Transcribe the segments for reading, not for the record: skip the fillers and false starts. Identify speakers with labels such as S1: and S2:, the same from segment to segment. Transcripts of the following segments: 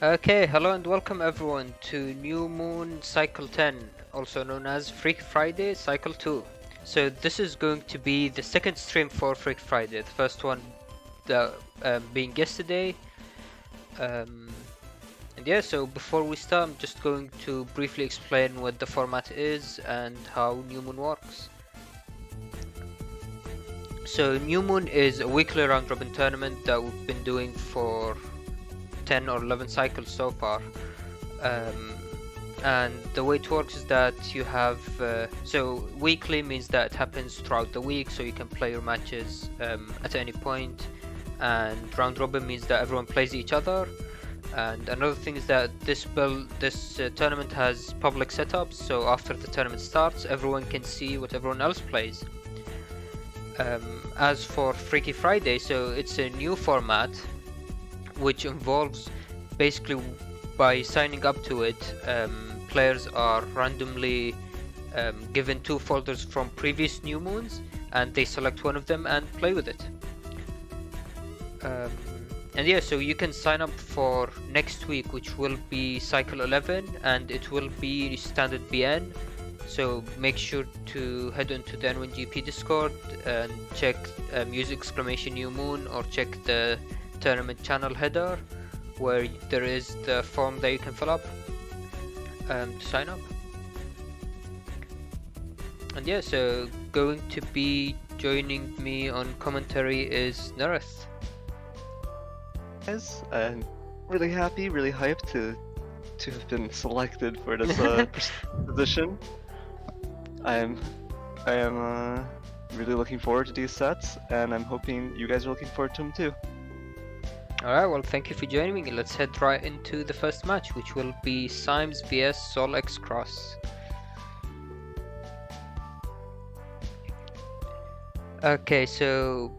S1: Okay, hello and welcome everyone to New Moon Cycle 10, also known as Freak Friday Cycle 2. So this is going to be the second stream for Freak Friday, the first one being yesterday. And yeah, so before we start, I'm just going to briefly explain what the format is and how New Moon works. So New Moon is a weekly round robin tournament that we've been doing for 10 or 11 cycles so far. And the way it works is that you have so weekly means that it happens throughout the week, so you can play your matches at any point. And round robin means that everyone plays each other. And another thing is that this tournament has public setups, so after the tournament starts, everyone can see what everyone else plays. As for Freaky Friday, so it's a new format which involves basically by signing up to it, players are randomly given two folders from previous new moons, and they select one of them and play with it. And yeah, so you can sign up for next week, which will be cycle 11, and it will be standard BN. So make sure to head into the N1GP Discord and check use exclamation new moon, or check the tournament channel header where there is the form that you can fill up to sign up. And yeah, so going to be joining me on commentary is Neryth.
S2: Guys, I'm really happy, really hyped to have been selected for this position. I am really looking forward to these sets, and I'm hoping you guys are looking forward to them too.
S1: Alright, well, thank you for joining me. Let's head right into the first match, which will be Symes vs SoulXCross. Okay, so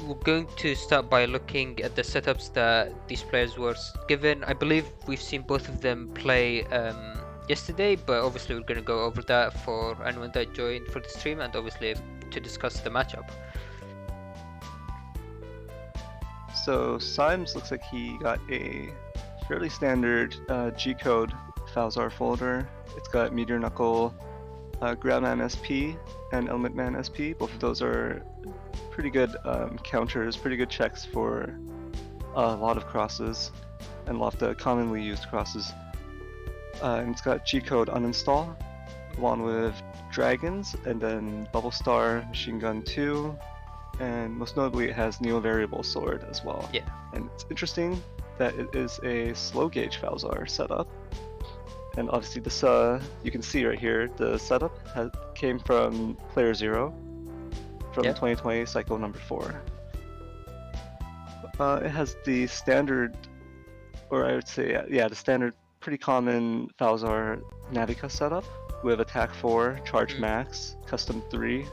S1: we're going to start by looking at the setups that these players were given. I believe we've seen both of them play yesterday, but obviously we're going to go over that for anyone that joined for the stream, and obviously to discuss the matchup.
S2: So Symes looks like he got a fairly standard G-code Falzar folder. It's got Meteor Knuckle, Groundman SP, and Elementman SP. Both of those are pretty good counters, pretty good checks for a lot of crosses, and a lot of the commonly used crosses. And it's got G-code uninstall, along with Dragons, and then Bubble Star, Machine Gun 2, and most notably it has Neo Variable Sword as well.
S1: Yeah.
S2: And it's interesting that it is a slow gauge Falzar setup. And obviously this, you can see right here, the setup came from playerzero from 2020 cycle number 4. It has the standard, or I would say, yeah, the standard pretty common Falzar Navica setup with attack 4, charge max, custom 3,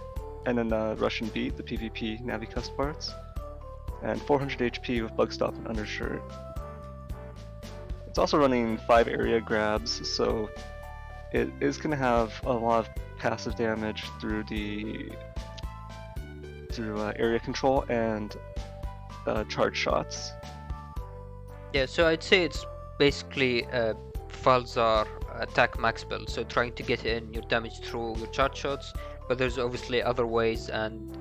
S2: and then the Russian beat, the PvP Navica parts, and 400 HP with bug stop and undershirt. It's also running 5 area grabs, so it is going to have a lot of passive damage through area control and charge shots.
S1: Yeah, so I'd say it's basically a Falzar attack max build, so trying to get in your damage through your charge shots, but there's obviously other ways and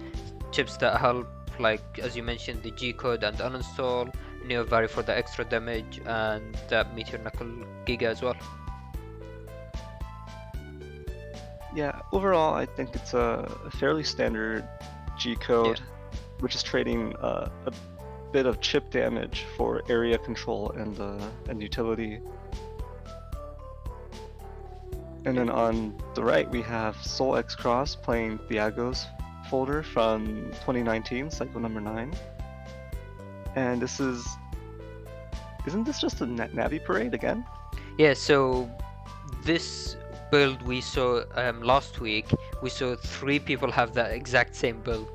S1: chips that help, like as you mentioned, the G-code and uninstall, Neo Vari for the extra damage, and that Meteor Knuckle Giga as well.
S2: Yeah, overall I think it's a fairly standard G-code, which is trading a bit of chip damage for area control and utility. And then on the right we have SoulXCross playing Thiago's folder from 2019, cycle number 9. And this isn't this just a Navi parade again?
S1: Yeah, so this build we saw last week, we saw 3 people have that exact same build.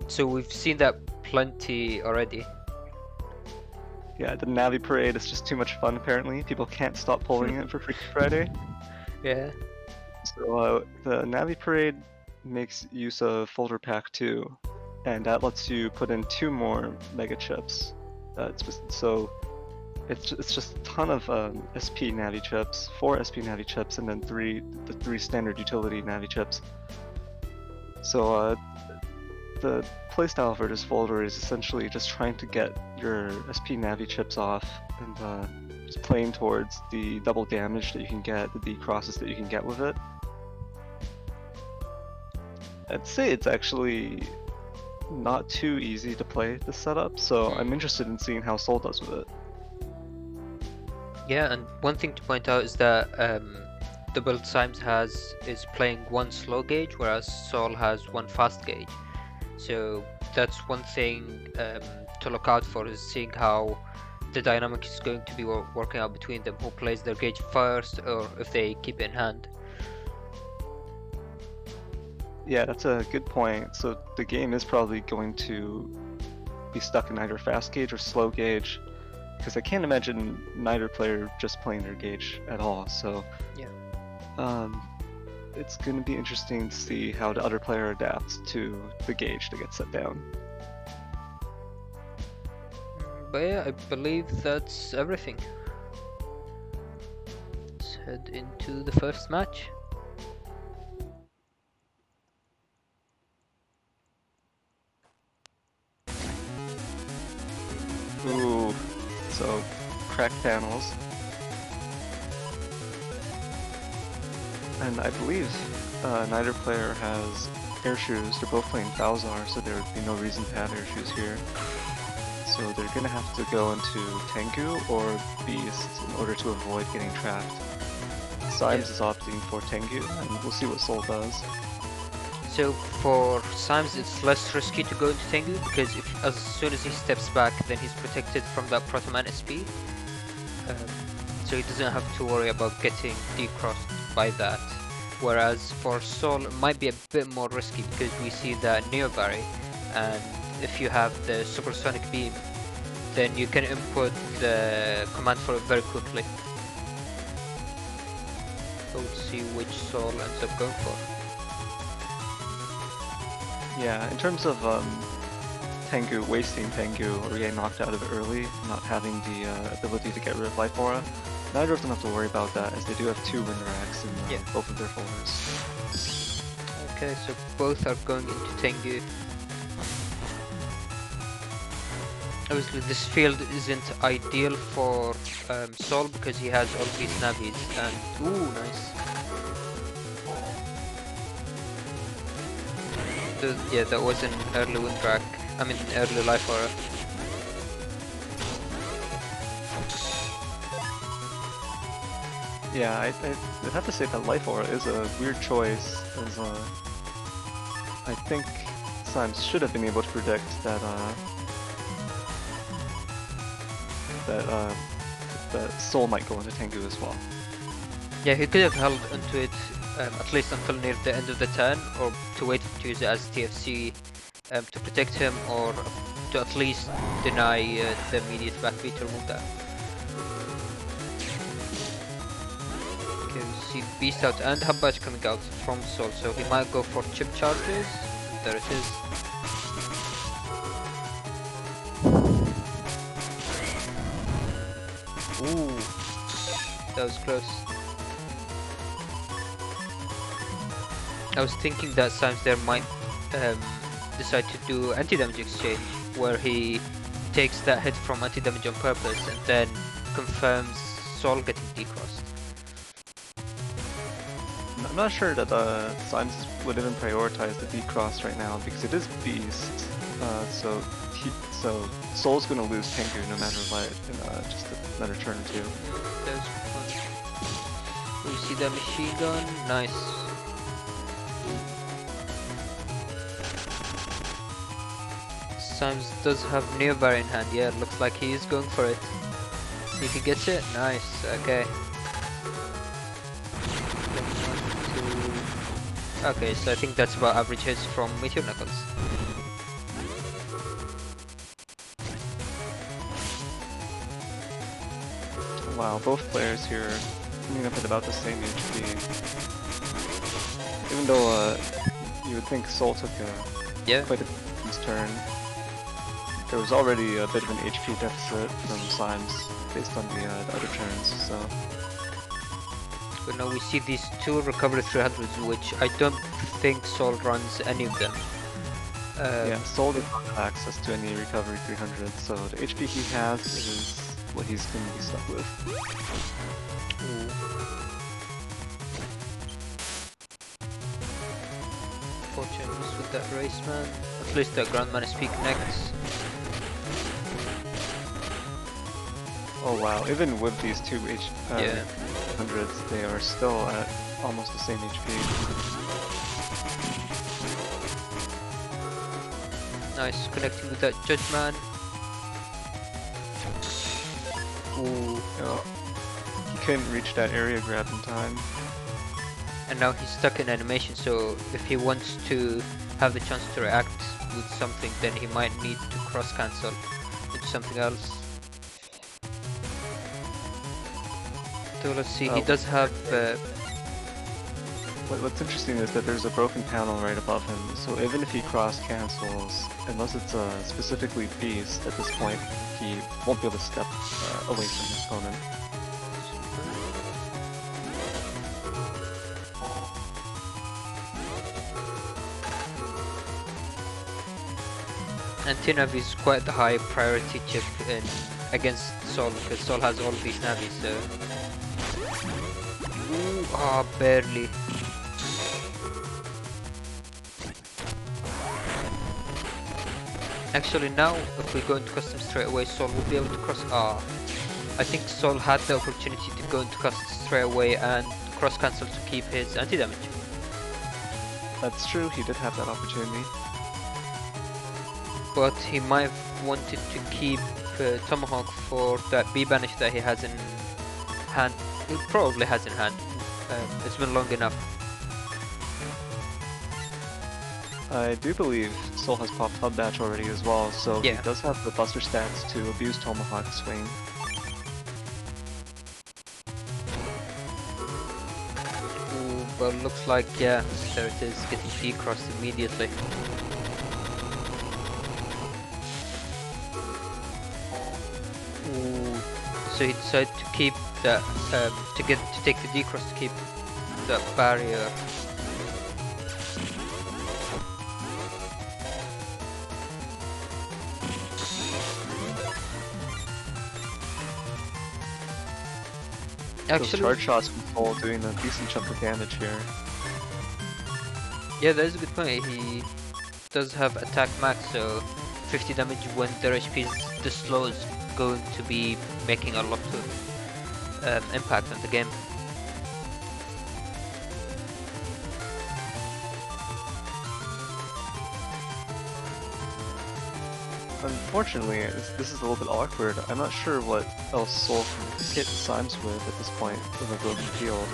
S1: So we've seen that plenty already.
S2: Yeah, the Navi parade is just too much fun apparently. People can't stop pulling it for Freaky Friday.
S1: Yeah.
S2: So the Navi parade makes use of folder pack 2, and that lets you put in 2 more mega chips. So it's just a ton of SP Navi chips, 4 SP Navi chips, and then the 3 standard utility Navi chips. So the playstyle of Virtus Folder is essentially just trying to get your SP Navi chips off and just playing towards the double damage that you can get, the D crosses that you can get with it. I'd say it's actually not too easy to play this setup, so I'm interested in seeing how Soul does with it.
S1: Yeah, and one thing to point out is that the build Symes has is playing 1 slow gauge, whereas Soul has 1 fast gauge. So that's one thing to look out for, is seeing how the dynamic is going to be working out between them, who plays their gauge first, or if they keep it in hand.
S2: Yeah, that's a good point. So the game is probably going to be stuck in either fast gauge or slow gauge, because I can't imagine neither player just playing their gauge at all. So
S1: yeah,
S2: it's going to be interesting to see how the other player adapts to the gauge that gets set down.
S1: But yeah, I believe that's everything. Let's head into the first match.
S2: Ooh, so cracked panels. And I believe neither player has air shoes. They're both playing Falzar, so there would be no reason to have air shoes here. So they're gonna have to go into Tengu or Beast in order to avoid getting trapped. Symes is opting for Tengu, and we'll see what Soul does.
S1: So for Symes, it's less risky to go into Tengu, because as soon as he steps back, then he's protected from that Protoman SP. So he doesn't have to worry about getting decrossed by that. Whereas for Soul, it might be a bit more risky, because we see that Neobarry, and if you have the Supersonic Beam, then you can input the command for it very quickly. So we'll see which Soul ends up going for.
S2: Yeah, in terms of Tengu, wasting Tengu or getting knocked out of it early, not having the ability to get rid of Life Aura, neither of them have to worry about that, as they do have 2 Wind Racks in both of their folders.
S1: Okay, so both are going into Tengu. Obviously this field isn't ideal for Soul, because he has all these Navis, and ooh, nice. Yeah, that was an early Wind Rack, I mean early Life Aura.
S2: Yeah, I'd have to say that Life Aura is a weird choice, as I think Symes should have been able to predict that that Soul might go into Tengu as well.
S1: Yeah, he could have held onto it at least until near the end of the turn, or to wait to use it as TFC to protect him, or to at least deny the immediate backbeat to remove that. Okay, we see Beast out and Habbash coming out from Soul, so he might go for chip charges. There it is. Ooh, that was close. I was thinking that Symes there might decide to do anti-damage exchange, where he takes that hit from anti-damage on purpose and then confirms Soul getting decrossed.
S2: I'm not sure that Symes would even prioritize the decross right now, because it is Beast, so Soul's gonna lose Tengu no matter what in just another turn or 2.
S1: That was fun. We see the machine gun, nice. Symes does have Neobar in hand, yeah, looks like he is going for it. See if he gets it, nice, okay. Okay, so I think that's about average hits from Meteor Knuckles.
S2: Wow, both players here ending up at about the same HP. Even though you would think Soul took quite a turn, there was already a bit of an HP deficit from Symes based on the other turns, so...
S1: But now we see these two recovery 300s, which I don't think Soul runs any of them.
S2: Yeah, Soul does not have access to any recovery 300, so the HP he has is what he's going to be stuck with.
S1: Ooh. Fortune was with that race man. At least the Grandman SP connects.
S2: Oh wow, even with these two
S1: Yeah.
S2: 100s, they are still at almost the same HP.
S1: Nice, connecting with that Judge man. Ooh.
S2: Oh, he couldn't reach that area grab in time.
S1: And now he's stuck in animation, so if he wants to have the chance to react with something, then he might need to cross cancel into something else. So let's see, he does have...
S2: What's interesting is that there's a broken panel right above him, so even if he cross cancels, unless it's specifically Beast, at this point he won't be able to step away from his opponent.
S1: And T-Navi is quite the high priority chip against Soul, because Soul has all these Navis, so... Ooh, ah, barely. Actually now, if we go into custom straight away, Soul will be able to cross... I think Soul had the opportunity to go into custom straight away and cross cancel to keep his anti-damage.
S2: That's true, he did have that opportunity.
S1: But he might have wanted to keep Tomahawk for that B-banish that he has in hand. He probably has in hand. It's been long enough.
S2: I do believe Soul has popped Hub Batch already as well, so
S1: Yeah.
S2: he does have the buster stats to abuse Tomahawk swing.
S1: Ooh, but looks like, yeah, there it is, getting D-crossed immediately. Ooh, so he decided to keep that, to take the D-cross to keep that barrier.
S2: Those
S1: Actually,
S2: charge shots from Soul doing a decent chunk of damage here.
S1: yeah, that is a good point. He does have attack max, so 50 damage when their HP is this low is going to be making a lot of impact on the game.
S2: Unfortunately, this is a little bit awkward. I'm not sure what else Soul can hit Symes with at this point with a broken field.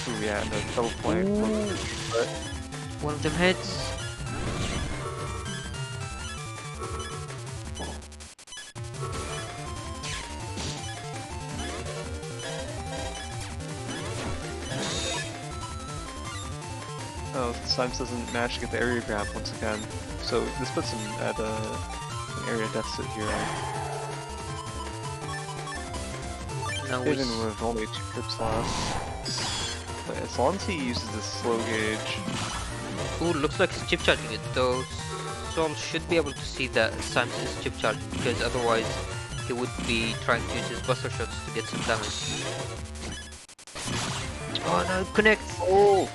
S2: Ooh, yeah, and the double point. But
S1: One of them hits.
S2: oh, Symes doesn't manage to get the area grab once again. So this puts him at an area deficit here.
S1: Now we
S2: Even with only 2 trips left. But as long as he uses this slow gauge,
S1: Ooh, looks like he's chip charging it, though Soul should be able to see that Symes is chip charging, because otherwise he would be trying to use his buster shots to get some damage. Oh no, it connects!
S2: oh,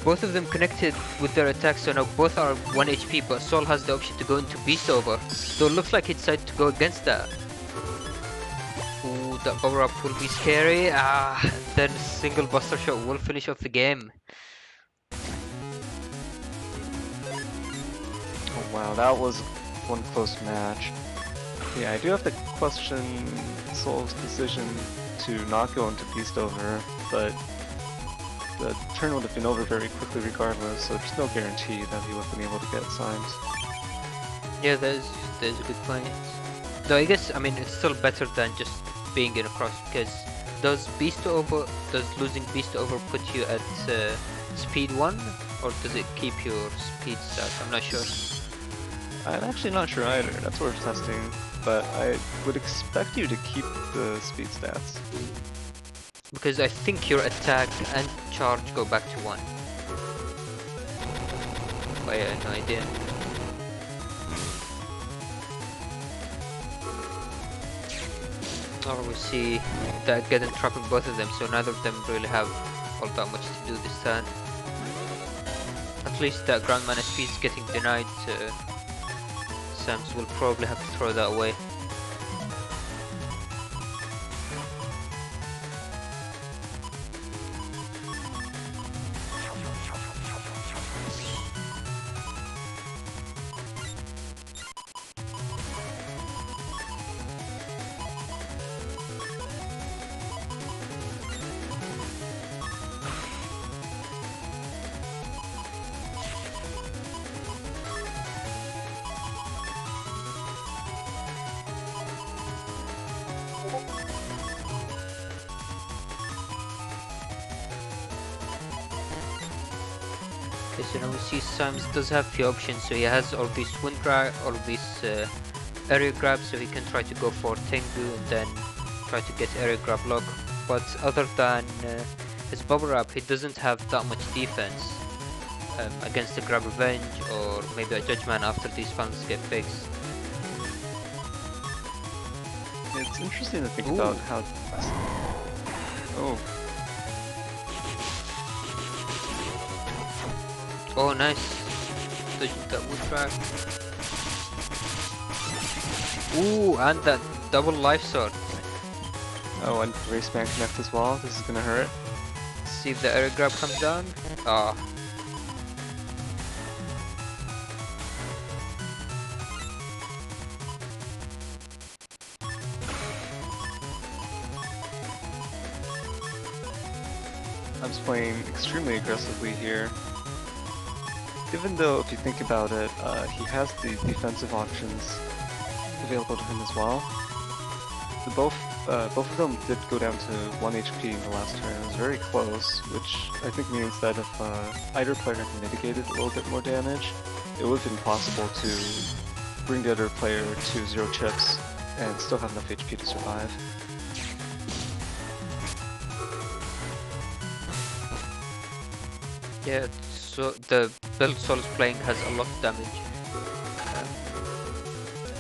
S1: Both of them connected with their attacks, so now both are 1 HP, but Soul has the option to go into Beast Over. So it looks like he decided to go against that. Ooh, that power up will be scary. And then single buster shot will finish off the game.
S2: oh wow, that was one close match. Yeah, I do have to question Soul's decision to not go into Beast Over, but the turn would have been over very quickly regardless, so there's no guarantee that he would have been able to get Symes.
S1: Yeah, there's a good point. Though I guess, I mean, it's still better than just being in a cross, because does losing Beast Over put you at speed 1, or does it keep your speed stat? I'm not sure.
S2: I'm actually not sure either. That's worth testing. But I would expect you to keep the speed stats.
S1: Because I think your attack and charge go back to 1. But yeah, no idea. Or we see that Geddon trapping both of them, so neither of them really have all that much to do this turn. At least that Grandman SP is getting denied, Symes will probably have to throw that away. Okay, so now we see Symes does have few options, so he has all these wind grab, all these area grabs, so he can try to go for Tengu and then try to get area grab lock. But other than his bubble wrap, he doesn't have that much defense against the grab revenge or maybe a judgment after these spells get fixed.
S2: It's interesting to think
S1: Ooh.
S2: about how. Oh.
S1: Oh, nice. Dodging that wood track. Ooh, and that double life sword.
S2: Oh, and race band connect as well. This is gonna hurt.
S1: See if the area grab comes down. Ah.
S2: I'm just playing extremely aggressively here. Even though, if you think about it, he has the defensive options available to him as well. Both of them did go down to 1 HP in the last turn. It was very close, which I think means that if either player had mitigated a little bit more damage, it would have been possible to bring the other player to 0 chips and still have enough HP to survive.
S1: Yeah, so the build Sol is playing has a lot of damage.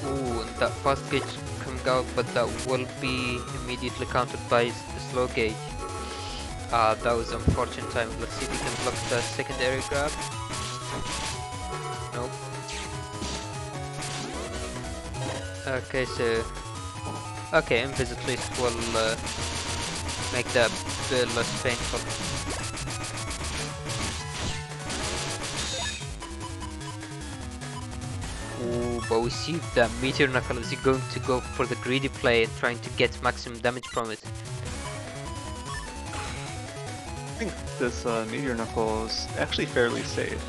S1: Ooh, and that fast gauge coming out, but that will be immediately countered by the slow gauge. Ah, that was unfortunate timing. Let's see if we can block the second area grab. Nope. Okay, so... Okay, Invis at least will make that bit less painful. Ooh, but we see that Meteor Knuckle is going to go for the greedy play and trying to get maximum damage from it.
S2: I think this Meteor Knuckle is actually fairly safe,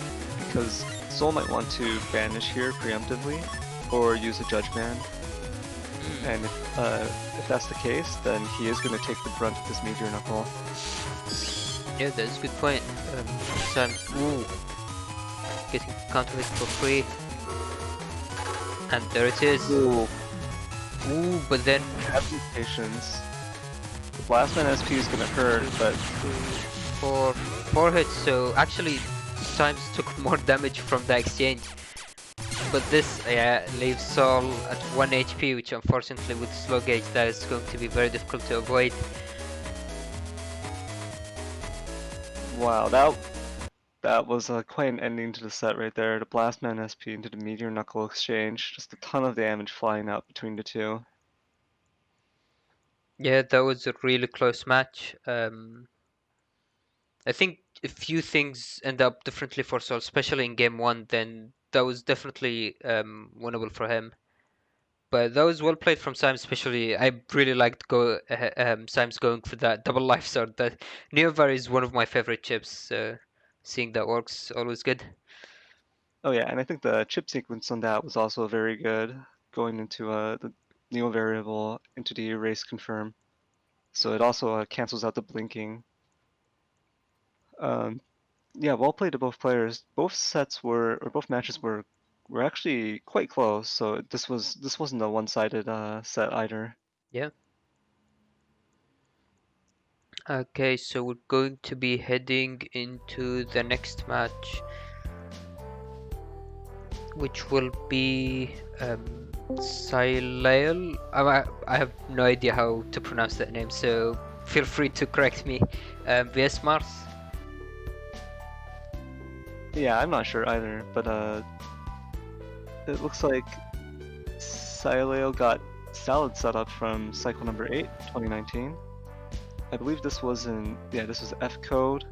S2: because Soul might want to banish here preemptively, or use a Judge Man. And if that's the case, then he is going to take the brunt of this Meteor Knuckle.
S1: Yeah, that's a good point. Ooh, getting counter hit for free. And there it is.
S2: Ooh.
S1: Ooh, but then...
S2: Have some patience. The Blastman SP is going to hurt, but...
S1: 4 hits, so actually Symes took more damage from the exchange. But this leaves Soul at 1 HP, which unfortunately with slow gauge that is going to be very difficult to avoid.
S2: Wow, that was quite an ending to the set right there. The Blastman SP into the Meteor Knuckle exchange. Just a ton of damage flying out between the two.
S1: Yeah, that was a really close match. I think a few things end up differently for Soul, especially in game 1, then that was definitely winnable for him. But that was well played from Symes, especially. I really liked Symes going for that double life sword. That Neovar is one of my favorite chips, so seeing that works always good.
S2: Oh yeah, and I think the chip sequence on that was also very good, going into the Neo variable into the erase confirm. So it also cancels out the blinking. Yeah, well played to both players. Both sets were, or both matches were we're actually quite close. So this wasn't a one-sided set either.
S1: Yeah. Okay, so we're going to be heading into the next match, which will be Cielael. I have no idea how to pronounce that name, so feel free to correct me. vs Mars.
S2: Yeah, I'm not sure either, but it looks like Cielael got salad set up from cycle number 8, 2019. I believe this was this was F code.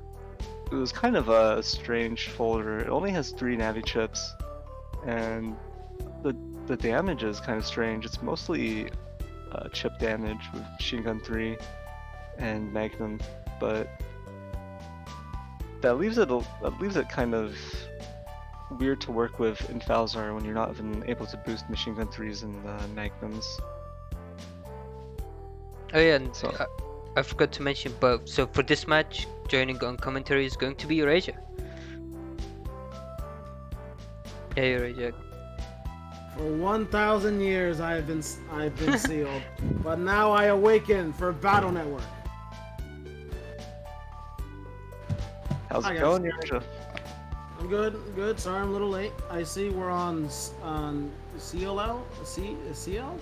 S2: It was kind of a strange folder. It only has 3 Navi chips, and the damage is kind of strange. It's mostly chip damage with Machine Gun 3 and Magnum, but that leaves it kind of weird to work with in Falzar when you're not even able to boost Machine Gun 3s and Magnums.
S1: Oh yeah, and
S2: So
S1: I forgot to mention, but so for this match, joining on commentary is going to be Eurasia. Yeah, Eurasia.
S3: For 1,000 years I've been sealed, but now I awaken for Battle Network.
S2: how's
S3: Hi,
S2: it
S3: guys.
S2: going, Eurasia?
S3: I'm good. Sorry I'm a little late. I see we're on Cielael. Cielael?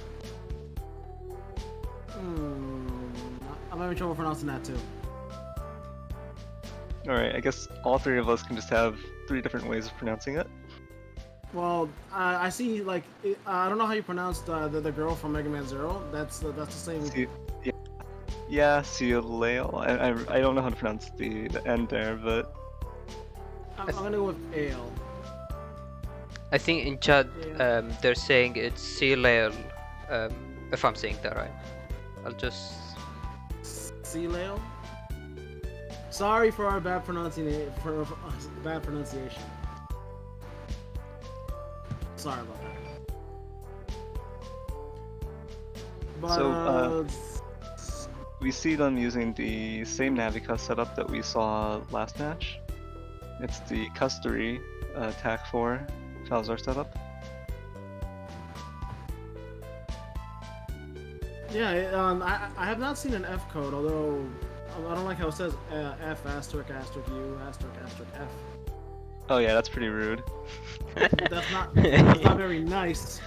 S3: I'm having trouble pronouncing that too.
S2: Alright, I guess all 3 of us can just have 3 different ways of pronouncing it.
S3: Well, I see. Like, I don't know how you pronounce the girl from Mega Man Zero. That's the same.
S2: Yeah, Cielael. I don't know how to pronounce the end there, but
S3: I'm gonna go with Ale.
S1: I think in chat they're saying it's Cielael, if I'm saying that right. I'll just...
S3: Cielael. Sorry for our bad pronunciation. Sorry about that. But,
S2: So, we see them using the same Navica setup that we saw last match. It's the Custody TAC 4 Falzar setup.
S3: yeah, I have not seen an F code, although I don't like how it says F asterisk asterisk U asterisk asterisk F.
S2: Oh yeah, that's pretty rude.
S3: That's not very nice.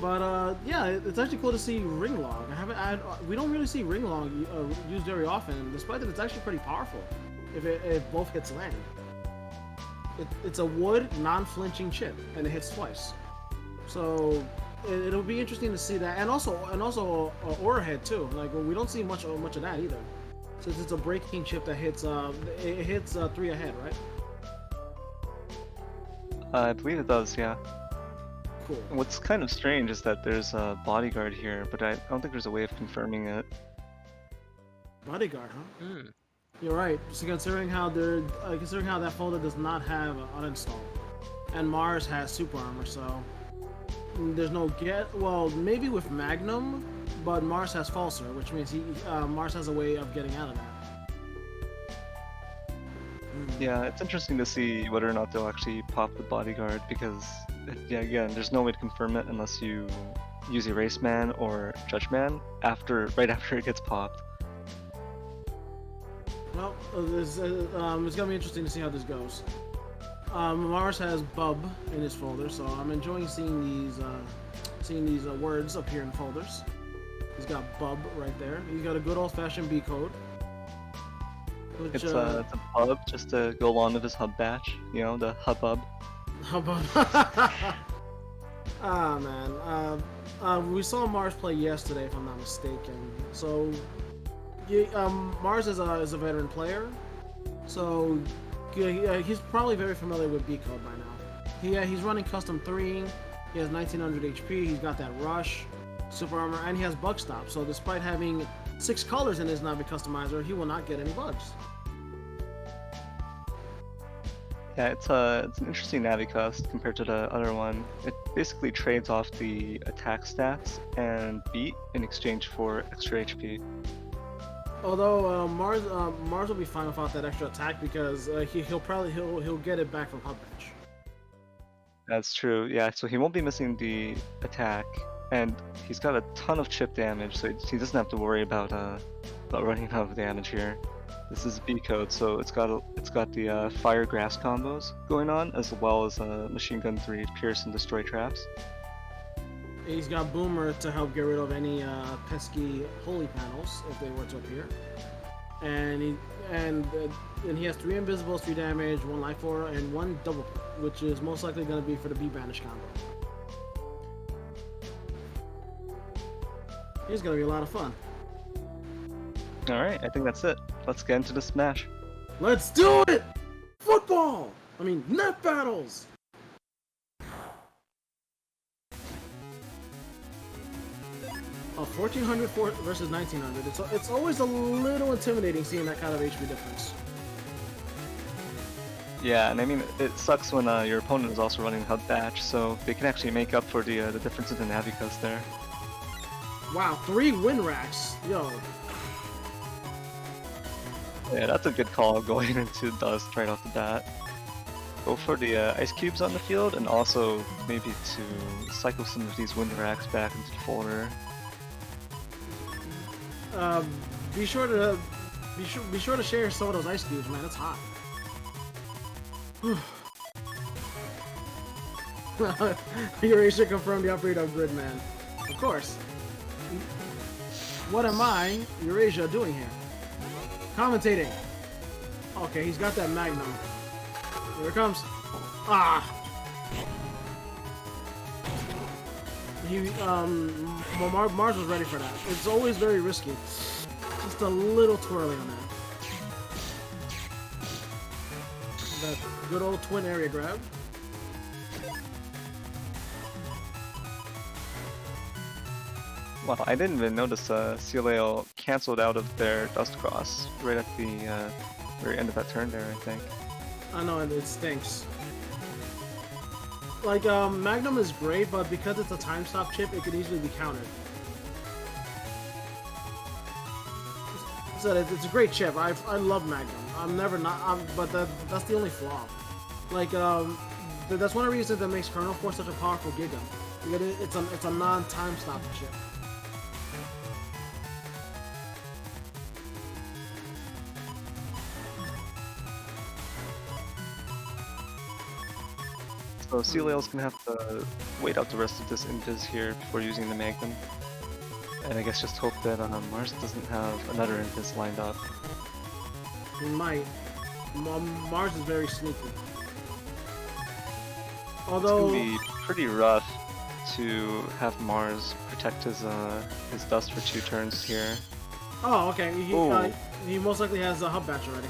S3: But yeah, it's actually cool to see ring log. We don't really see ring log used very often, despite that it's actually pretty powerful if both hits land. It's a wood non-flinching chip, and it hits twice. So it'll be interesting to see that, and also aura head too. Like, we don't see much of that either, since it's a breaking chip that hits it hits 3 ahead, right?
S2: I believe it does, yeah.
S3: Cool.
S2: What's kind of strange is that there's a bodyguard here, but I don't think there's a way of confirming it.
S3: Bodyguard, huh?
S1: Hmm.
S3: You're right. So considering how that folder does not have uninstall, and Mars has super armor, so there's no well, maybe with Magnum, but Mars has falser, which means Mars has a way of getting out of that.
S2: Yeah, it's interesting to see whether or not they'll actually pop the bodyguard, because yeah, again, there's no way to confirm it unless you use Erase Man or Judge Man right after it gets popped.
S3: Well, it's gonna be interesting to see how this goes. Mars has Bub in his folder, so I'm enjoying seeing these words appear in folders. He's got Bub right there. He's got a good old-fashioned B code. Which,
S2: It's a pub just to go along with his hub batch, you know, the hubbub.
S3: Hubbub. Ah man, we saw Mars play yesterday, if I'm not mistaken. So, Mars is a veteran player, so he's probably very familiar with B code by now. He's running custom 3. He has 1900 HP. He's got that rush, super armor, and he has bug stop. So despite having 6 colors in his Navi customizer, he will not get any bugs.
S2: Yeah, it's an interesting Navi cust compared to the other one. It basically trades off the attack stats and beat in exchange for extra HP.
S3: Although Mars will be fine without that extra attack, because he'll get it back from hub batch.
S2: That's true. Yeah, so he won't be missing the attack, and he's got a ton of chip damage, so he doesn't have to worry about running out of damage here. This is B code, so it's got the fire grass combos going on, as well as machine gun 3 pierce and destroy traps.
S3: He's got Boomer to help get rid of any pesky holy panels if they were to appear, and he has 3 invisibles, 3 damage, 1 life aura, and 1 double, which is most likely going to be for the B banish combo. He's going to be a lot of fun.
S2: All right, I think that's it. Let's get into the smash.
S3: Let's do it! Football! Net battles! A 1400 versus 1900. It's always a little intimidating seeing that kind of HP difference.
S2: Yeah, and I mean, it sucks when your opponent is also running HUD batch, so they can actually make up for the difference in the Navi cost there.
S3: Wow, 3 win racks. Yo.
S2: Yeah, that's a good call going into Dust right off the bat. Go for the ice cubes on the field, and also maybe to cycle some of these wind racks back into the folder.
S3: Be sure to share some of those ice cubes, man. It's hot. Eurasia confirmed the upgrade of Grid, man. Of course. What am I, Eurasia, doing here? Commentating. Okay, he's got that Magnum. Here it comes. Ah! Mars was ready for that. It's always very risky. Just a little twirly on that. That good old twin area grab.
S2: Wow, I didn't even notice Cielael canceled out of their Dust Cross right at the very end of that turn there, I think.
S3: I know, it stinks. Like, Magnum is great, but because it's a time stop chip, it could easily be countered. So it's a great chip. I love Magnum. I'm never not, but that's the only flaw. Like, that's one of the reasons that makes Kernel Force such a powerful Giga. Because it's a non-time stop chip.
S2: So Cielael's gonna have to wait out the rest of this invis here before using the Magnum. And I guess just hope that Mars doesn't have another invis lined up.
S3: He might. Mars is very sneaky. Although
S2: it's gonna be pretty rough to have Mars protect his dust for 2 turns here.
S3: Oh, okay. He most likely has a hub batch already.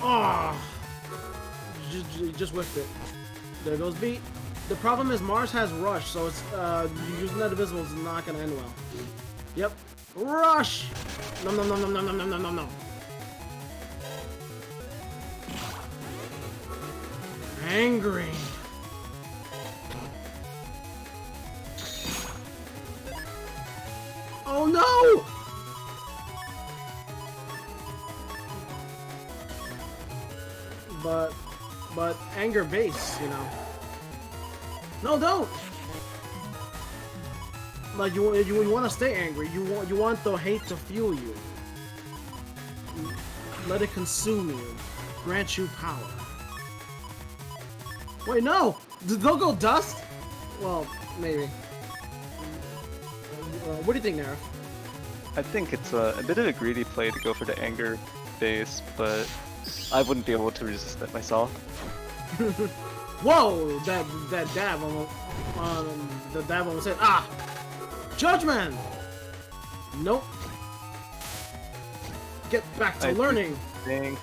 S3: Oh! Just whiffed it. There goes beat. The problem is Mars has rush, so it's using that invisible is not gonna end well. Yep. Rush! No. Angry. Oh no! But anger base, you know. No, don't. Like you want to stay angry. You want the hate to fuel you. Let it consume you. Grant you power. Wait, no. They'll go dust. Well, maybe. What do you think, Neryth?
S2: I think it's a bit of a greedy play to go for the anger base, but I wouldn't be able to resist it myself.
S3: Whoa! That dab almost, the dab almost said, ah! Judgment! Nope. Get back to learning.
S2: I think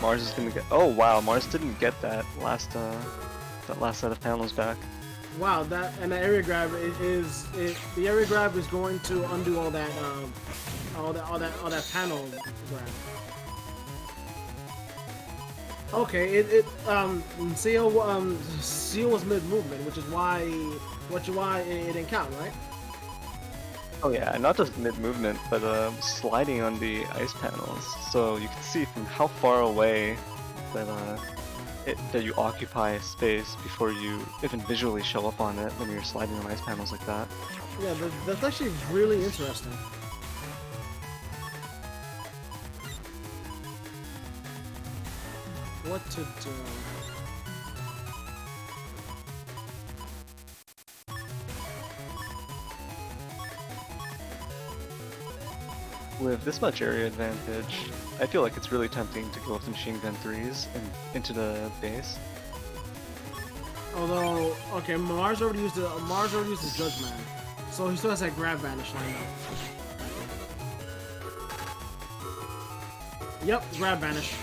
S2: Mars is gonna get. Oh wow, Mars didn't get that last set of panels back.
S3: Wow, the area grab the area grab is going to undo all that panel grab. Okay, Seal was mid movement, which is why it didn't count, right?
S2: Oh yeah, not just mid movement, but sliding on the ice panels, so you can see from how far away that that you occupy space before you even visually show up on it when you're sliding on ice panels like that.
S3: Yeah, that's actually really interesting. What to do?
S2: With this much area advantage, I feel like it's really tempting to go with the machine gun 3s and into the base.
S3: Although, okay, Mars already used the Judge Man, so he still has that grab vanish lined up. Yep, grab vanish.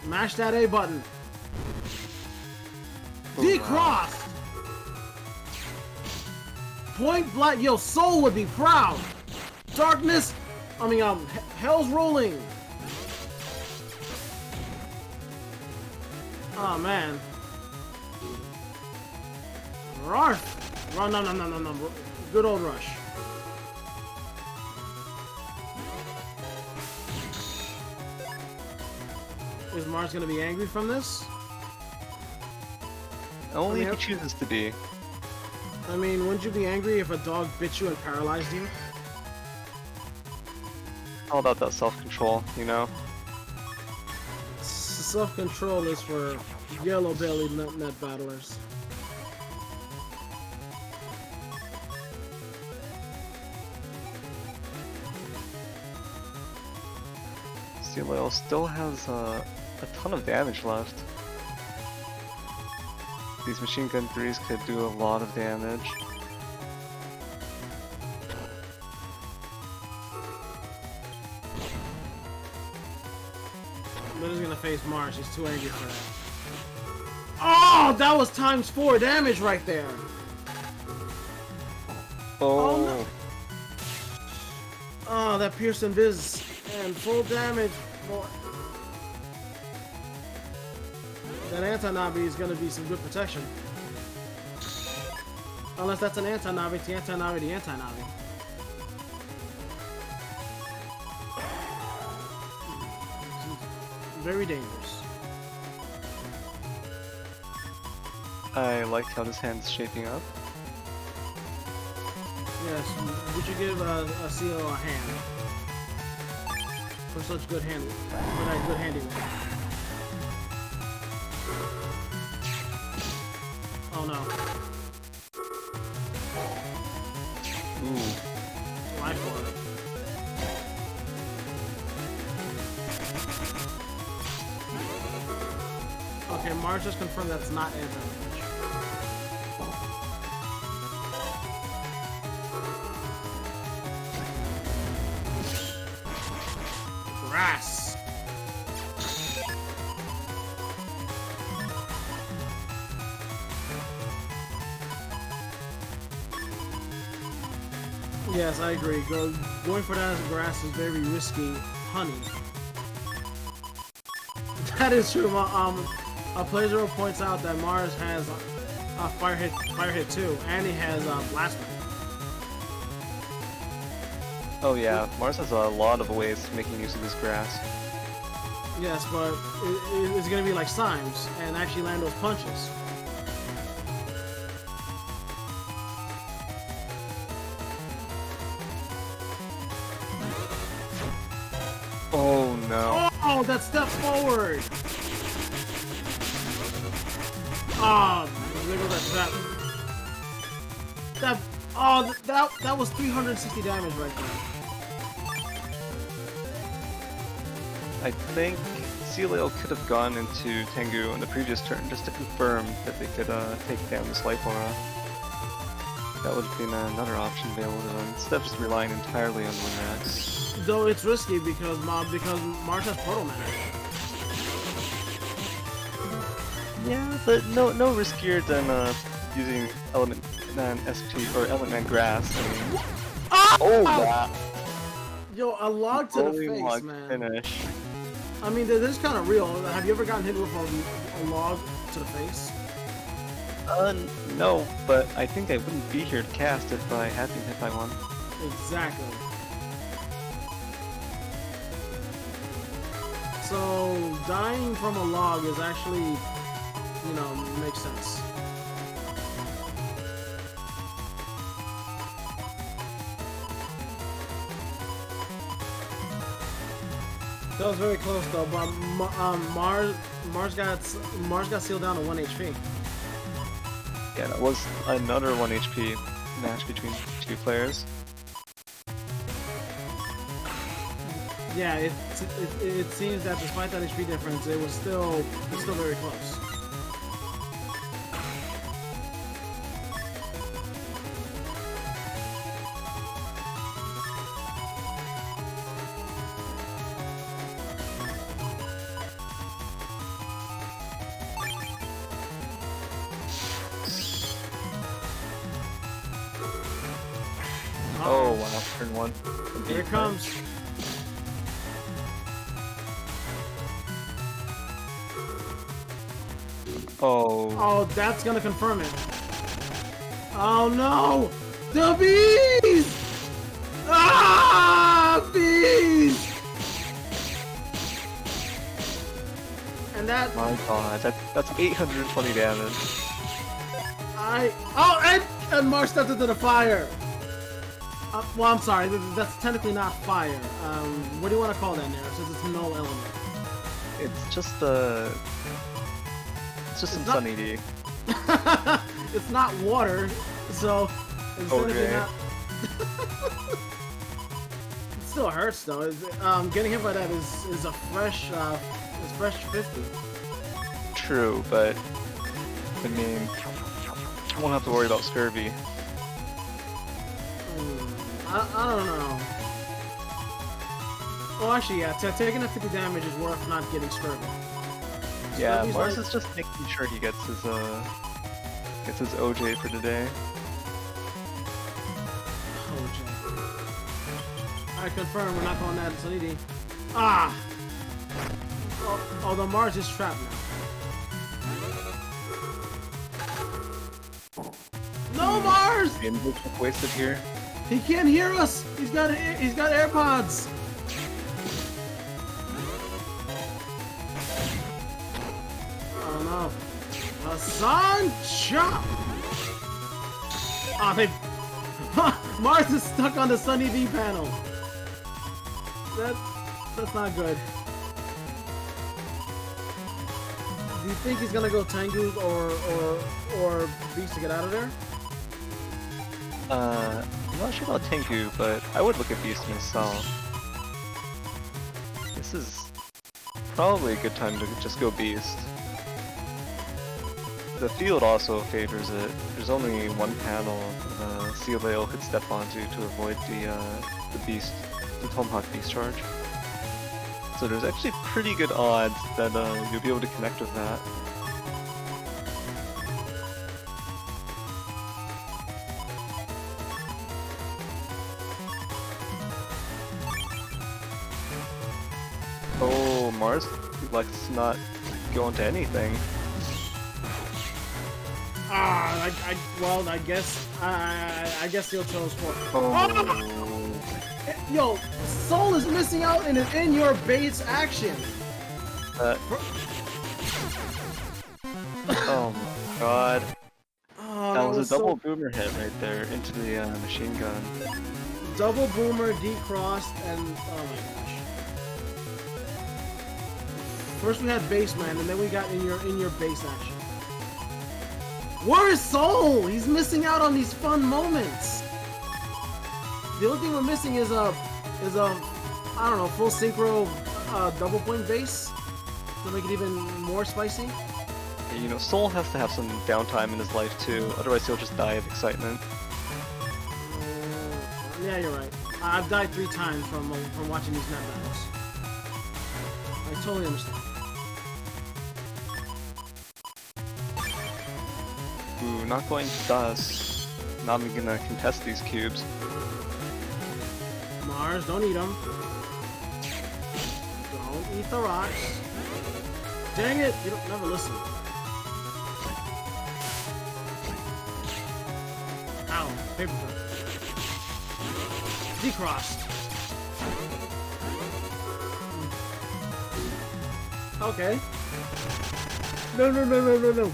S3: Mash that A button. Decrossed! Point blank, yo, Soul would be proud! Darkness, Hell's rolling! Oh man. Rush! Run, no. Good old rush. Is Mars gonna be angry from this?
S2: Only if he chooses to be.
S3: I mean, wouldn't you be angry if a dog bit you and paralyzed you?
S2: All about that self-control, you know?
S3: Self-control is for yellow-bellied net battlers.
S2: Cielael still has a ton of damage left. These machine gun 3s could do a lot of damage.
S3: But he's gonna face Mars, he's too angry for that. Oh, that was ×4 damage right there!
S2: Oh,
S3: no. Oh, that Pearson Viz and full damage. Boy. That anti-Navi is gonna be some good protection. Unless that's an anti-Navi, it's the anti-Navi, the anti-Navi. Very dangerous.
S2: I like how this hand's shaping up.
S3: Yes, would you give a Cielael a hand? For such good hand, for that good handiwork. Oh no.
S2: Ooh.
S3: Life orb. Okay, Mars just confirmed that's not anti-damage. Grass. Yes, I agree. Going for that as grass is very risky. Honey. That is true. playerzero points out that Mars has a fire hit too, and he has blast.
S2: Oh yeah, Mars has a lot of ways of making use of this grass.
S3: Yes, but it's gonna be like Symes and actually land those punches.
S2: Oh no.
S3: Oh, that step forward! Ah, there goes that trap. That was 360 damage right there.
S2: I think Cielael could have gone into Tengu in the previous turn just to confirm that they could take down this life aura. That would have been another option available to them, instead of just relying entirely on Winrax.
S3: Though it's risky because Mars has Proto Man.
S2: Yeah, but no riskier than using Element Man SP or Element Man Grass. I mean, oh wow!
S3: Yo, a log to the
S2: Rolling
S3: face,
S2: log
S3: man.
S2: finish.
S3: I mean, this is kind of real. Have you ever gotten hit with a log to the face?
S2: No, but I think I wouldn't be here to cast if I had been hit by one.
S3: Exactly. So dying from a log is actually, you know, makes sense. That was very close though, but Mars got sealed down to 1 HP.
S2: Yeah, that was another 1 HP match between two players.
S3: Yeah, it seems that despite that HP difference, it was still very close.
S2: Oh wow, turn 1.
S3: Here it comes.
S2: Oh.
S3: Oh, that's gonna confirm it. Oh no! The bees! Ah, bees! And that.
S2: My god, that's 820 damage.
S3: And Mars stepped into the fire. Well, I'm sorry. That's technically not fire. What do you want to call that, Neryth? Since it's no element.
S2: It's just some
S3: not...
S2: Sunny D.
S3: It's not water, so it's technically not. It still hurts though. Getting hit by that is a fresh 50.
S2: True, but I mean, I won't have to worry about scurvy.
S3: I don't know. Oh, actually, yeah. Taking that 50 damage is worth not getting scurvy.
S2: Yeah, Mars is just making sure he gets his OJ for today.
S3: OJ. Alright, confirm. We're not calling that Sunny D. Ah! Although Mars is trapped now. No, Mars!
S2: The invoke wasted here.
S3: He can't hear us. He's got AirPods. Oh no. Hassan Chop! Oh, Mars is stuck on the Sunny D panel. That's not good. Do you think he's gonna go Tengu or Beast to get out of there?
S2: I'm not sure about Tengu, but I would look at Beast myself. This is probably a good time to just go Beast. The field also favors it. There's only one panel Cielael could step onto to avoid the Beast, the Tomahawk Beast charge. So there's actually pretty good odds that you'll be able to connect with that. Oh, Mars likes not go into anything.
S3: Well, I guess he'll chose for.
S2: Oh.
S3: Yo, Soul is missing out in your base action.
S2: Oh my god.
S3: Oh,
S2: that was a double boomer hit right there into the machine gun.
S3: Double boomer, decrossed, and oh my gosh. First we had baseman, and then we got in your base action. Where is Soul? He's missing out on these fun moments. The only thing we're missing is a I don't know, full synchro double point base to make it even more spicy.
S2: Yeah, you know, Soul has to have some downtime in his life too, otherwise he'll just die of excitement.
S3: Yeah, you're right. I've died 3 times from watching these net battles. I totally understand.
S2: Ooh, not going to dust. Not even gonna contest these cubes.
S3: Mars, don't eat them. Don't eat the rocks. Dang it! You don't never listen. Ow! Paper cut. Decrossed. Okay. No.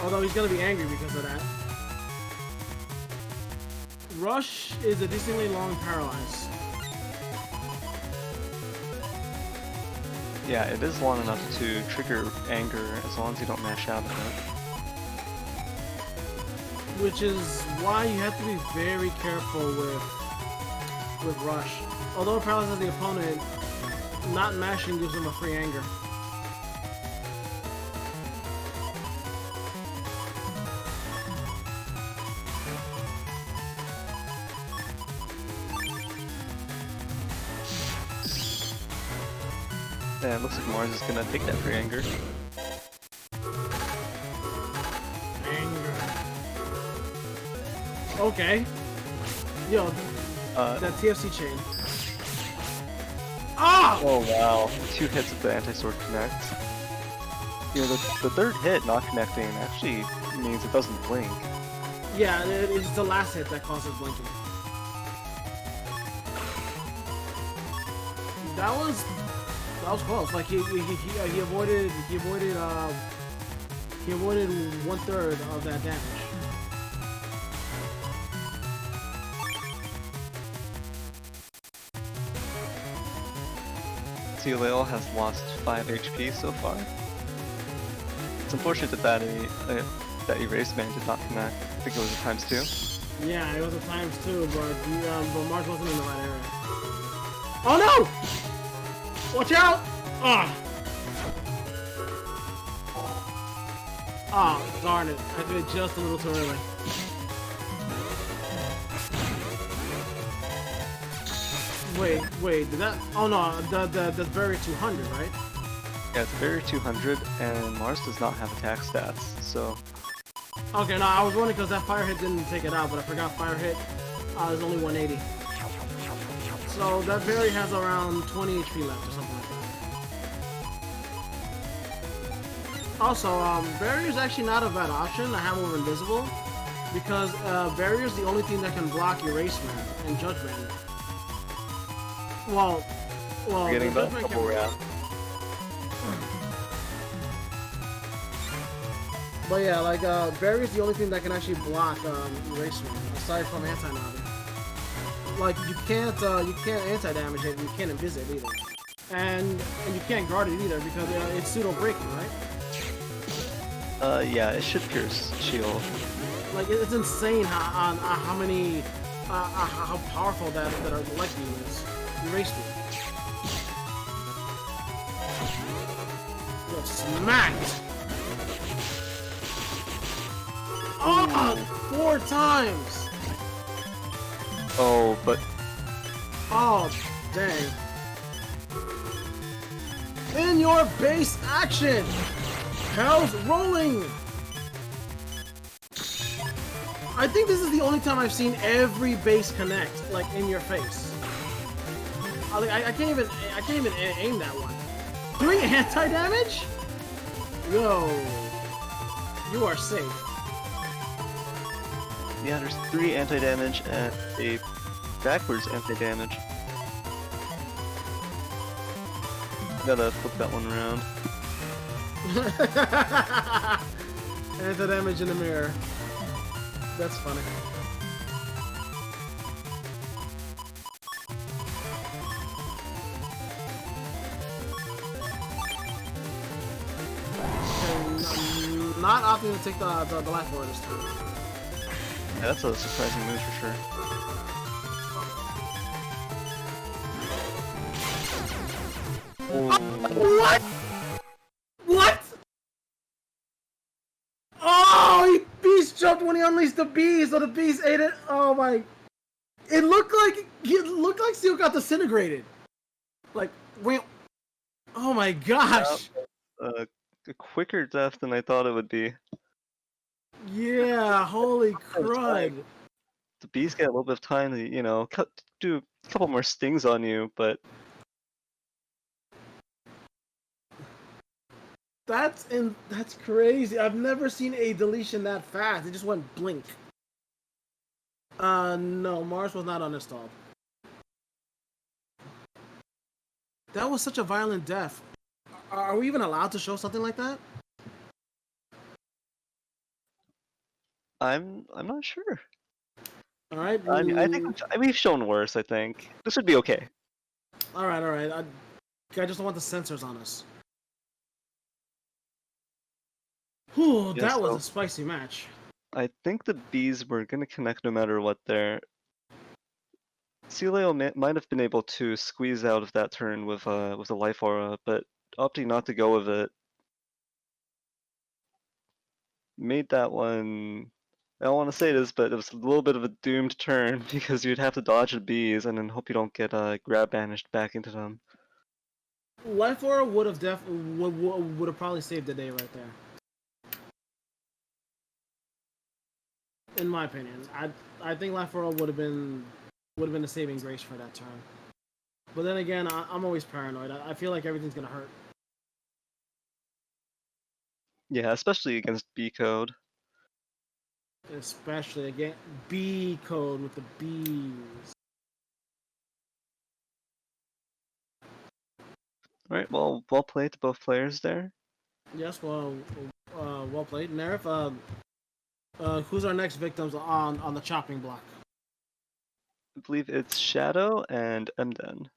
S3: Although he's gonna be angry because of that. Rush is a decently long paralyze.
S2: Yeah, it is long enough to trigger anger as long as you don't mash out of it.
S3: Which is why you have to be very careful with Rush. Although it paralyzes the opponent, not mashing gives him a free anger.
S2: Yeah, it looks like Mars is gonna take that free anger.
S3: Anger. Okay. Yo, that TFC chain. Ah!
S2: Oh wow, 2 hits of the anti-sword connect. You know, the third hit not connecting actually means it doesn't blink.
S3: Yeah, it's the last hit that causes blinking. That was close. Like he avoided 1/3 of that damage.
S2: Cielael has lost 5 HP so far. It's unfortunate that that erase man did not connect. I think it was a ×2.
S3: Yeah, it was a ×2, but Mars wasn't in the right area. Oh no! Watch out! Ah! Ah, darn it! I did it just a little too early. Wait, did that? Oh no, the barrier 200, right?
S2: Yeah, it's a barrier 200, and Mars does not have attack stats, so...
S3: Okay, no, I was wondering because that fire hit didn't take it out, but I forgot fire hit is only 180. So that berry has around 20 HP left or something like that. Also, barrier is actually not a bad option. I have over invisible because barrier is the only thing that can block erase man and judgment. Well,
S2: Getting
S3: the
S2: that
S3: judgment
S2: couple
S3: can.
S2: round.
S3: But yeah, like barrier is the only thing that can actually block erase man aside from anti-navi. Like you can't anti-damage it, and you can't invis it either, and you can't guard it either because it's pseudo breaking, right?
S2: Yeah, it should pierce shield.
S3: Like it's insane how many how powerful that our elect beam is. Erase me. Yo, smacked. Oh, 4 times.
S2: Oh, but...
S3: Oh, dang. In your base action! Hell's rolling! I think this is the only time I've seen every base connect, like, in your face. I can't even aim that one. Doing anti-damage? Yo. You are safe.
S2: Yeah, there's 3 anti-damage and a backwards anti-damage. Gotta flip that one around.
S3: Anti-damage in the mirror. That's funny. Okay, not opting to take the life order this time.
S2: Yeah, that's a surprising move for sure.
S3: What? What? Oh, he beast jumped when he unleashed the beast, so the beast ate it. Oh my! It looked like Steel got disintegrated. Like, wait. Oh my gosh!
S2: A quicker death than I thought it would be.
S3: Yeah, holy crud!
S2: The bees get a little bit of time to, you know, do a couple more stings on you, but
S3: That's crazy. I've never seen a deletion that fast. It just went blink. No, Mars was not uninstalled. That was such a violent death. Are we even allowed to show something like that?
S2: I'm not sure.
S3: All right.
S2: I mean, I think we've shown worse. I think this should be okay.
S3: All right. All right. I just don't want the sensors on us. Whew,
S2: Yeah,
S3: that was
S2: so
S3: a spicy match.
S2: I think the bees were gonna connect no matter what there. Cielael might have been able to squeeze out of that turn with a life aura, but opting not to go with it made that one. I don't want to say this, but it was a little bit of a doomed turn because you'd have to dodge the bees and then hope you don't get grab banished back into them.
S3: Life Aura would have would have probably saved the day right there. In my opinion, I think Life Aura would have been a saving grace for that turn. But then again, I'm always paranoid. I feel like everything's gonna hurt.
S2: Yeah, especially against B code.
S3: Especially again, B code with the B's.
S2: All right, well played to both players there.
S3: Yes, well played, Neryth. Who's our next victims on the chopping block?
S2: I believe it's Shadow and Emden.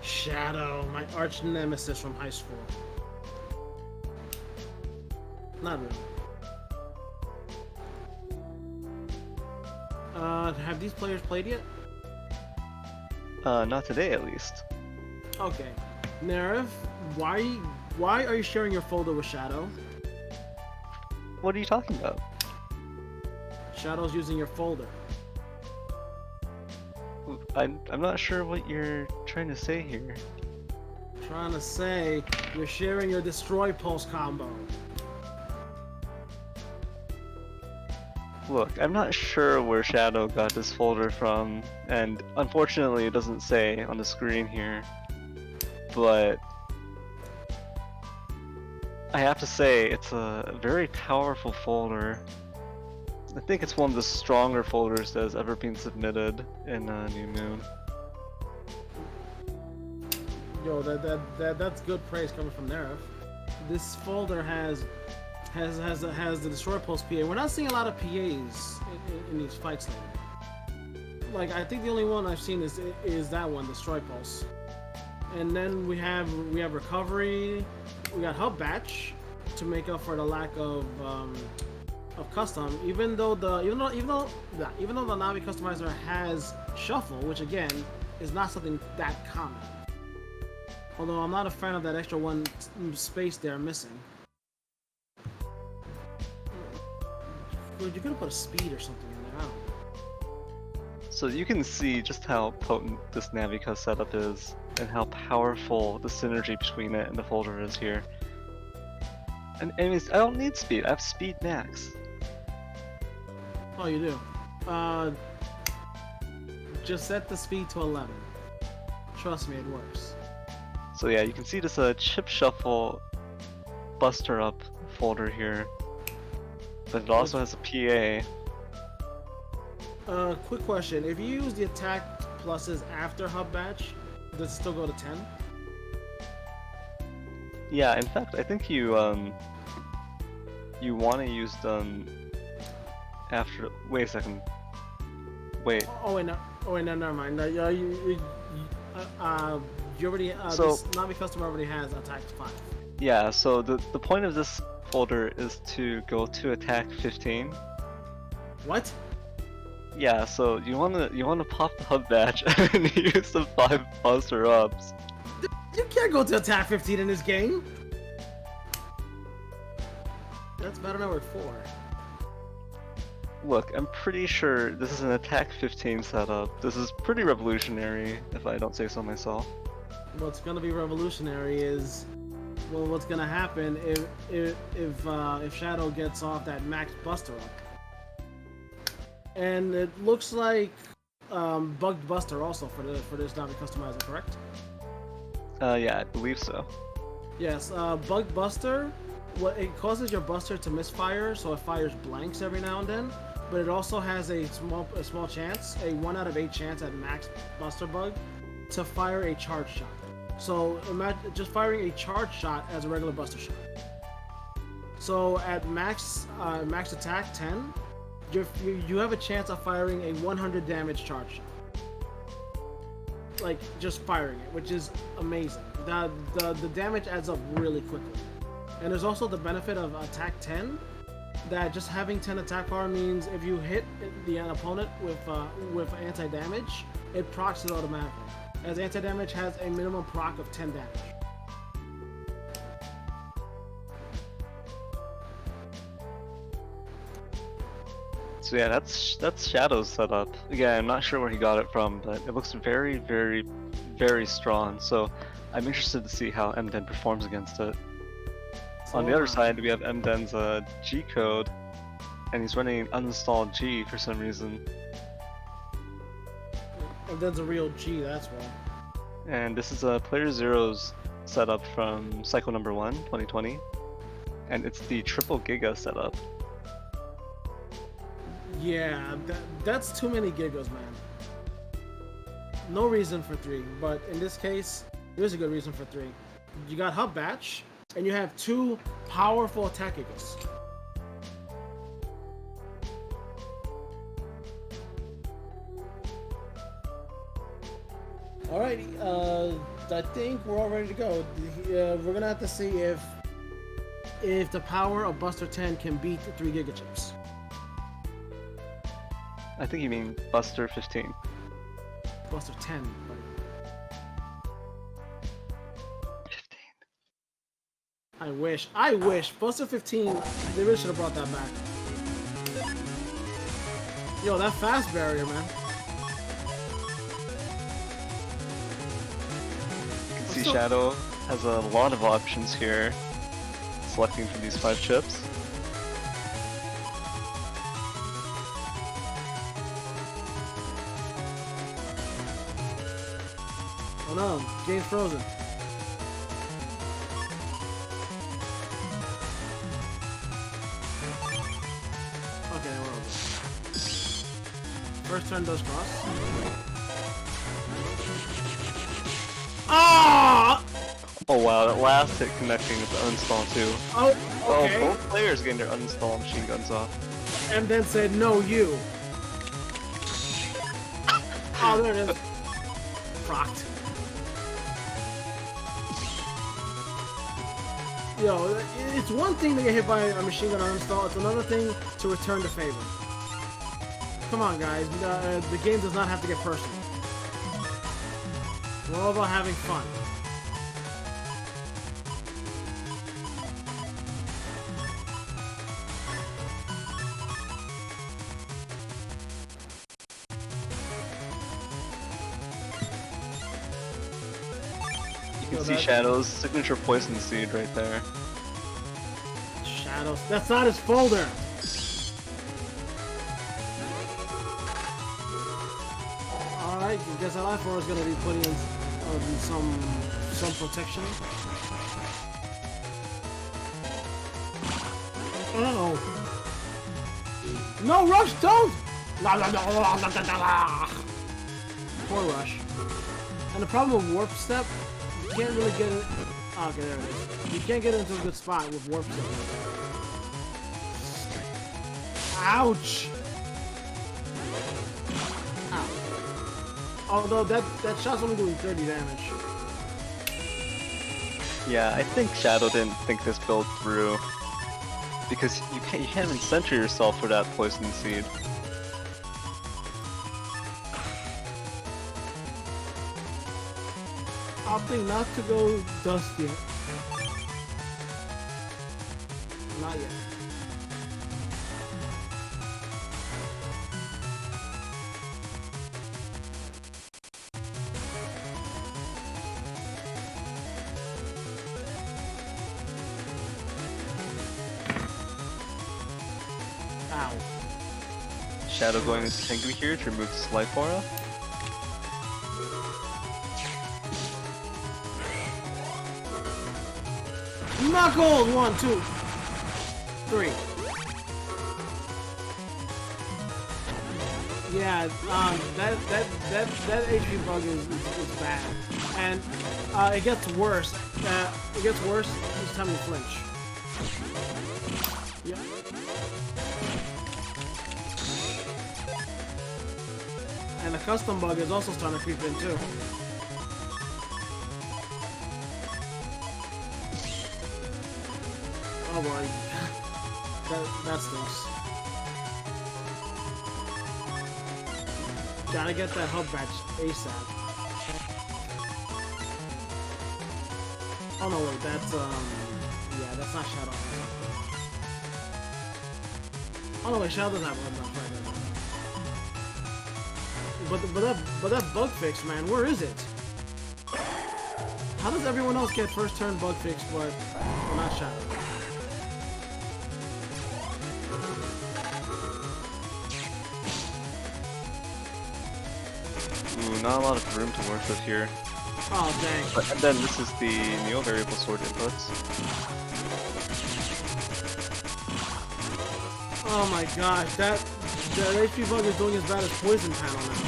S3: Shadow, my arch nemesis from high school. Not really. Have these players played yet?
S2: Not today at least.
S3: Okay. Neryth, why are you sharing your folder with Shadow?
S2: What are you talking about?
S3: Shadow's using your folder.
S2: I'm not sure what you're trying to say here.
S3: Trying to say you're sharing your destroy pulse combo.
S2: Look, I'm not sure where Shadow got this folder from, and unfortunately it doesn't say on the screen here, but I have to say it's a very powerful folder. I think it's one of the stronger folders that has ever been submitted in New Moon.
S3: Yo, that's good praise coming from Neryth. This folder has the destroy pulse PA. We're not seeing a lot of PAs in these fights lately. Like, I think the only one I've seen is that one, destroy pulse. And then we have recovery. We got hub batch to make up for the lack of custom. Even though the Navi customizer has shuffle, which again is not something that common. Although I'm not a fan of that extra one space there missing. You're gonna put a speed or something in there. I don't know.
S2: So you can see just how potent this Navica setup is, and how powerful the synergy between it and the folder is here. And anyways, I don't need speed, I have speed max.
S3: Oh, you do? Just set the speed to 11. Trust me, it works.
S2: So yeah, you can see this chip shuffle buster up folder here, but it also has a PA.
S3: Quick question. If you use the attack pluses after hub batch, does it still go to 10?
S2: Yeah, in fact, I think you want to use them after. Wait a second. Wait.
S3: Oh wait, no. Oh wait, no. Never mind. No, you already.
S2: So,
S3: this Navi customer already has attack 5.
S2: Yeah. So the point of this folder is to go to attack 15.
S3: What?
S2: Yeah. So you wanna pop the hub badge and use the 5 buster ups.
S3: You can't go to attack 15 in this game. That's battle number 4.
S2: Look, I'm pretty sure this is an attack 15 setup. This is pretty revolutionary, if I don't say so myself.
S3: What's gonna be revolutionary is, well, what's gonna happen if Shadow gets off that max buster up, and it looks like bugged buster also for this Navi customizer, correct?
S2: Yeah, I believe so.
S3: Yes, bugged buster. What it causes your buster to misfire, so it fires blanks every now and then. But it also has a small chance, a 1 out of 8 chance at max buster bug, to fire a charge shot. So imagine just firing a charge shot as a regular buster shot. So at max attack 10, you have a chance of firing a 100 damage charge shot. Like just firing it, which is amazing. The damage adds up really quickly. And there's also the benefit of attack 10, that just having 10 attack power means if you hit the opponent with anti-damage, it procs it automatically, as anti-damage has a minimum proc of 10 damage.
S2: So yeah, that's Shadow's setup. Again, I'm not sure where he got it from, but it looks very, very, very strong. So I'm interested to see how Mden performs against it. On the other side, we have Mden's G code, and he's running uninstalled G for some reason.
S3: Mden's a real G, that's why.
S2: And this is playerzer's setup from cycle number 1, 2020, and it's the triple Giga setup.
S3: Yeah, that's too many gigas, man. No reason for 3, but in this case, there's a good reason for 3. You got Hub Batch, and you have 2 powerful attack gigas. Alrighty, I think we're all ready to go. We're gonna have to see if the power of Buster 10 can beat 3 Giga Chips.
S2: I think you mean Buster 15.
S3: Buster 10, buddy.
S2: 15.
S3: I wish. Buster 15, they really should have brought that back. Yo, that fast barrier, man.
S2: You can see Shadow has a lot of options here, selecting from these 5 chips.
S3: Oh no, game's frozen. Okay, we're over. First turn does cross. Ah!
S2: Oh wow, that last hit connecting with the uninstall too.
S3: Oh, okay.
S2: Oh, both players getting their uninstall machine guns off.
S3: And then said, no, you. Oh, there it is. Procked. Yo, it's one thing to get hit by a machine gun uninstall, it's another thing to return the favor. Come on, guys. The game does not have to get personal. We're all about having fun.
S2: You can see Shadow's signature poison seed right there.
S3: Shadows. That's not his folder. Alright, I guess that L4 is gonna be putting in some protection. Oh. No, Rush, don't! Poor Rush. And the problem with Warp Step, you can't really get it. Oh, okay, there it is. You can't get into a good spot with Warp Step. Ouch! Ow. Although that shot's only doing 30 damage.
S2: Yeah, I think Shadow didn't think this build through. Because you can't even center yourself for that poison seed.
S3: Opting not to go dust yet. Not yet. Ow.
S2: Shadow going into Tengu here to remove this life aura.
S3: Knuckles! 1, 2, 3. Yeah, that HP bug is bad, and it gets worse. It gets worse each time you flinch. Yeah. And the custom bug is also starting to creep in too. Oh boy, that stinks. Gotta get that hub badge ASAP. Oh no, wait, that's yeah, that's not Shadow. Oh no, wait, Shadow doesn't have hub badge. But that bug fix, man, where is it? How does everyone else get first turn bug fix, but not Shadow?
S2: Ooh, not a lot of room to work with here.
S3: Oh dang!
S2: And then this is the neo variable sword inputs.
S3: Oh my gosh, that HP bug is doing as bad as poison panel now.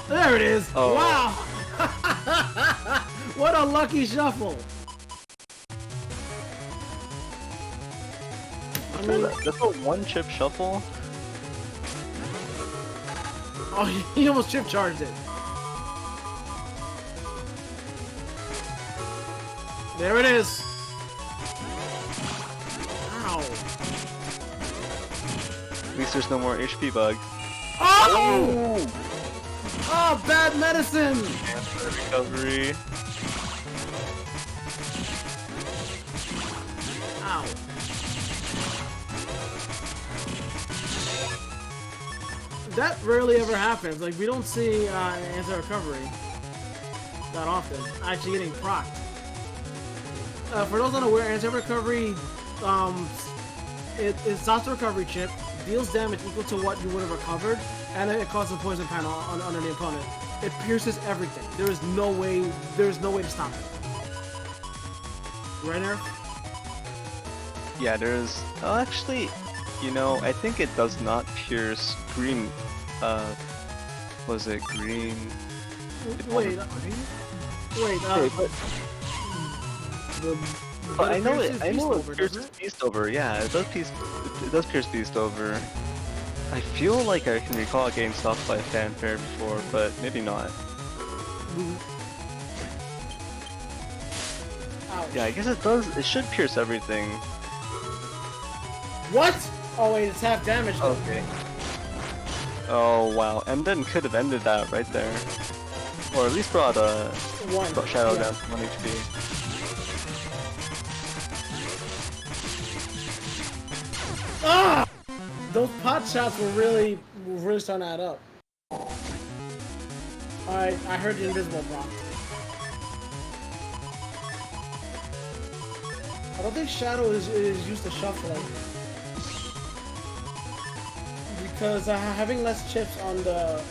S3: There it is!
S2: Oh.
S3: Wow! What a lucky shuffle! I mean,
S2: That's a one-chip shuffle.
S3: oh, he almost chip charged it. There it is! Ow!
S2: At least there's no more HP bug.
S3: Oh! Oh, bad medicine!
S2: Cancer recovery.
S3: Ow. That rarely ever happens. Like, we don't see anti-recovery that often. Actually getting procced. For those unaware, anti-recovery, it stops the recovery chip, deals damage equal to what you would have recovered, and then it causes a poison panel under the opponent. It pierces everything. There is no way to stop it. Right, Neryth?
S2: Yeah, there's... Oh, actually, you know, I think it does not pierce green... was it green...
S3: Wait,
S2: Okay, but I know it pierces Beastover, yeah, it does pierce Beastover. I feel like I can recall it getting stopped by Fanfare before, but maybe not.
S3: Ouch.
S2: Yeah, I guess it does, it should pierce everything.
S3: What? Oh wait, it's half damage though.
S2: Okay. Oh wow, and then could have ended that right there. Or at least brought Shadow down to 1 HP.
S3: Ah! Those pot shots were really starting to add up. Alright, I heard the invisible prompt. I don't think Shadow is used to shuffling. Because having less chips on the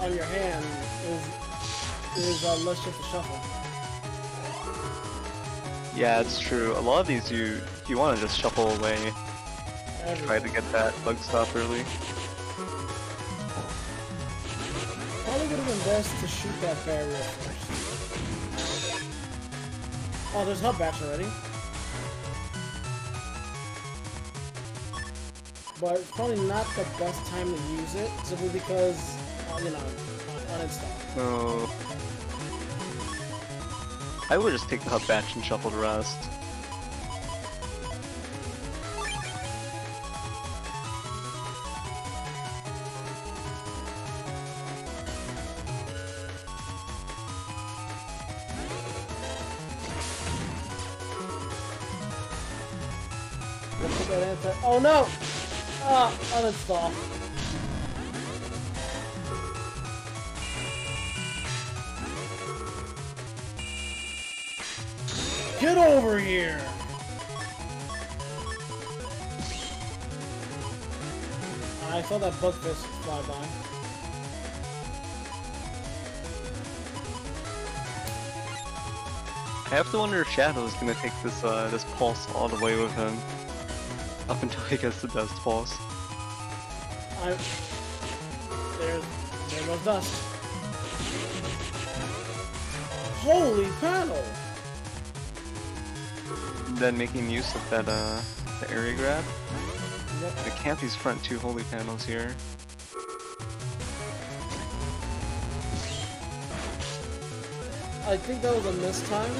S3: on your hand is less chips to shuffle.
S2: Yeah, it's true. A lot of these you want to just shuffle away. Try to get that bug stop early.
S3: Probably would have been best to shoot that barrier first. Oh, there's hub batch already. But it's probably not the best time to use it, simply because, you know, uninstall.
S2: Oh. I would just take the hub batch and shuffle the rest.
S3: Oh no! Ah, uninstall. Get over here! I saw that bug fist fly by.
S2: I have to wonder if Shadow is gonna take this this pulse all the way with him, up until he gets the dust pulse.
S3: There goes dust. Holy panel!
S2: And then making use of that the area grab.
S3: Yep.
S2: I camp these front two holy panels here.
S3: I think that was a mistime.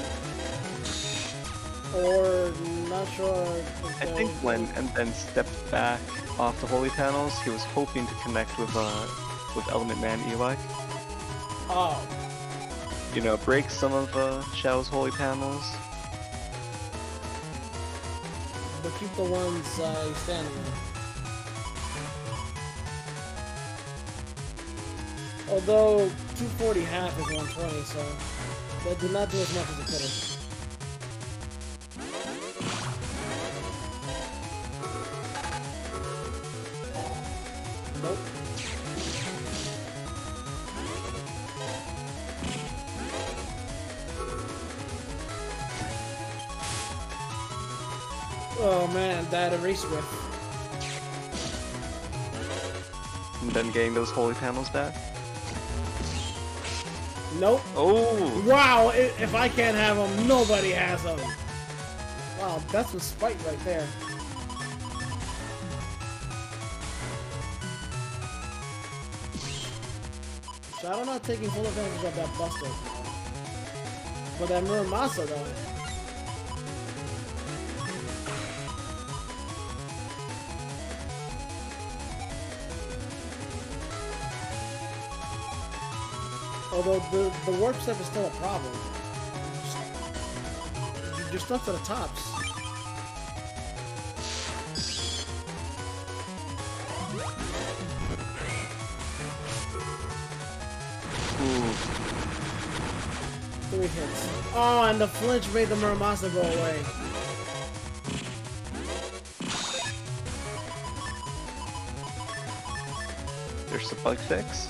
S3: Or not sure.
S2: I think when and then stepped back off the holy panels, he was hoping to connect with Element Man Eli.
S3: Oh.
S2: You know, break some of Shadow's holy panels.
S3: But keep the ones standing on. Although 240 half is 120, so that did not do as much as it could have. Nope. Oh man, that erase whiff.
S2: And then getting those holy panels back.
S3: Nope.
S2: Oh!
S3: Wow, if I can't have them, nobody has them. Wow, that's some spite right there. Shadow not taking full advantage of that buster. But that Muramasa though. Although the warp step is still a problem. You're stuck to the tops.
S2: Ooh.
S3: 3 hits. Oh, and the flinch made the Muramasa go away.
S2: There's the bug fix.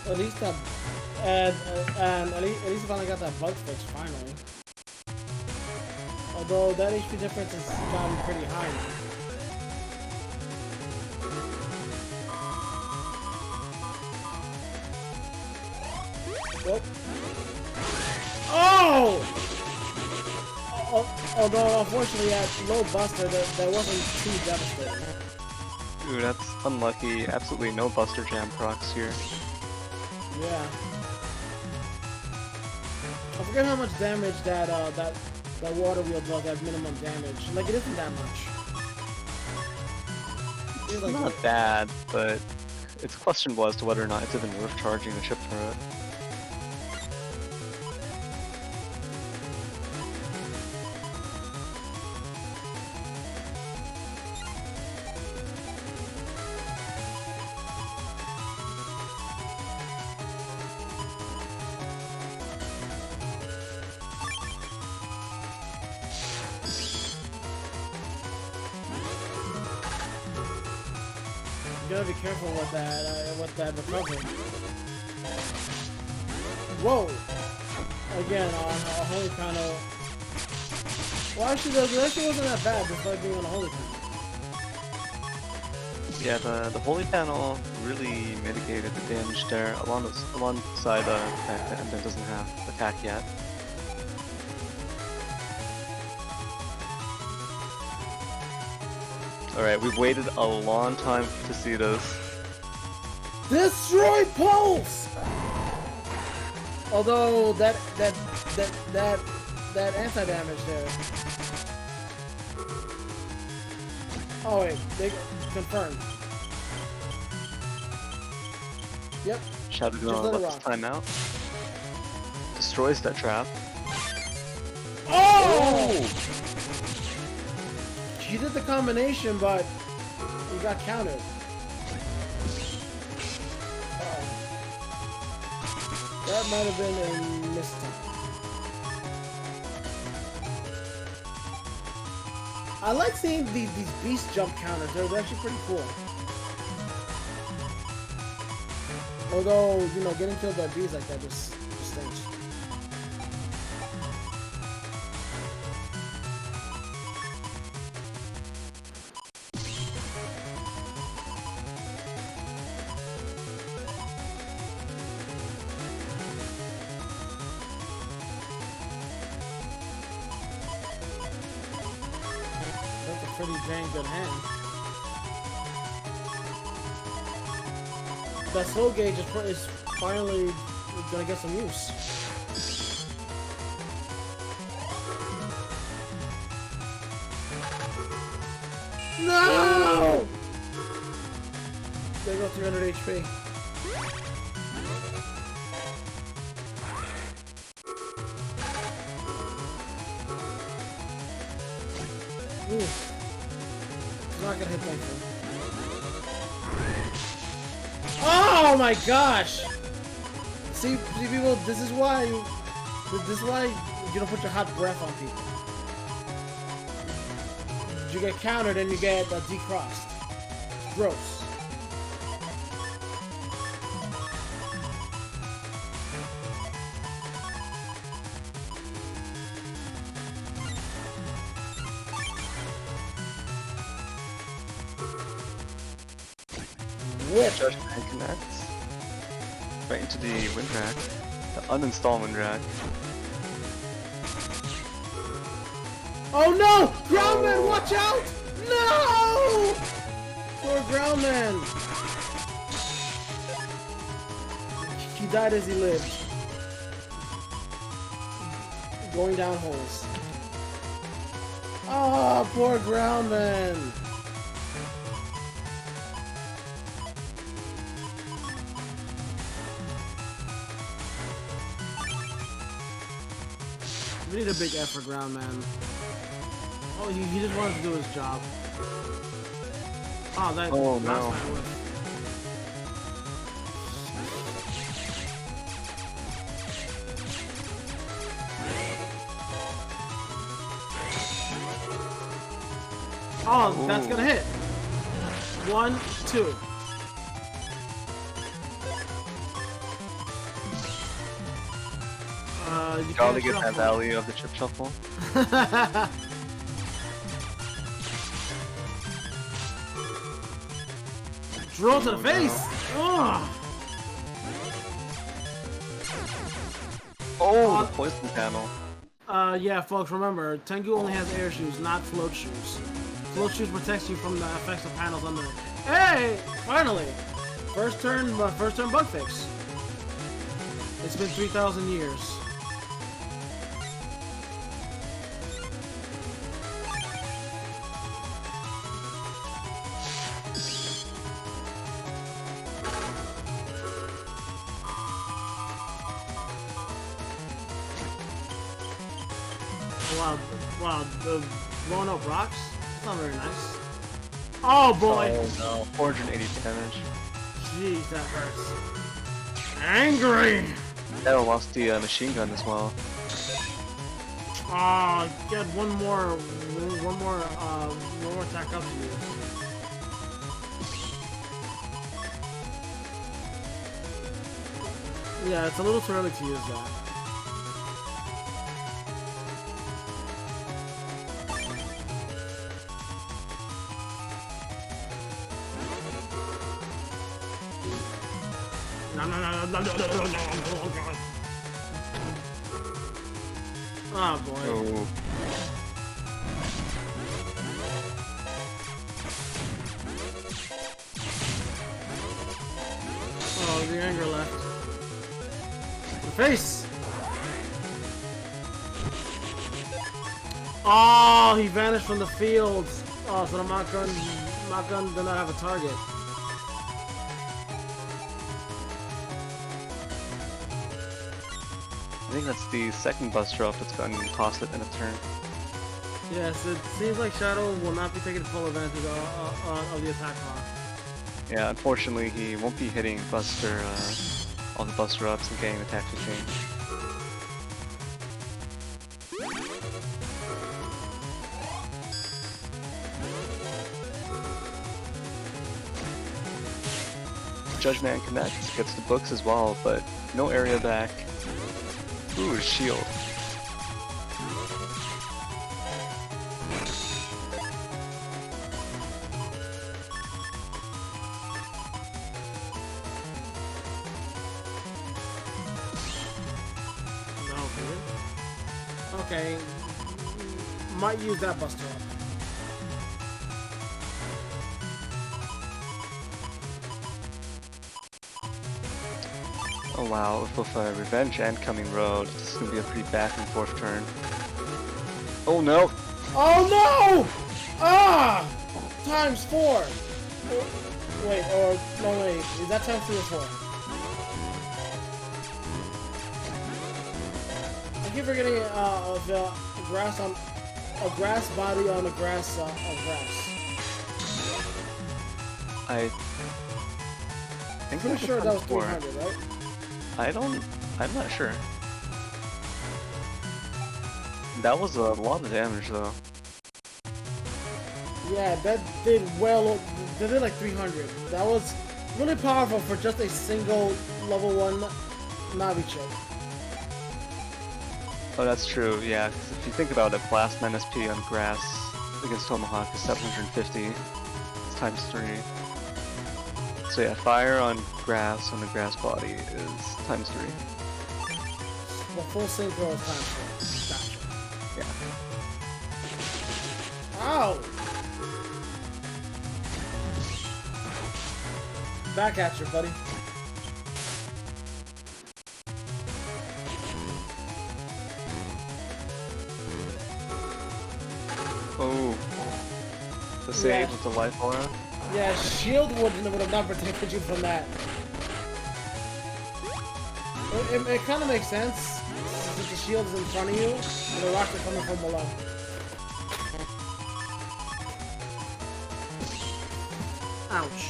S3: At least that, and at least I finally got that bug fix finally. Although that HP difference has gotten pretty high now. Whoop. Oh! Although unfortunately at low buster that wasn't too devastating.
S2: Ooh, that's unlucky. Absolutely no Buster Jam procs here.
S3: Yeah. I forget how much damage that water wheel does at minimum damage. Like, it isn't that much. It's like,
S2: Not bad, but it's questionable as to whether or not it's even worth charging the chip for it.
S3: you gotta be careful with that recovery. Whoa! Again, on a holy panel. Well, actually, it actually wasn't that bad despite being on a holy panel.
S2: Yeah, the holy panel really mitigated the damage there alongside the fact that Emden doesn't have attack yet. Alright, we've waited a long time to see this.
S3: Destroy Pulse! Although that anti-damage there. Oh wait, they confirmed. Yep.
S2: Shadow
S3: Just
S2: gonna
S3: let it
S2: let this
S3: rock.
S2: time out. Destroys that trap.
S3: Oh! He did the combination, but he got countered. That might have been a mistake. I like seeing these beast jump counters. They're actually pretty cool. Although, you know, getting killed by bees like that just stinks. That's a pretty dang good hand. That slow gauge is finally gonna get some use. No! They go 300 HP. Ooh. It's not gonna hit thankfully. Oh my gosh! See people, this is why you don't put your hot breath on people. You get countered and you get decrossed. It's gross. Whip!
S2: Judgment connects right into the wind rack. The uninstall wind rack.
S3: Oh no! Groundman, watch out! No! Poor Groundman. He died as he lived. Going down holes. Oh, poor Groundman. We need a big F for Groundman. Oh, he just wanted to do his job. Oh, that.
S2: Oh no.
S3: Oh, that's gonna hit. 1, 2. You
S2: Gotta
S3: can't
S2: get that
S3: shuffle.
S2: value of the chip shuffle.
S3: Drill to the face! Ugh.
S2: Oh, the poison panel.
S3: Yeah, folks, remember, Tengu only has air shoes, not float shoes. Float shoes protects you from the effects of panels under. Hey! Finally! First turn bug fix. It's been 3,000 years. Wow, the blowing up rocks? That's not very nice. Oh boy!
S2: Oh no, 480 damage.
S3: Jeez, that hurts. Angry!
S2: Neryth lost the machine gun as well.
S3: Ah, get one more attack up to you. Yeah, it's a little too early to use that. No. Oh boy.
S2: Oh.
S3: Oh, the anger left. The face! Oh, he vanished from the field. Oh, so the mock gun did not have a target.
S2: I think that's the second bus drop that's gotten costed in a turn.
S3: Yes, it seems like Shadow will not be taking full advantage of the attack bar.
S2: Yeah, unfortunately, he won't be hitting Buster, all the Buster ups and getting the tactical change. Judgment connects, gets the books as well, but no area back. Ooh, shield.
S3: No, really? Okay. Might use that Buster up.
S2: Oh wow, with Revenge and Coming Road, this is gonna be a pretty back and forth turn. Oh no!
S3: Oh no! Ah! Times 4! Wait, or no wait, is that times 3 or 4? I keep forgetting the grass on a grass body on a grass grass.
S2: I think
S3: Pretty
S2: it's
S3: sure that was
S2: times 4.
S3: 300, right?
S2: I'm not sure. That was a lot of damage though.
S3: Yeah, that did well. They did like 300. That was really powerful for just a single level 1 Navi chip.
S2: Oh, that's true, yeah, 'cause if you think about it, Blast minus P on grass against Tomahawk is 750. It's times 3. So yeah, fire on the grass body is times 3.
S3: The full synchro is times 4. Gotcha.
S2: Yeah.
S3: Ow! Back at you, buddy.
S2: Oh. The save
S3: Yeah.
S2: with the life aura.
S3: Yeah, shield would have not protected you from that. It kind of makes sense, since the shield is in front of you, and the rocks are coming from below. Ouch.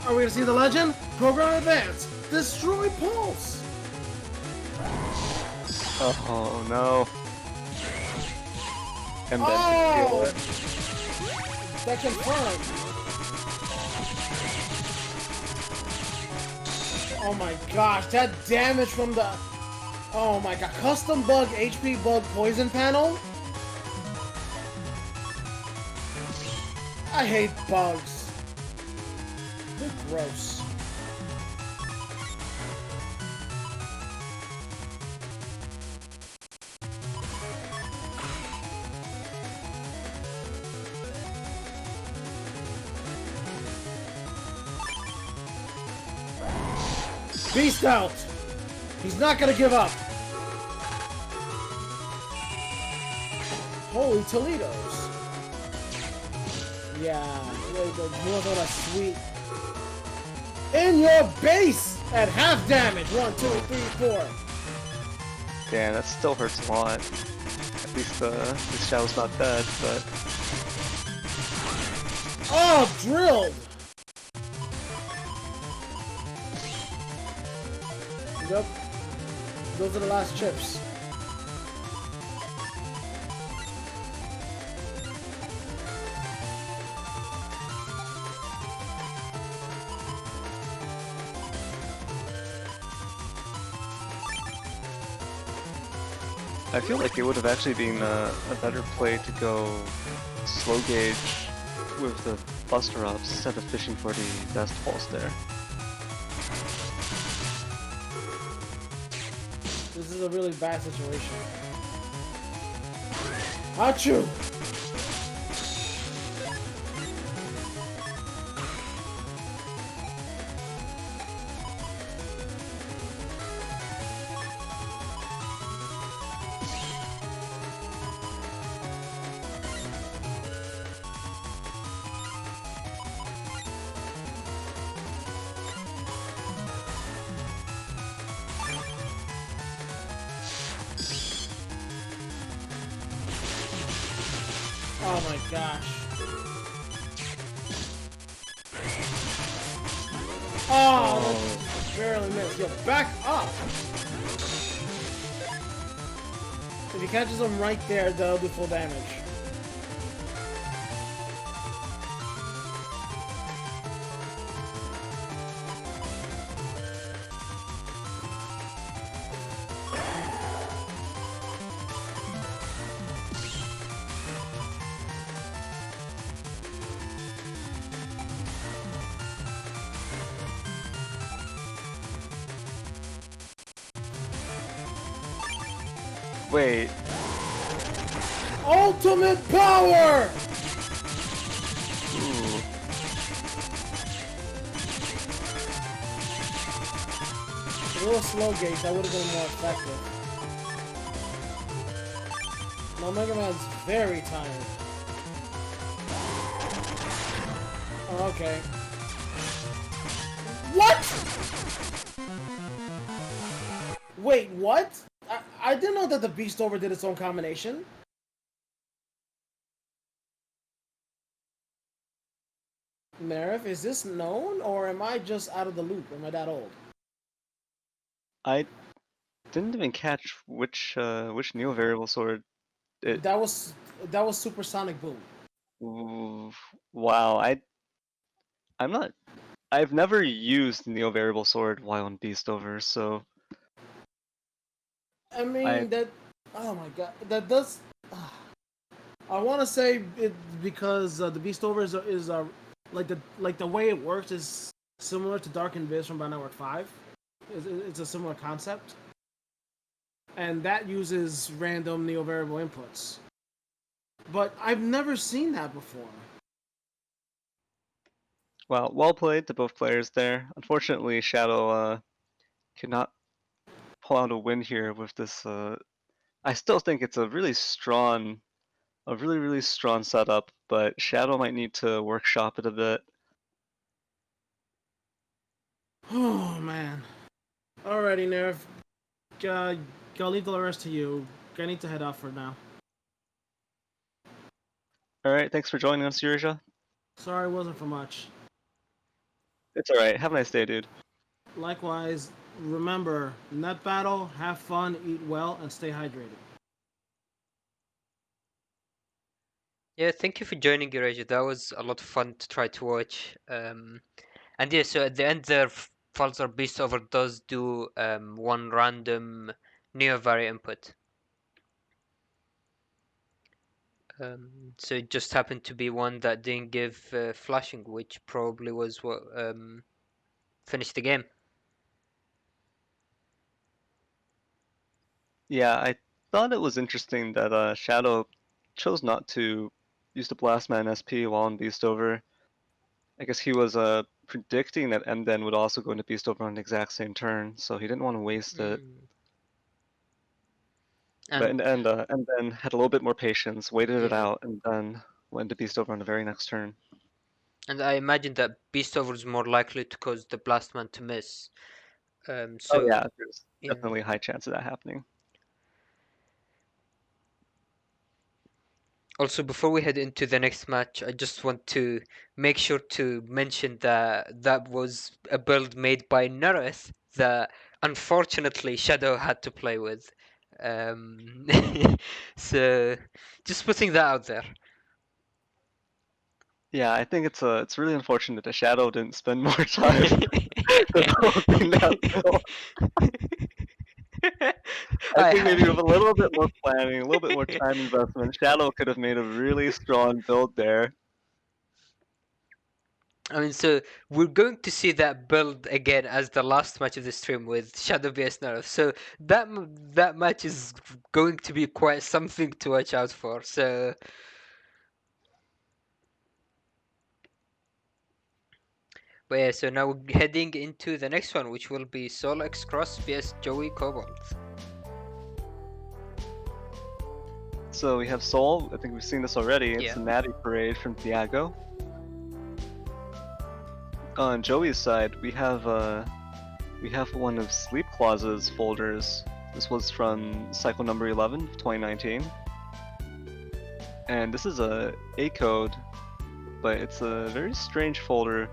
S3: Are we gonna see the legend? Program advance! Destroy Pulse!
S2: Oh no. And then
S3: Oh!
S2: to
S3: That confirmed. Oh my gosh, that damage from the... Oh my god, custom bug, HP bug, poison panel? I hate bugs. They're gross. Beast out! He's not gonna give up! Holy Toledos! Yeah, the ones on a sweet. In your base! At half damage! 1, 2, 3, 4.
S2: Damn, that still hurts a lot. At least this shadow's not dead, but
S3: Oh, drilled! Yep. Those are the last chips.
S2: I feel like it would have actually been a better play to go slow gauge with the Buster ups instead of fishing for the best pulse there.
S3: This is a really bad situation. Achoo! Oh my gosh. Oh, that barely missed. Yo, back up! If he catches him right there, that'll do full damage.
S2: Wait.
S3: Ultimate power!
S2: Ooh.
S3: A little slow gauge, that would have been more effective. No, Mega Man's very tired. Oh, okay. What? Wait, what? I didn't know that the Beast Over did its own combination. Neryth, is this known, or am I just out of the loop? Am I that old?
S2: I didn't even catch which Neo variable sword.
S3: That was Supersonic Boom.
S2: Ooh, wow, I'm not. I've never used Neo variable sword while on Beast Over, so
S3: I mean that. Oh my god, that does. I want to say it because the Beast Over is like the way it works is similar to Dark Invis from Network 5. It's a similar concept, and that uses random Neo variable inputs. But I've never seen that before.
S2: well played to both players there. Unfortunately, Shadow could not pull out a win here with this. I still think it's a really really strong setup, but Shadow might need to workshop it a bit.
S3: Oh man. Alrighty, Neryth. I'll leave the rest to you. I need to head off for now.
S2: Alright, thanks for joining us, Yurja.
S3: Sorry, it wasn't for much.
S2: It's alright, have a nice day, dude.
S3: Likewise, remember, net battle, have fun, eat well, and stay hydrated.
S1: Yeah, thank you for joining, Eurasia. That was a lot of fun to try to watch. And yeah, so at the end there, Falzar Beast Over does do one random Neo Vari input. So it just happened to be one that didn't give flashing, which probably was what finished the game.
S2: Yeah, I thought it was interesting that Shadow chose not to use the Blastman SP while on Beast Over. I guess he was predicting that Mden would also go into Beast Over on the exact same turn, so he didn't want to waste it. But in the end, Mden had a little bit more patience, waited it out, and then went to Beast Over on the very next turn.
S1: And I imagine that Beast Over is more likely to cause the Blastman to miss.
S2: Oh yeah, there's definitely a high chance of that happening.
S1: Also, before we head into the next match, I just want to make sure to mention that that was a build made by Neryth that unfortunately Shadow had to play with. So, just putting that out there.
S2: Yeah, I think it's really unfortunate that Shadow didn't spend more time developing that build. I think maybe with a little bit more planning, a little bit more time investment, Shadow could have made a really strong build there.
S1: I mean, so we're going to see that build again as the last match of the stream with Shadow vs Neryth. So that match is going to be quite something to watch out for. So. But yeah, so now we're heading into the next one, which will be SoulXCross vs JoeyKobalt.
S2: So we have Soul. I think we've seen this already. It's
S1: Yeah.
S2: the Natty Parade from Thiago. On Joey's side, we have one of Sleep Clause's folders. This was from cycle number 11, 2019. and this is a code, but it's a very strange folder.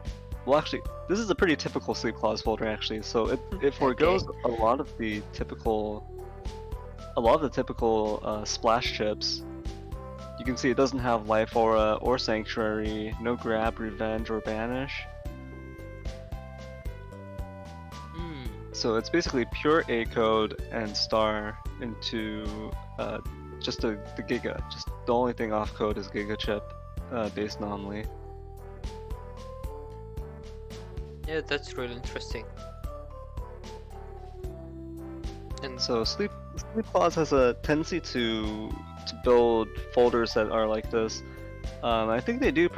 S2: Well, actually, this is a pretty typical sleep clause folder actually. So it forgoes a lot of the typical splash chips. You can see it doesn't have life aura or sanctuary, no grab, revenge, or banish. So it's basically pure A code and star into just the Giga. Just the only thing off code is Giga chip based anomaly.
S1: Yeah, that's really interesting.
S2: And so Sleep Clause has a tendency to build folders that are like this. I think they tend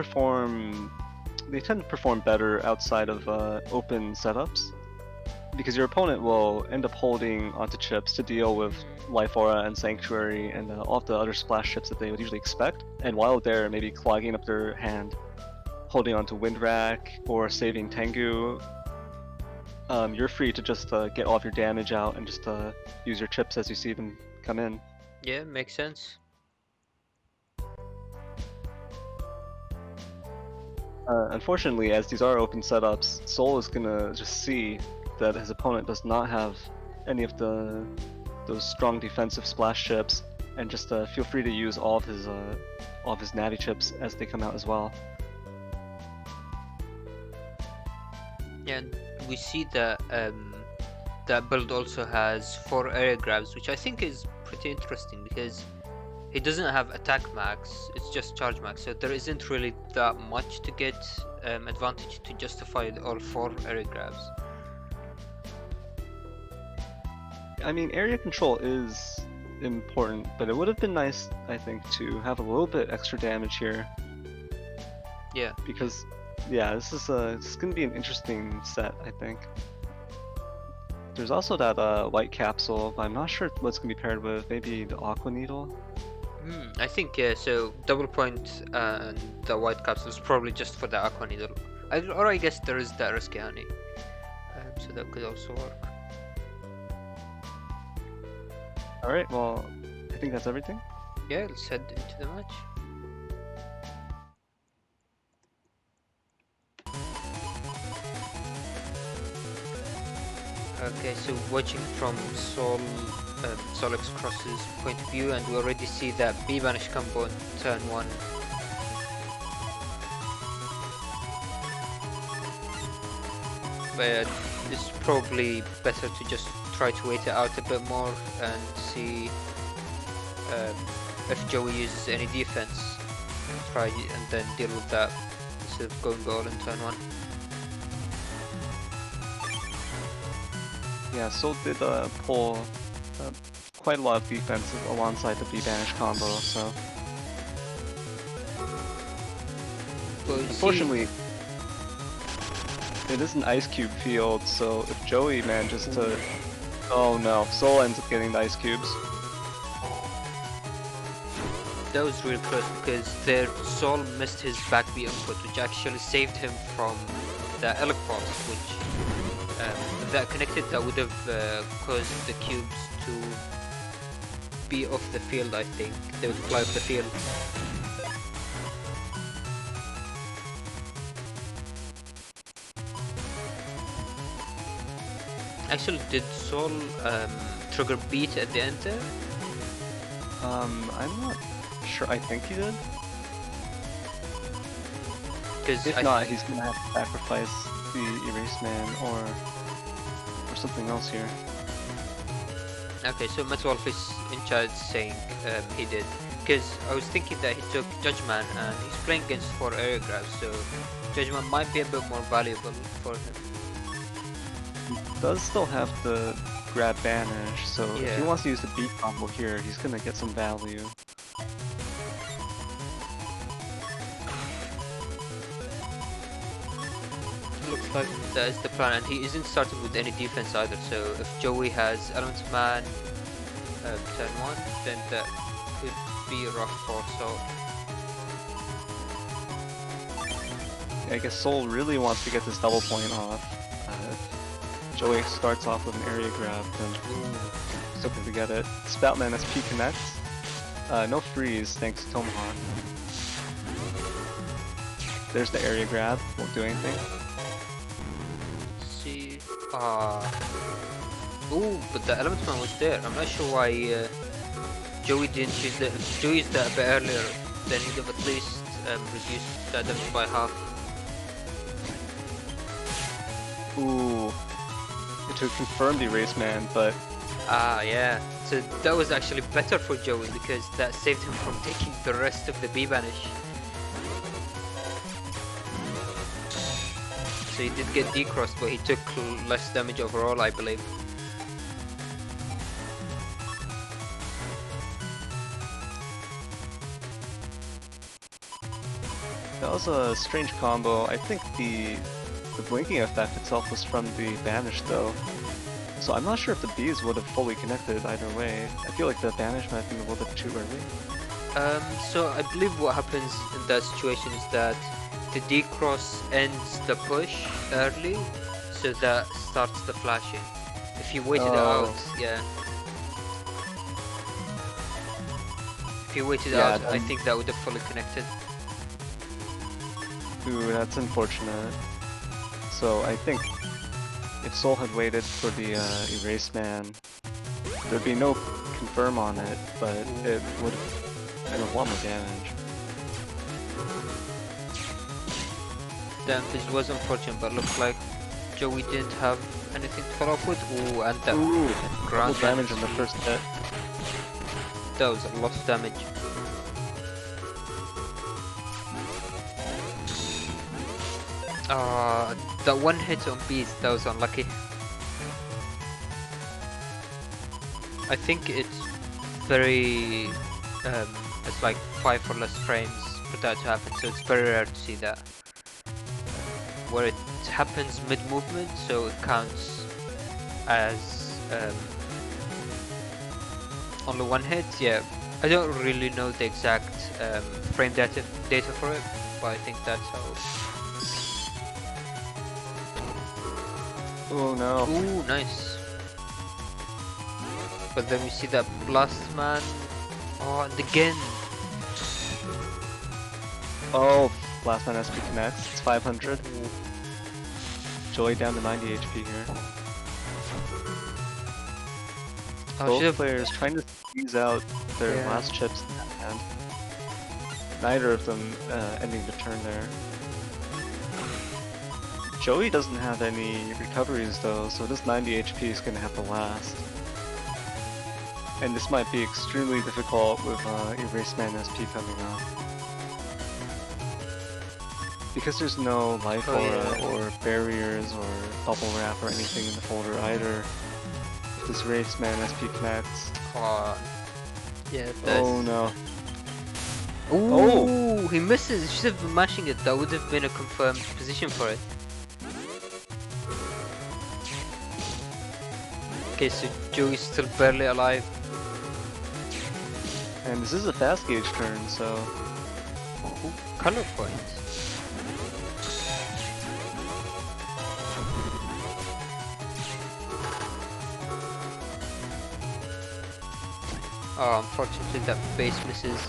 S2: to perform better outside of open setups, because your opponent will end up holding onto chips to deal with Life Aura and Sanctuary and all of the other splash chips that they would usually expect, and while they're maybe clogging up their hand, holding onto Windrack or saving Tengu, you're free to just get all of your damage out and just use your chips as you see them come in.
S1: Yeah, makes sense.
S2: Unfortunately, as these are open setups, Soul is gonna just see that his opponent does not have any of those strong defensive splash chips, and just feel free to use all of his Navi chips as they come out as well.
S1: Yeah, and we see that that build also has 4 area grabs, which I think is pretty interesting because he doesn't have attack max, it's just charge max, so there isn't really that much to get advantage to justify all 4 area grabs.
S2: I mean, area control is important, but it would have been nice, I think, to have a little bit extra damage here.
S1: Yeah.
S2: Because, yeah, this is going to be an interesting set, I think. There's also that white capsule, but I'm not sure what's going to be paired with. Maybe the Aqua Needle?
S1: I think, yeah, so double point and the white capsule is probably just for the Aqua Needle. Or I guess there is the Risky Honey, so that could also work.
S2: Alright, well, I think that's everything.
S1: Yeah, let's head into the match. Okay, so watching from SoulXCross's point of view, and we already see that B-Banish combo on turn 1. But it's probably better to just try to wait it out a bit more and see if Joey uses any defense. Try and then deal with that instead of going all in turn 1.
S2: Yeah, Soul did pull quite a lot of defense alongside the B-Banish combo, so...
S1: Well,
S2: unfortunately, it is an Ice Cube field, so if Joey manages to... Oh no, Soul ends up getting the Ice Cubes.
S1: That was really close because their Soul missed his back B input, which actually saved him from the Elec Pulse, which if that connected, that would have caused the cubes to be off the field, I think. They would fly off the field. Actually, did Soul trigger beat at the end there?
S2: I'm not sure. I think he did.
S1: Because
S2: if not, he's gonna have to sacrifice the Erase Man or something else here.
S1: Okay, so Wolfie's in chat saying he did. Because I was thinking that he took Judgment and he's playing against 4 area grabs, so Judgment might be a bit more valuable for him.
S2: He does still have the grab banish, so
S1: yeah.
S2: If he wants to use the beat combo here, he's gonna get some value.
S1: Looks like that is the plan, and he isn't starting with any defense either, so if Joey has Element Man turn 1, then that could be rough for Soul.
S2: Yeah, I guess Soul really wants to get this double point off. Joey starts off with an area grab, then still going to get it. Spoutman SP connects. No freeze thanks to Tomahawk. There's the area grab, won't do anything.
S1: See, ooh, but the element man was there. I'm not sure why Joey didn't use that. If Joey used that a bit earlier, then he'd have at least reduced that damage by half.
S2: Ooh, it would confirm the erase man, but
S1: Ah, yeah. So that was actually better for Joey because that saved him from taking the rest of the B banish. So he did get decrossed, but he took less damage overall, I believe.
S2: that was a strange combo. I think the blinking effect itself was from the banish though. So I'm not sure if the bees would have fully connected either way. I feel like the banish might have been a little bit too early.
S1: So I believe what happens in that situation is that the decross ends the push early, so that starts the flashing. If you waited it out, yeah. If you waited out, I think that would have fully connected.
S2: Ooh, that's unfortunate. So I think if Soul had waited for the erase man, there'd be no confirm on it, but it would have been a lot more damage.
S1: Damage was unfortunate, but looked like Joey didn't have anything to follow up with. Ooh, and that
S2: Ooh,
S1: ground
S2: double damage on the first hit.
S1: That was a lot of damage. That one hit on bees, that was unlucky. I think it's very, it's like 5 or less frames for that to happen, so it's very rare to see that. Where it happens mid-movement, so it counts as only one hit. Yeah, I don't really know the exact frame data for it, but I think that's how.
S2: Oh no.
S1: Ooh, nice. But then we see that blast man. Oh, and again.
S2: Oh, last man SP connects. It's 500. Joey down to 90 HP here. Both players trying to squeeze out their last chips in that hand. Neither of them ending the turn there. Joey doesn't have any recoveries though, so this 90 HP is going to have to last. And this might be extremely difficult with Erase Man SP coming up. Because there's no life aura or barriers or bubble wrap or anything in the folder either. If this Erase Man SP connects.
S1: Yeah, it does.
S2: Oh no.
S1: Ooh, he misses. He should have been mashing it. That would have been a confirmed position for it. Okay, so Joey's still barely alive.
S2: And this is a fast gauge turn, so...
S1: Ooh, color point. Oh, unfortunately that base misses.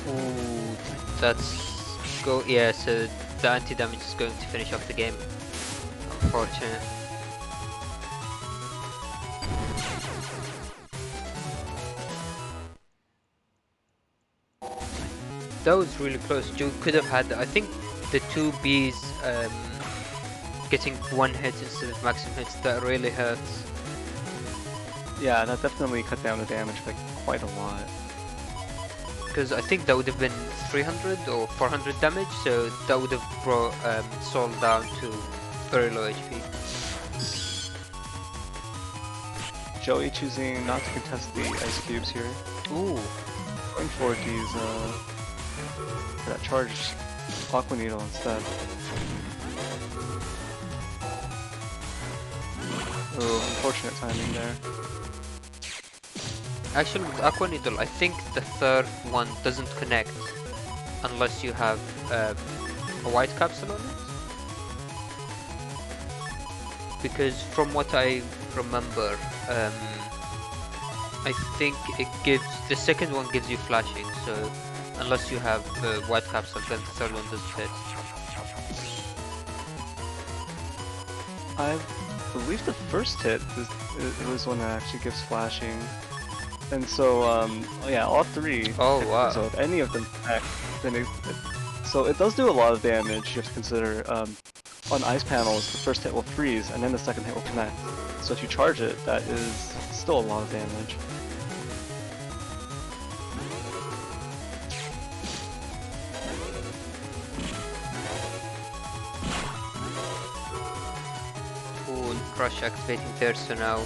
S1: Ooh, that's go. Yeah, so the anti-damage is going to finish off the game. Unfortunate. That was really close. Joe could have had, I think, the two Bs getting one hit instead of maximum hits. That really hurts.
S2: Yeah, that definitely cut down the damage by quite a lot.
S1: Because I think that would have been 300 or 400 damage, so that would have brought Soul down to very low HP.
S2: Joey choosing not to contest the ice cubes here.
S1: Ooh.
S2: Going for these, for that charged Aqua Needle instead. Oh, unfortunate timing there.
S1: Actually, with Aqua Needle, I think the third one doesn't connect unless you have a white capsule on it. Because from what I remember, I think it gives the second one gives you flashing. So unless you have a white capsule, then the third one doesn't hit.
S2: I believe the first hit was one that actually gives flashing. And so, yeah, all three.
S1: Oh wow!
S2: So if any of them connect, then so it does do a lot of damage. You have to consider on ice panels, the first hit will freeze, and then the second hit will connect. So if you charge it, that is still a lot of damage.
S1: Ooh, Crush activating there, so now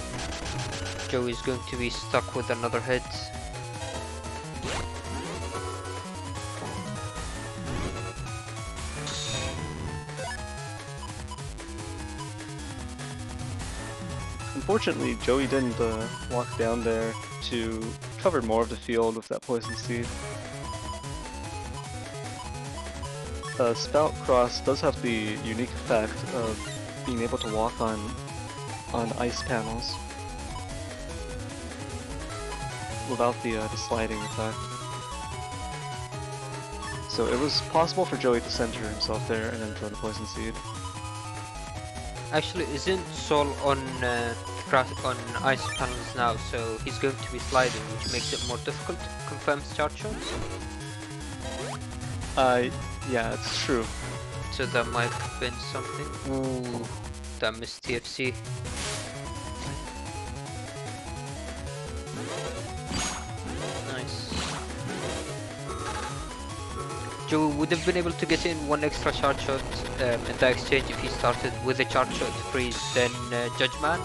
S1: Joey's going to be stuck with another hit.
S2: Unfortunately, Joey didn't walk down there to cover more of the field with that poison seed. SoulXCross does have the unique effect of being able to walk on ice panels without the sliding effect. So it was possible for Joey to center himself there and then throw the poison seed.
S1: Actually, isn't Soul on ice panels now, so he's going to be sliding, which makes it more difficult to confirm his charge shots?
S2: Yeah, it's true.
S1: So that might have been something. Ooh, that missed TFC. Nice. Joe would have been able to get in one extra charge shot in the exchange if he started with a charge shot freeze, then Judgman.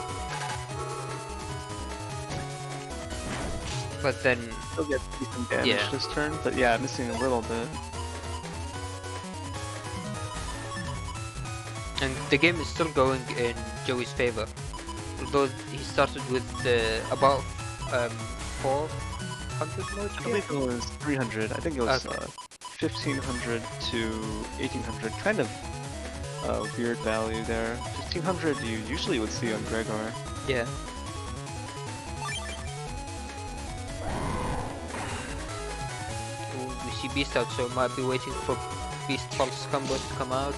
S1: But then
S2: He'll get decent damage this turn, but yeah, missing a little bit.
S1: And the game is still going in Joey's favor, although he started with about 400 more
S2: I believe it was 300. I think it was 1500 to 1800. Kind of weird value there. 1500 you usually would see on Gregor.
S1: Yeah. Ooh, we see Beast out, so might be waiting for Beast Pulse combo to come out.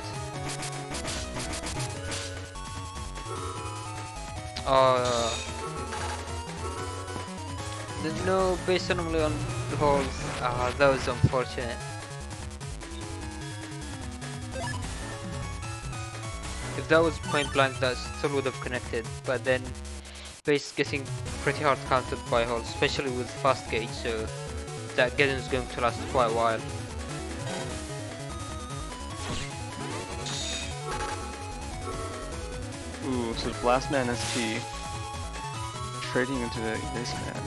S1: There's no base anomaly on the holes. That was unfortunate. If that was point blank, that still would have connected, but then base getting pretty hard countered by holes, especially with fast gauge, so that getting is going to last quite a while.
S2: Ooh, so Blast Man SP trading into the Erase Man.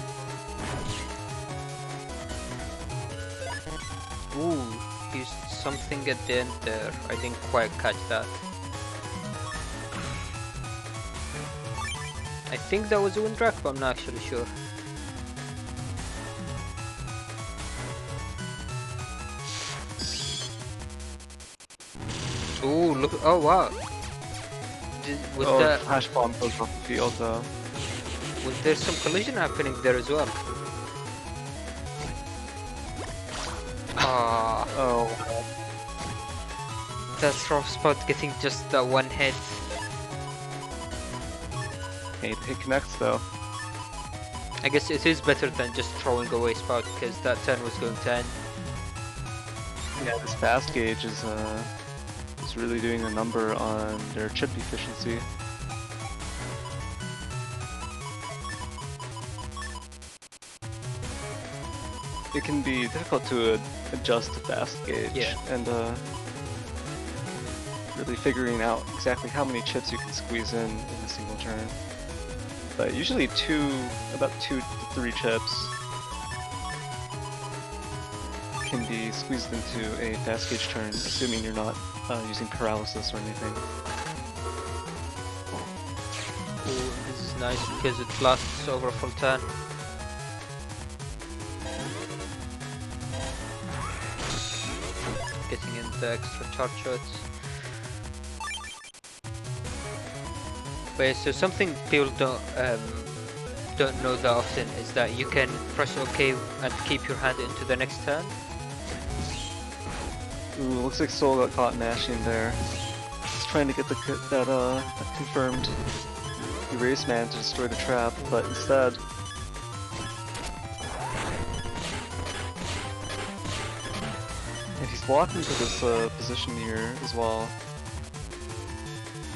S1: Ooh, used something at the end there. I didn't quite catch that. I think that was a wind rack, but I'm not actually sure. Ooh, look! Oh wow! Was that?
S2: Flash Bomb goes off the field though.
S1: Was there some collision happening there as well? Ah,
S2: Oh,
S1: that's rough spot getting just that one hit.
S2: hey, the hit connects though.
S1: I guess it is better than just throwing away spout because that turn was going to end.
S2: Yeah, this fast gauge is really doing a number on their chip efficiency. It can be difficult to adjust the fast gauge, and really figuring out exactly how many chips you can squeeze in a single turn. But usually about 2 to 3 chips can be squeezed into a fast gauge turn, assuming you're not using paralysis or anything.
S1: Ooh, this Nice, because it lasts over a full turn. Getting in the extra charge shots. But yeah, so something people don't know that often is that you can press OK and keep your hand into the next turn.
S2: Ooh, looks like Soul got caught mashing there. He's trying to get that confirmed erase man to destroy the trap, but instead... And he's walking to this position here as well.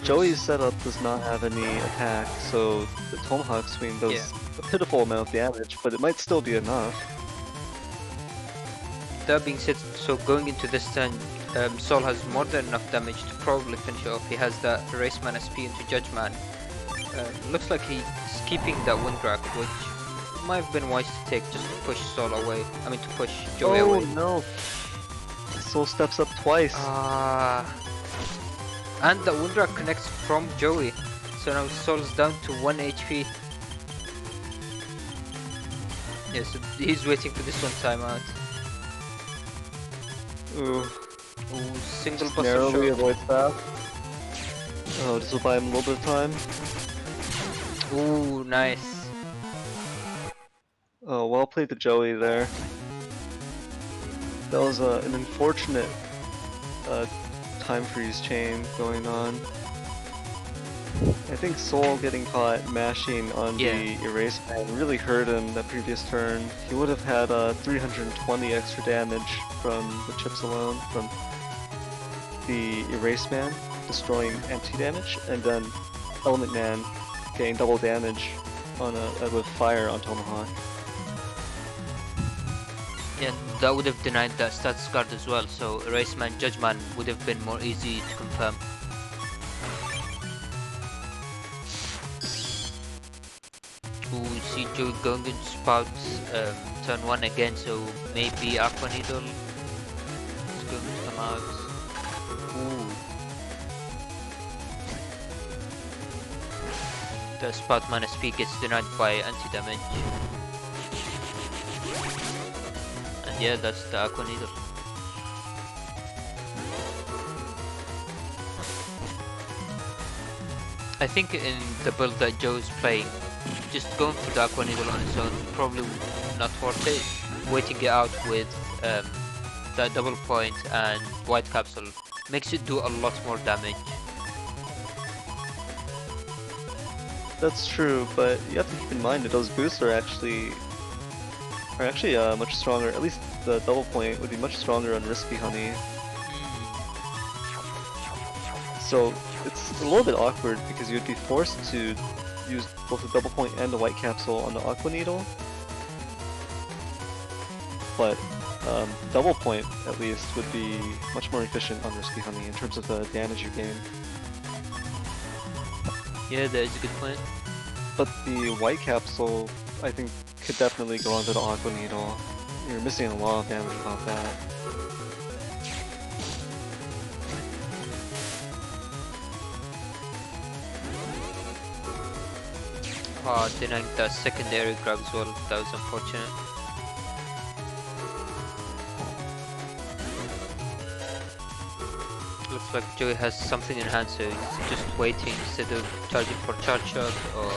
S2: Joey's setup does not have any attack, so the Tomahawk swing does a pitiful amount of damage, but it might still be enough.
S1: That being said, so going into this turn, Soul has more than enough damage to probably finish it off. He has that Erase Man SP into Judge Man. Looks like he's keeping that Wind Rack, which might have been wise to take just to push Soul away. I mean to push Joey away.
S2: Oh no! Soul steps up twice.
S1: And the Wind Rack connects from Joey. So now Soul's down to 1 HP. Yeah, so he's waiting for this one timeout.
S2: Ooh.
S1: Ooh, single
S2: Just
S1: buster
S2: narrowly
S1: shot.
S2: avoids that. Oh, this will buy him a little bit of time.
S1: Ooh, nice.
S2: Oh, well played to Joey there. That was an unfortunate time freeze chain going on. I think Soul getting caught mashing on the erase man really hurt him that previous turn. He would have had 320 extra damage from the chips alone, from the erase man destroying anti-damage, and then Element Man getting double damage on with fire on Tomahawk.
S1: Yeah, that would have denied that stats card as well, so Erase Man, Judge Man would have been more easy to confirm. Ooh, see Joey going into Spout turn 1 again, so maybe Aqua Needle is going to come out. Ooh. The Spout Man SP gets denied by anti-damage. And yeah, that's the Aqua Needle. I think in the build that Joe's playing, just going for the Aqua Needle on its own probably not worth it. Waiting it out with that double point and White Capsule makes it do a lot more damage.
S2: That's true, but you have to keep in mind that those boosts are actually much stronger. At least the double point would be much stronger on Risky Honey. So it's a little bit awkward because you'd be forced to use both the double point and the White Capsule on the Aqua Needle. But double point at least would be much more efficient on Risky Honey in terms of the damage you gain.
S1: Yeah, that is a good point.
S2: But the White Capsule, I think, could definitely go onto the Aqua Needle. You're missing a lot of damage without that.
S1: Oh, denying the secondary grab as well, that was unfortunate. Looks like Joey has something in hand, so he's just waiting instead of charging for charge shot or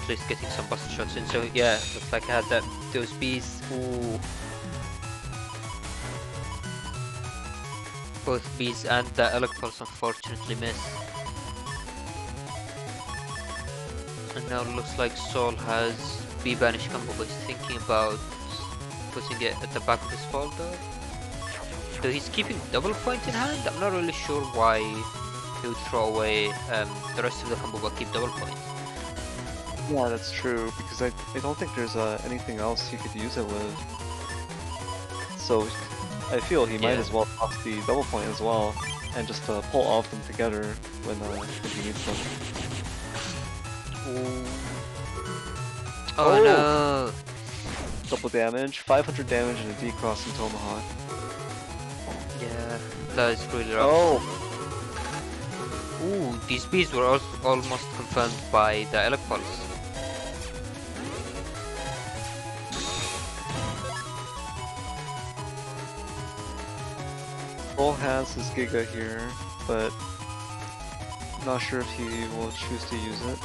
S1: at least getting some buster shots in. So yeah, looks like I had those bees. Ooh. Both bees and the Electpulse unfortunately miss. And now it looks like Soul has Bee Banish combo, but he's thinking about putting it at the back of his folder. So he's keeping double point in hand. I'm not really sure why he would throw away the rest of the combo but keep double point.
S2: Yeah, that's true, because I don't think there's anything else he could use it with. So I feel he might as well toss the double point as well, and just pull off them together when he needs them.
S1: Ooh. Oh no!
S2: Double damage, 500 damage and a D-Cross and Tomahawk.
S1: Yeah, that is really rough.
S2: Oh!
S1: Ooh, these bees were also almost confirmed by the Elec Pulse.
S2: Soul has his Giga here, but not sure if he will choose to use it.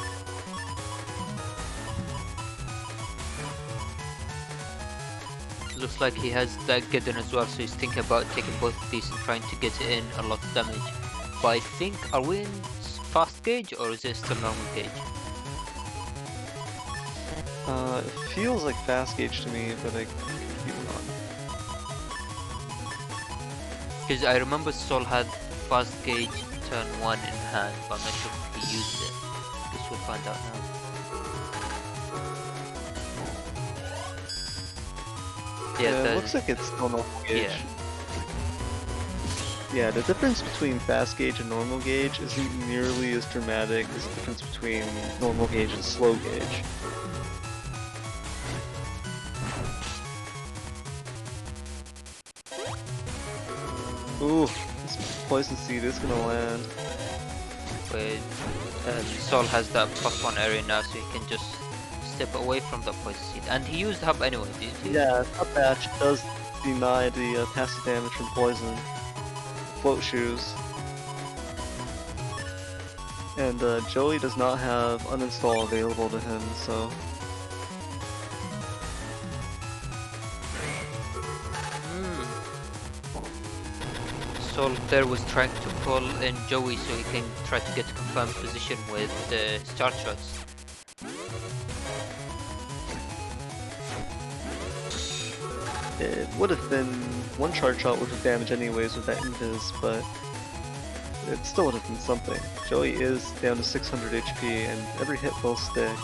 S1: Looks like he has that Gideon as well, so he's thinking about taking both of these and trying to get in a lot of damage. But I think, are we in fast gauge or is it still normal gauge?
S2: It feels like fast gauge to me, but I could be wrong.
S1: Because I remember Sol had fast gauge turn 1 in hand, but I'm not sure if he used it. Guess we'll find out now.
S2: Yeah, it looks like it's still normal gauge. Yeah, the difference between fast gauge and normal gauge isn't nearly as dramatic as the difference between normal gauge and slow gauge. Ooh, this poison seed is gonna land.
S1: But Sol has that +1 area now, so he can just step away from the poison seed. And he used hub anyway, did he?
S2: Yeah, Top Batch does deny the passive damage from poison. Float shoes. And Joey does not have uninstall available to him, so...
S1: Sol there was trying to pull in Joey so he can try to get a confirmed position with start shots.
S2: It would have been... one charge shot would have damaged anyways with that invis, but... it still would have been something. Joey is down to 600 HP and every hit will stick.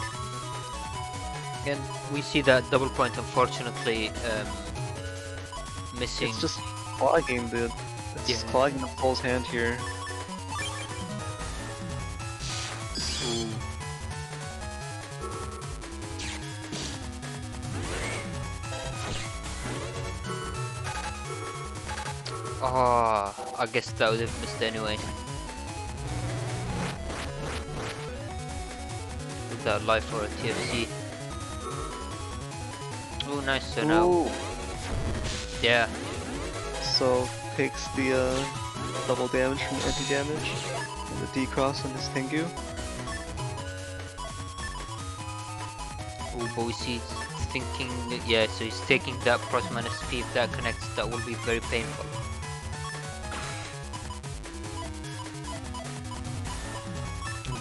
S1: And we see that double point unfortunately missing.
S2: It's just clogging the... it's clogging the Soul's hand here.
S1: Ooh. Oh, I guess that would have missed anyway. With that life for a TFC. Oh, nice. So now, yeah.
S2: So takes the double damage from anti-damage and the D-cross on his Tengu.
S1: Oh, but we see he's thinking, yeah, so he's taking that plus minus P. If that connects, that will be very painful.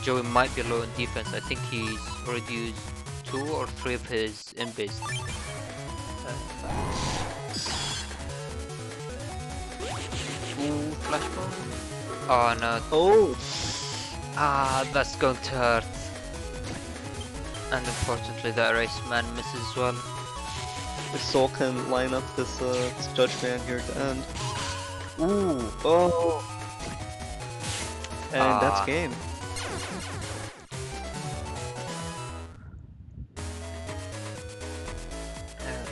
S1: Joey might be low in defense. I think he's already used 2 or 3 of his invis. Ooh, flashball. Oh no.
S2: Oh!
S1: Ah, that's going to hurt. And unfortunately that race man misses as well.
S2: If Soul can line up this Judge Man here to end. Ooh! Oh! And that's game.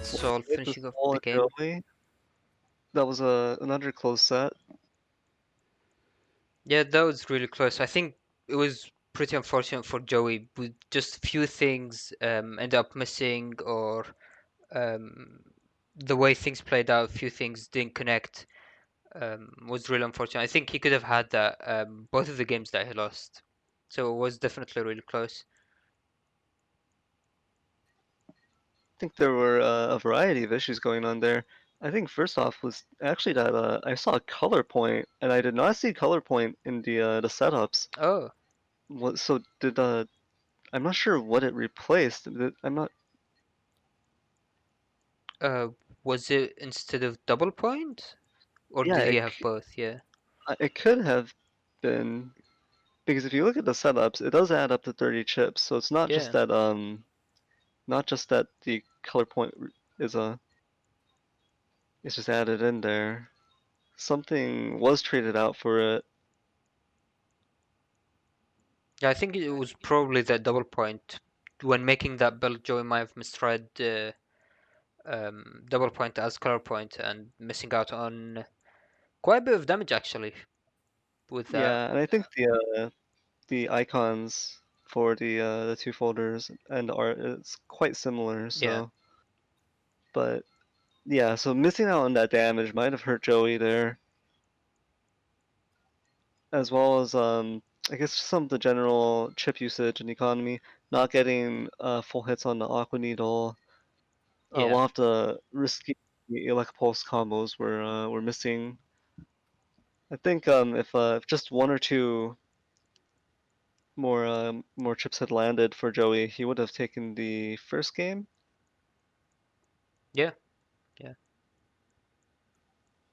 S1: Soul finishing off the game.
S2: Joey. That was another close set.
S1: Yeah, that was really close. I think it was pretty unfortunate for Joey. With just a few things end up missing, or the way things played out, a few things didn't connect. Was really unfortunate. I think he could have had that both of the games that he lost. So it was definitely really close.
S2: I think there were a variety of issues going on there. I think first off was actually that I saw a color point, and I did not see color point in the setups.
S1: Oh.
S2: What? So did I'm not sure what it replaced. I'm not.
S1: Was it instead of double point, or
S2: Yeah,
S1: did he have both? Yeah.
S2: It could have been, because if you look at the setups, it does add up to 30 chips. So it's not just that not just that the color point is it's just added in there. Something was traded out for it.
S1: Yeah, I think it was probably that double point. When making that build, Joey might have misread double point as color point and missing out on quite a bit of damage actually. with that.
S2: Yeah, and I think the icons for the two folders and art is quite similar.
S1: Yeah.
S2: So, but yeah, so missing out on that damage might have hurt Joey there, as well as I guess some of the general chip usage and economy, not getting full hits on the Aqua Needle. A
S1: Yeah.
S2: lot of the risky Pulse combos were missing. I think if just one or two more chips had landed for Joey, he would have taken the first game.
S1: Yeah. Yeah.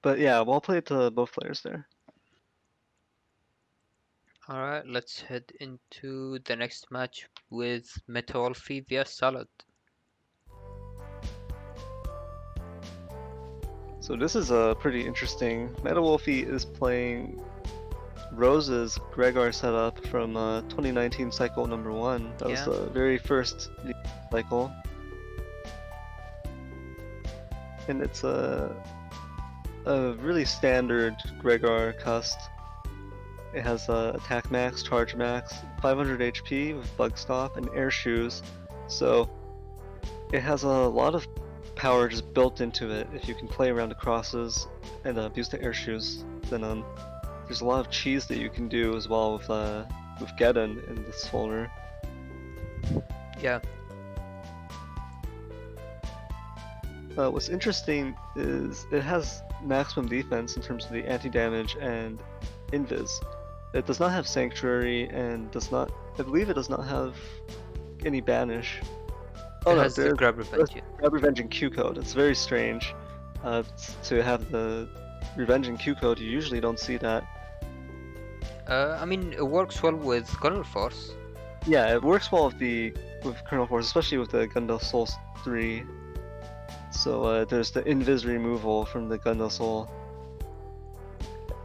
S2: But yeah, well played to both players there.
S1: All right, let's head into the next match with Meta Wolfie via Salad.
S2: So this is pretty interesting. Meta Wolfie is playing Rose's Gregar setup from 2019 cycle number 1. That was
S1: Yeah.
S2: the very first cycle. And it's a really standard Gregar cust. It has attack max, charge max, 500 HP with bug stop, and air shoes. So it has a lot of power just built into it. If you can play around the crosses and use the air shoes, then there's a lot of cheese that you can do as well with Geddon in this folder.
S1: Yeah.
S2: What's interesting is it has maximum defense in terms of the anti-damage and invis. It does not have Sanctuary and does not, I believe it does not have any banish.
S1: It has the Grab Revenge. Yeah.
S2: Grab Revenge and Q code. It's very strange to have the Revenge and Q code. You usually don't see that.
S1: I mean, it works well with Gunner Force.
S2: Yeah, it works well with Colonel Force, especially with the Gundam Souls 3. So there's the invis removal from the Gundam Soul,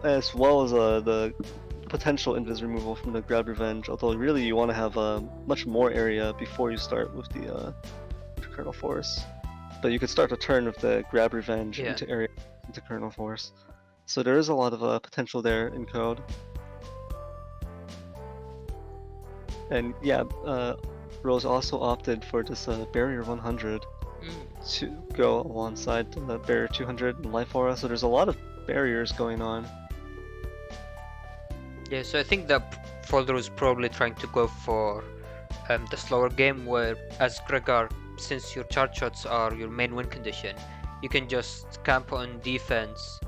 S2: as well as the potential invis removal from the Grab Revenge. Although really you want to have much more area before you start with the Colonel Force. But you could start the turn with the Grab Revenge into Colonel Force. So there is a lot of potential there in code. And yeah, Rose also opted for this Barrier 100 to go alongside the Barrier 200 and Life Aura, so there's a lot of barriers going on.
S1: Yeah, so I think that folder was probably trying to go for the slower game, where as Gregar, since your charge shots are your main win condition, you can just camp on defense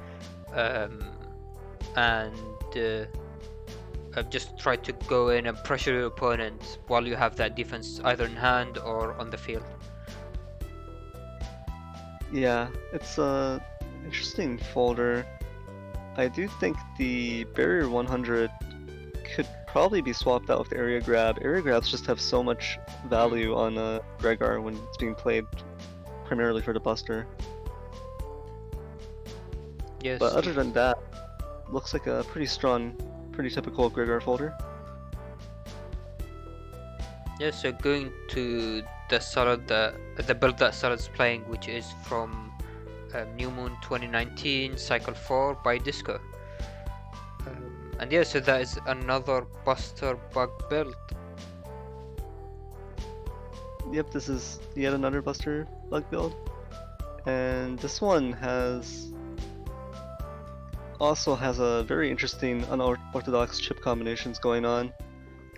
S1: and just try to go in and pressure your opponent while you have that defense either in hand or on the field.
S2: Yeah, it's a interesting folder. I do think the Barrier 100 could probably be swapped out with Area Grab. Area Grabs just have so much value on Gregar when it's being played primarily for the Buster.
S1: Yes.
S2: But other than that, looks like a pretty strong, pretty typical Gregar folder.
S1: Yeah, so going to the Salad, the build that Salad's playing, which is from New Moon 2019 Cycle 4 by Disco. And yeah, so that is another Buster bug build.
S2: Yep, this is yet another Buster bug build. And this one also has a very interesting unorthodox chip combinations going on.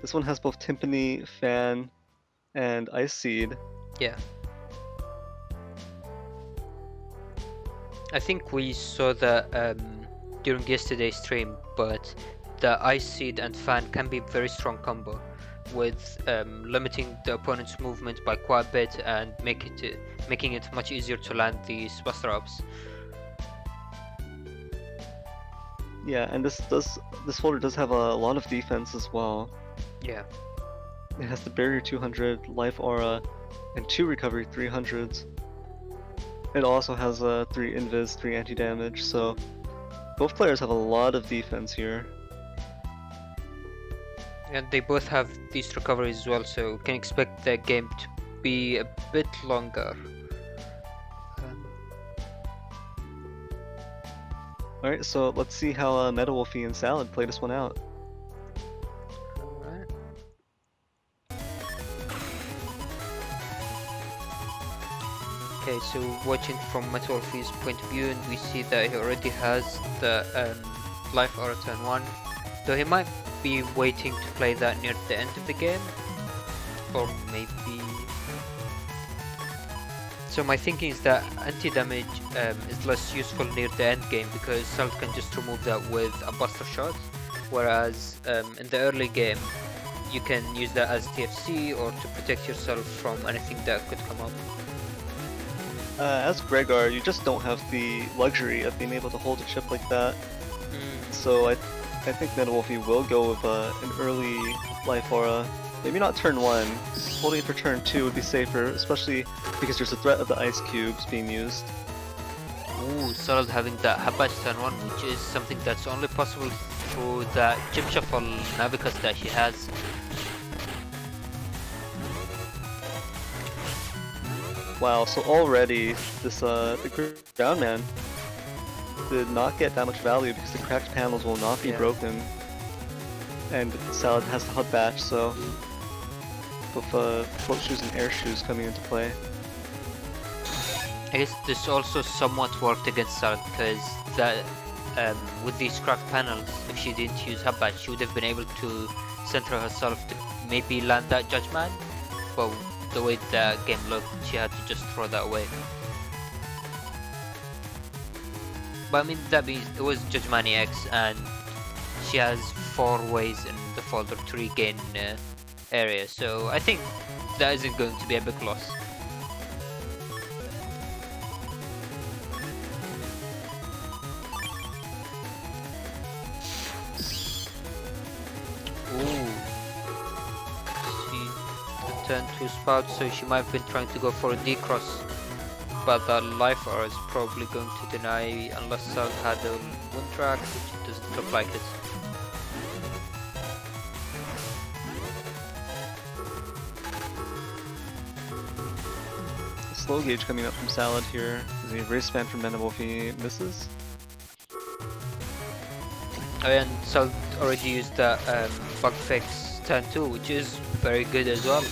S2: This one has both Timpani, Fan, and Ice Seed.
S1: Yeah. I think we saw that during yesterday's stream, but the Ice Seed and Fan can be a very strong combo, with limiting the opponent's movement by quite a bit and making it much easier to land these Buster Ups.
S2: Yeah, and this folder does have a lot of defense as well.
S1: Yeah.
S2: It has the Barrier 200, Life Aura, and 2 Recovery 300s. It also has 3 Invis, 3 anti-damage, so both players have a lot of defense here.
S1: And they both have these recoveries as well, so we can expect the game to be a bit longer.
S2: Alright, so let's see how Wolfie and Salad play this one out.
S1: Alright. Okay, so watching from Wolfie's point of view, and we see that he already has the life aura turn 1. Though he might be waiting to play that near the end of the game. Or maybe... So my thinking is that anti-damage is less useful near the end game because Salt can just remove that with a buster shot, whereas in the early game you can use that as TFC or to protect yourself from anything that could come up.
S2: As Gregar, you just don't have the luxury of being able to hold a chip like that. So I think Wolfie will go with an early life aura. Maybe not turn 1, holding it for turn 2 would be safer, especially because there's a threat of the ice cubes being used.
S1: Ooh, Solid having that Habach turn 1, which is something that's only possible through that Chip Shuffle Navicus that she has.
S2: Wow, so already this the ground man did not get that much value because the cracked panels will not be broken. And Salad has the hub batch, so with float shoes and air shoes coming into play.
S1: I guess this also somewhat worked against Salad because that with these cracked panels, if she didn't use hub batch, she would have been able to center herself to maybe land that judgment. But the way the game looked, she had to just throw that away. But I mean, that means it was Judgmani X, and she has 4 ways in the folder to regain area, so I think that isn't going to be a big loss. Ooh. She turned to spout, so she might have been trying to go for a D-cross. But the life aura is probably going to deny unless Salt had a wind track, which it doesn't look like it.
S2: Slow gauge coming up from Salad here. Is a race span from Wolfie misses.
S1: Oh, and Salt already used that bug fix turn 2, which is very good as well.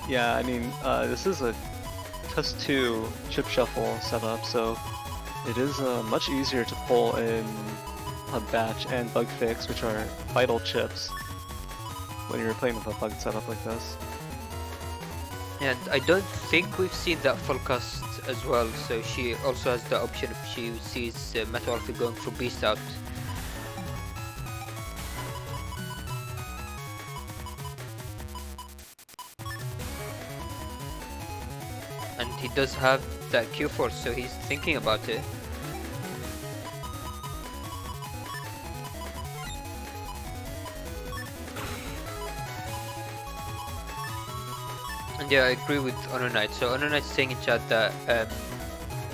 S2: Yeah, I mean, this is a Tusk 2 chip shuffle setup, so it is much easier to pull in Hub Batch and Bug Fix, which are vital chips, when you're playing with a bugged setup like this.
S1: And I don't think we've seen that full cast as well, so she also has the option if she sees Metal Wolfie going for Beast out. And he does have that Q force, so he's thinking about it. And yeah, I agree with Honor Knight. So Honor Knight's saying in chat that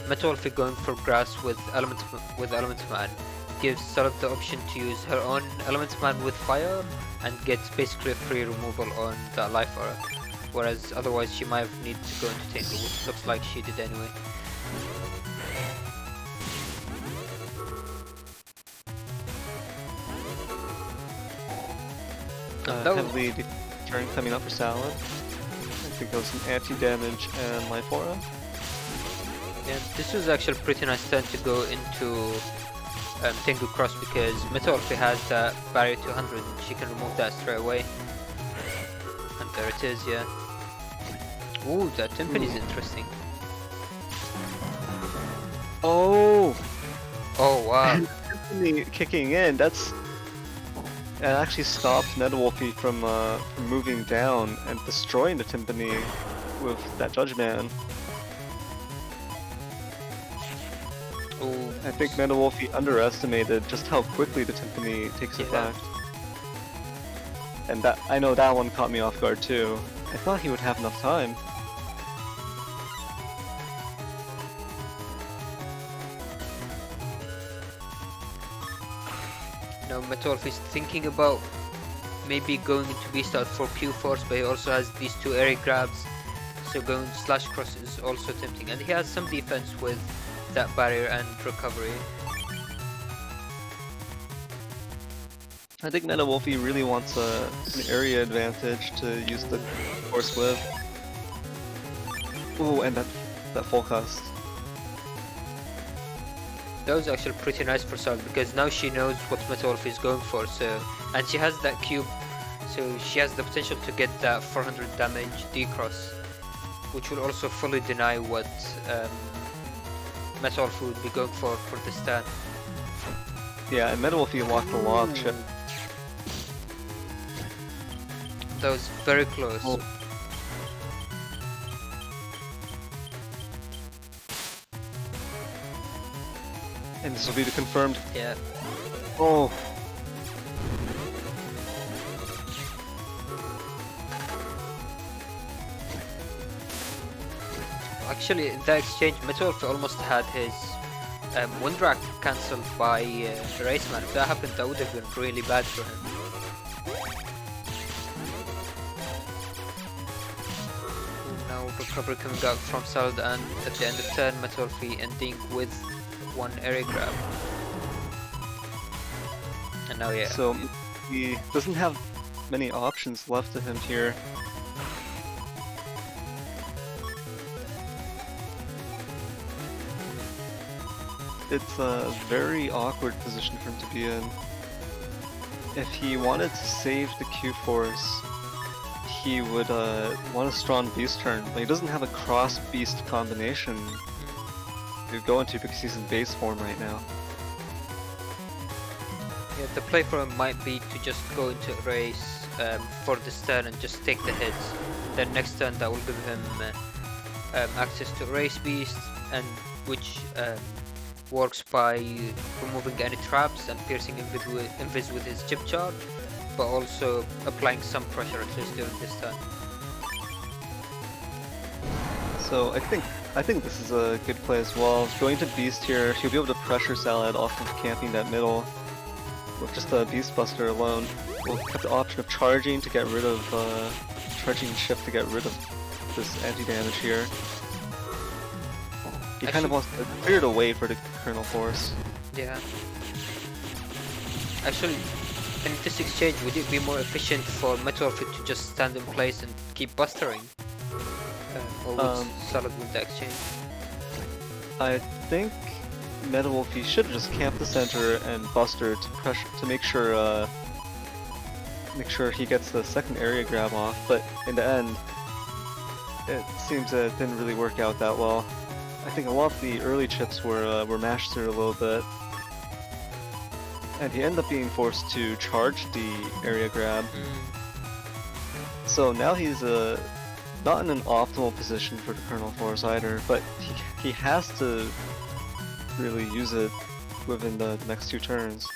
S1: Metal Wolfie going for grass with Element Man gives Salad the option to use her own Element Man with fire and gets basically a free removal on the life aura. Whereas otherwise she might have needed to go into Tangle, which looks like she did anyway.
S2: Heavily turn coming up for Salad. I think that was some anti-damage and life aura.
S1: Yeah, this was actually a pretty nice turn to go into Tengu Cross because Metal Wolfie has that barrier to 100 and she can remove that straight away. And there it is, yeah. Ooh, that timpani is interesting.
S2: Oh!
S1: Oh, wow.
S2: Timpani kicking in, that's... It actually stopped Wolfie from moving down and destroying the timpani with that Judge Man.
S1: Ooh.
S2: I think Wolfie underestimated just how quickly the timpani takes effect. And that, I know that one caught me off guard too. I thought he would have enough time.
S1: Now Metal Wolfie is thinking about maybe going into Beast out for Q Force, but he also has these 2 area grabs, so going slash cross is also tempting. And he has some defense with that barrier and recovery.
S2: I think Meta Wolfie really wants an area advantage to use the force with. Oh, and that full cast.
S1: That was actually pretty nice for Sal because now she knows what Meta Wolfie is going for. So, and she has that cube, so she has the potential to get that 400 damage D-cross, which will also fully deny what Meta Wolfie would be going for the stand.
S2: Yeah, and Meta Wolfie locked the log chip.
S1: That was very close.
S2: Oh. And this will be the confirmed.
S1: Yeah.
S2: Oh.
S1: Actually, in that exchange, Meta Wolfie almost had his Windrak cancelled by Raceman. If that happened, that would have been really bad for him. Now recovery coming out from Salad, and at the end of turn, Meta Wolfie ending with one area grab. And now, yeah.
S2: So he doesn't have many options left to him here. It's a very awkward position for him to be in. If he wanted to save the Q-Force, he would want a strong beast turn, but he doesn't have a cross beast combination to go into because he's in base form right now.
S1: Yeah, the play for him might be to just go into a race for this turn and just take the hits. Then next turn that will give him access to race beast, and which works by removing any traps and piercing invis with his chip charge, but also applying some pressure at least during this turn.
S2: So I think this is a good play as well. Going to beast here, he'll be able to pressure Cielael off of camping that middle with just a beast buster alone. We'll have the option of charging to get rid of charging shift to get rid of this anti-damage here. He kind of wants to clear the way for the Kernel Force.
S1: Yeah. Actually, in this exchange, would it be more efficient for Meta Wolfie to just stand in place and keep bustering? Or would Salad win the exchange?
S2: I think Meta Wolfie should have just camped the center and buster to pressure to make sure he gets the second area grab off. But in the end, it seems that it didn't really work out that well. I think a lot of the early chips were mashed through a little bit, and he ended up being forced to charge the area grab. So now he's not in an optimal position for the Kernel Force either, but he has to really use it within the next 2 turns.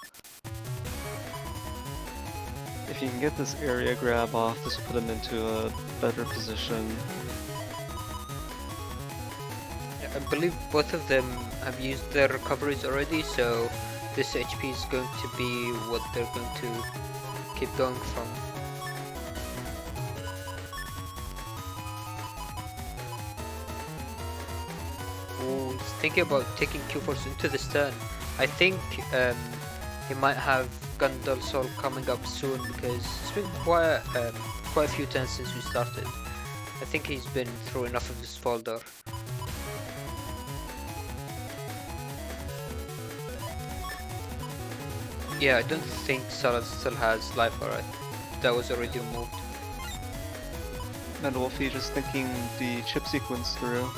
S2: If he can get this area grab off, this will put him into a better position.
S1: I believe both of them have used their recoveries already, so this HP is going to be what they're going to keep going from. Oh, he's thinking about taking Q-Force into this turn. I think he might have Gundal Soul coming up soon because it's been quite a few turns since we started. I think he's been through enough of this folder. Yeah, I don't think Salad still has life alright. That was already removed.
S2: And Wolfie just thinking the chip sequence through.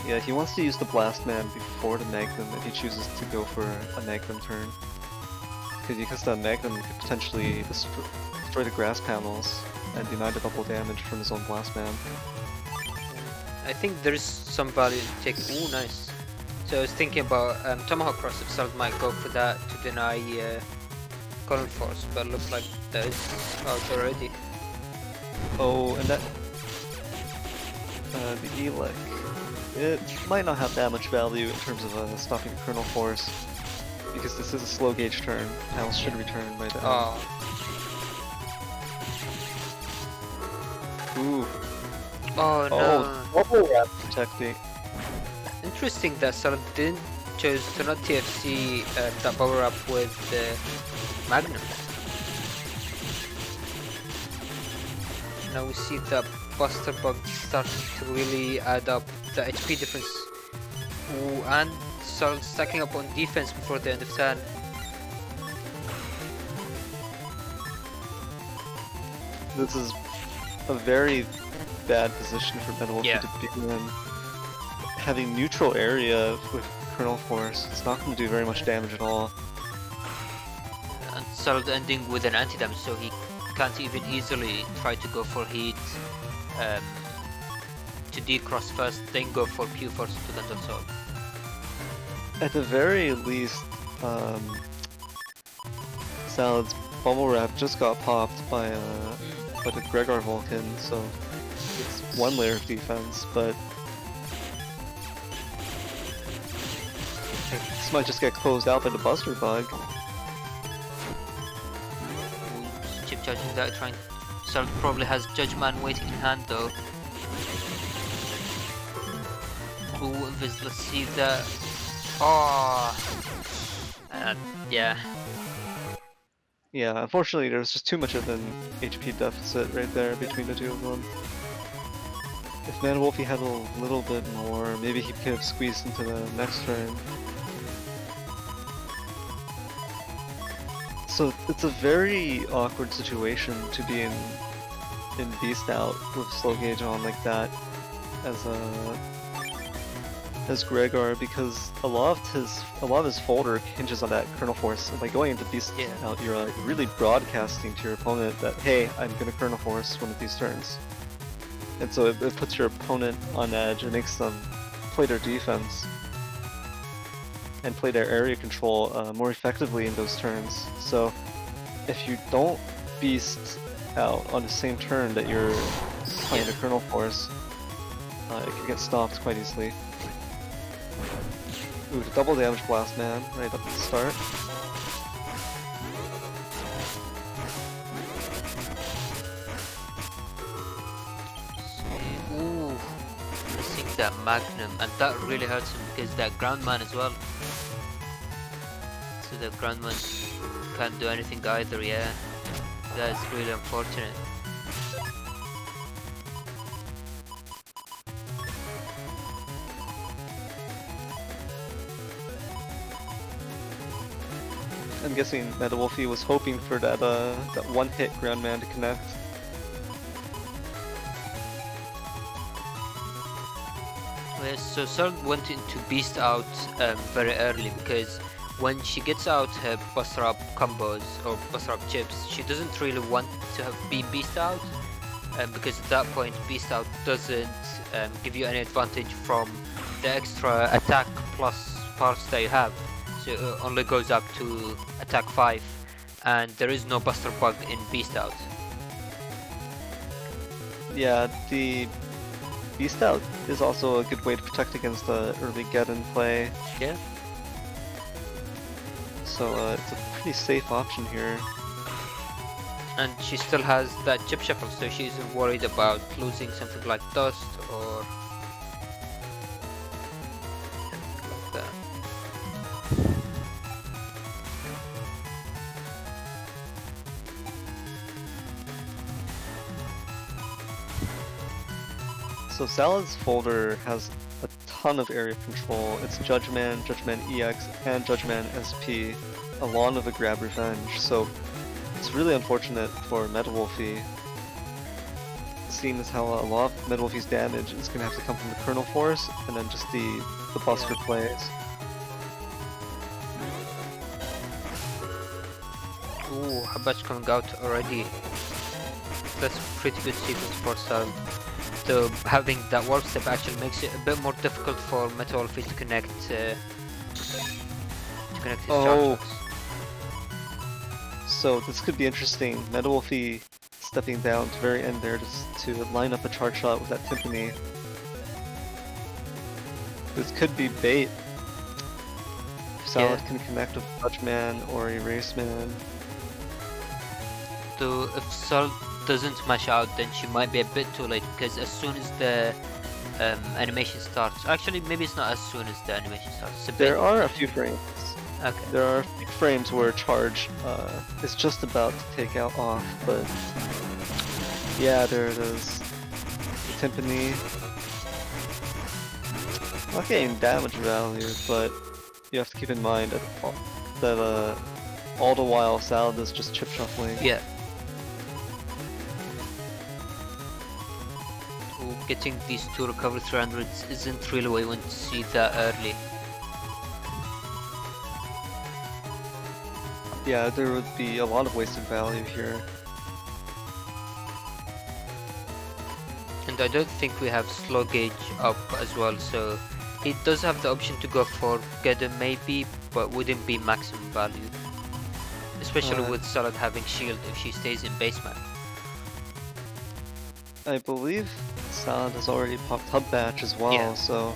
S2: Yeah, he wants to use the Blast Man before the Magnum if he chooses to go for a Magnum turn. Because the Magnum could potentially destroy the grass panels and deny the double damage from his own Blast Man.
S1: I think there's some value in taking. Ooh, nice. So I was thinking about Tomahawk Cross if Salad might go for that to deny Kernel Force, but it looks like that is out already.
S2: Oh, and that the Elec. It might not have that much value in terms of stopping the Kernel Force, because this is a slow gauge turn. Alice should return by the end.
S1: Ooh. Oh no.
S2: Double wrap protecting.
S1: interesting that Salad didn't chose to not TFC that power up with Magnum. Now we see that Buster Bug starting to really add up the HP difference. Ooh, and Salad stacking up on defense before the end of turn.
S2: This is a very bad position for Metal Wolfie to be in. Having neutral area with Kernel Force, it's not going to do very much damage at all.
S1: And Salad ending with an anti-damage, so he can't even easily try to go for heat to decross first, then go for Q first to Gundam Soul.
S2: At the very least, Salad's Bubble Wrap just got popped by the Gregor Vulcan, so it's one layer of defense, but this might just get closed out by the Buster Bug.
S1: Chip judging that, trying. Salad probably has Judgment waiting in hand though. Ooh, Invis, let's see that. Oh, yeah.
S2: Yeah, unfortunately there's just too much of an HP deficit right there between the two of them. If Man Wolfie had a little bit more, maybe he could have squeezed into the next turn. So it's a very awkward situation to be in Beast Out with slow gauge on like that as Gregor, because a lot of his folder hinges on that Kernel Force, and by going into Beast Out, you're really broadcasting to your opponent that, hey, I'm gonna Kernel Force one of these turns. And so it puts your opponent on edge, it makes them play their defense and play their area control more effectively in those turns. So if you don't Beast Out on the same turn that you're playing the Kernel Force, it can get stopped quite easily. Ooh, the double damage blast, man, right up at the start.
S1: Ooh, missing that Magnum, and that really hurts him because that Groundman as well. So the Groundman can't do anything either, yeah. That's really unfortunate.
S2: I'm guessing Meta Wolfie was hoping for that one-hit Groundman to connect.
S1: Yes, so Salad went into Beast Out very early because when she gets out her Buster Up combos or Buster Up chips, she doesn't really want to have been Beast Out because at that point Beast Out doesn't give you any advantage from the extra attack plus parts that you have. So it only goes up to attack 5 and there is no Buster Bug in Beast Out.
S2: Yeah, the Beast Out is also a good way to protect against the early get-in play.
S1: Yeah.
S2: So it's a pretty safe option here.
S1: And she still has that chip shuffle, so she isn't worried about losing something like Dust or anything like that.
S2: So Salad's folder has a ton of area control. It's Judgeman, Judgeman EX, and Judgeman SP, along with a Grab Revenge. So it's really unfortunate for Meta Wolfie, seeing as how a lot of Meta Wolfie's damage is going to have to come from the Kernel Force, and then just the Buster plays.
S1: Ooh, Habach coming out already. That's a pretty good sequence for Salad. So having that warp step actually makes it a bit more difficult for Meta Wolfie to connect his charge hooks.
S2: So this could be interesting. Meta Wolfie stepping down to the very end there to line up a charge shot with that Timpani. This could be bait. If Salad can connect with Judgeman or Eraseman.
S1: So if Salad doesn't smash out, then she might be a bit too late because as soon as the animation starts. Actually, maybe it's not as soon as the animation starts. It's a bit.
S2: There are a few frames.
S1: Okay.
S2: There are a few frames where charge is just about to take out off, but yeah, there it is. The timpani. Not getting damage value, but you have to keep in mind that all the while Salad is just chip shuffling.
S1: Yeah. Ooh, getting these two recovery 300s isn't really what you want to see that early.
S2: Yeah, there would be a lot of wasted value here.
S1: And I don't think we have slow gauge up as well, so it does have the option to go for Gedda maybe, but wouldn't be maximum value. Especially with Salad having shield if she stays in basement.
S2: I believe Salad has already popped Hub Batch as well,
S1: Yeah.
S2: so...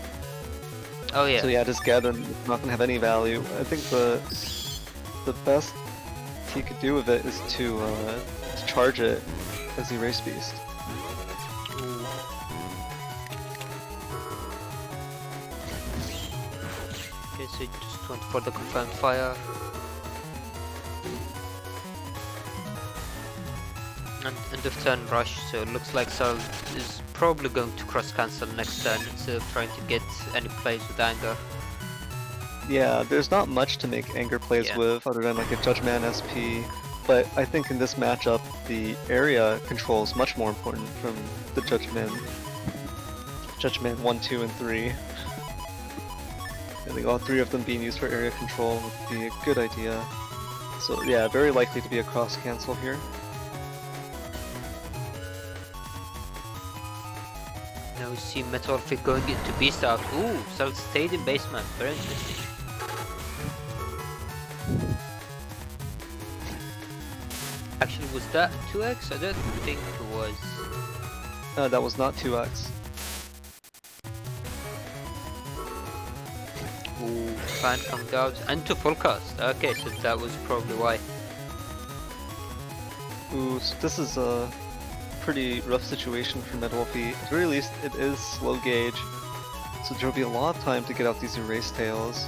S1: Oh yeah.
S2: So yeah, this Gedda is not going to have any value. I think the best he could do with it is to charge it as the Erase Beast.
S1: Ooh. Okay, so just went for the confirmed fire. And end of turn rush, so it looks like Sal is probably going to cross cancel next turn instead of trying to get any plays with anger.
S2: Yeah, there's not much to make anger plays with other than like a Judgment SP, but I think in this matchup the area control is much more important from the Judgment 1, 2, and 3. I think all three of them being used for area control would be a good idea. So yeah, very likely to be a cross cancel here.
S1: Now we see Metalfic going into Beast out. Ooh, Sal stayed in basement, very interesting. Actually, was that 2x? I don't think it was.
S2: That was not 2x.
S1: Ooh, fan coming out and to full cast. Okay, so that was probably why.
S2: Ooh, so this is a pretty rough situation for Wolfie. At the very least, it is slow gauge, so there'll be a lot of time to get out these erase tails.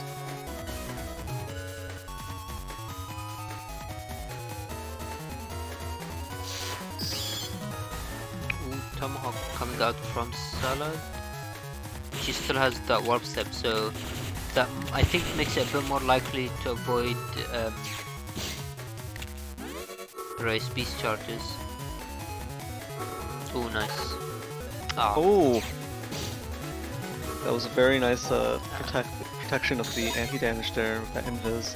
S1: Ooh, Tomahawk coming out from Salad. She still has that warp step, so that I think makes it a bit more likely to avoid race beast charges. Oh, nice.
S2: Oh! That was a very nice protection of the anti-damage there with that invis.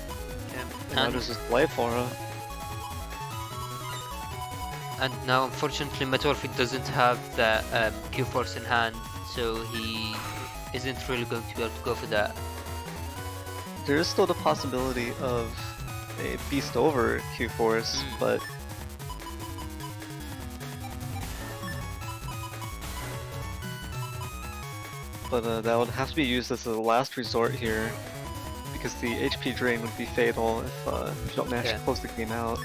S1: Yeah.
S2: And now there's this life aura.
S1: And now, unfortunately, Metalfic doesn't have the Q-Force in hand, so he isn't really going to be able to go for that.
S2: There is still the possibility of a Beast over Q-Force, but... that would have to be used as a last resort here, because the HP drain would be fatal if you don't manage to close the game out.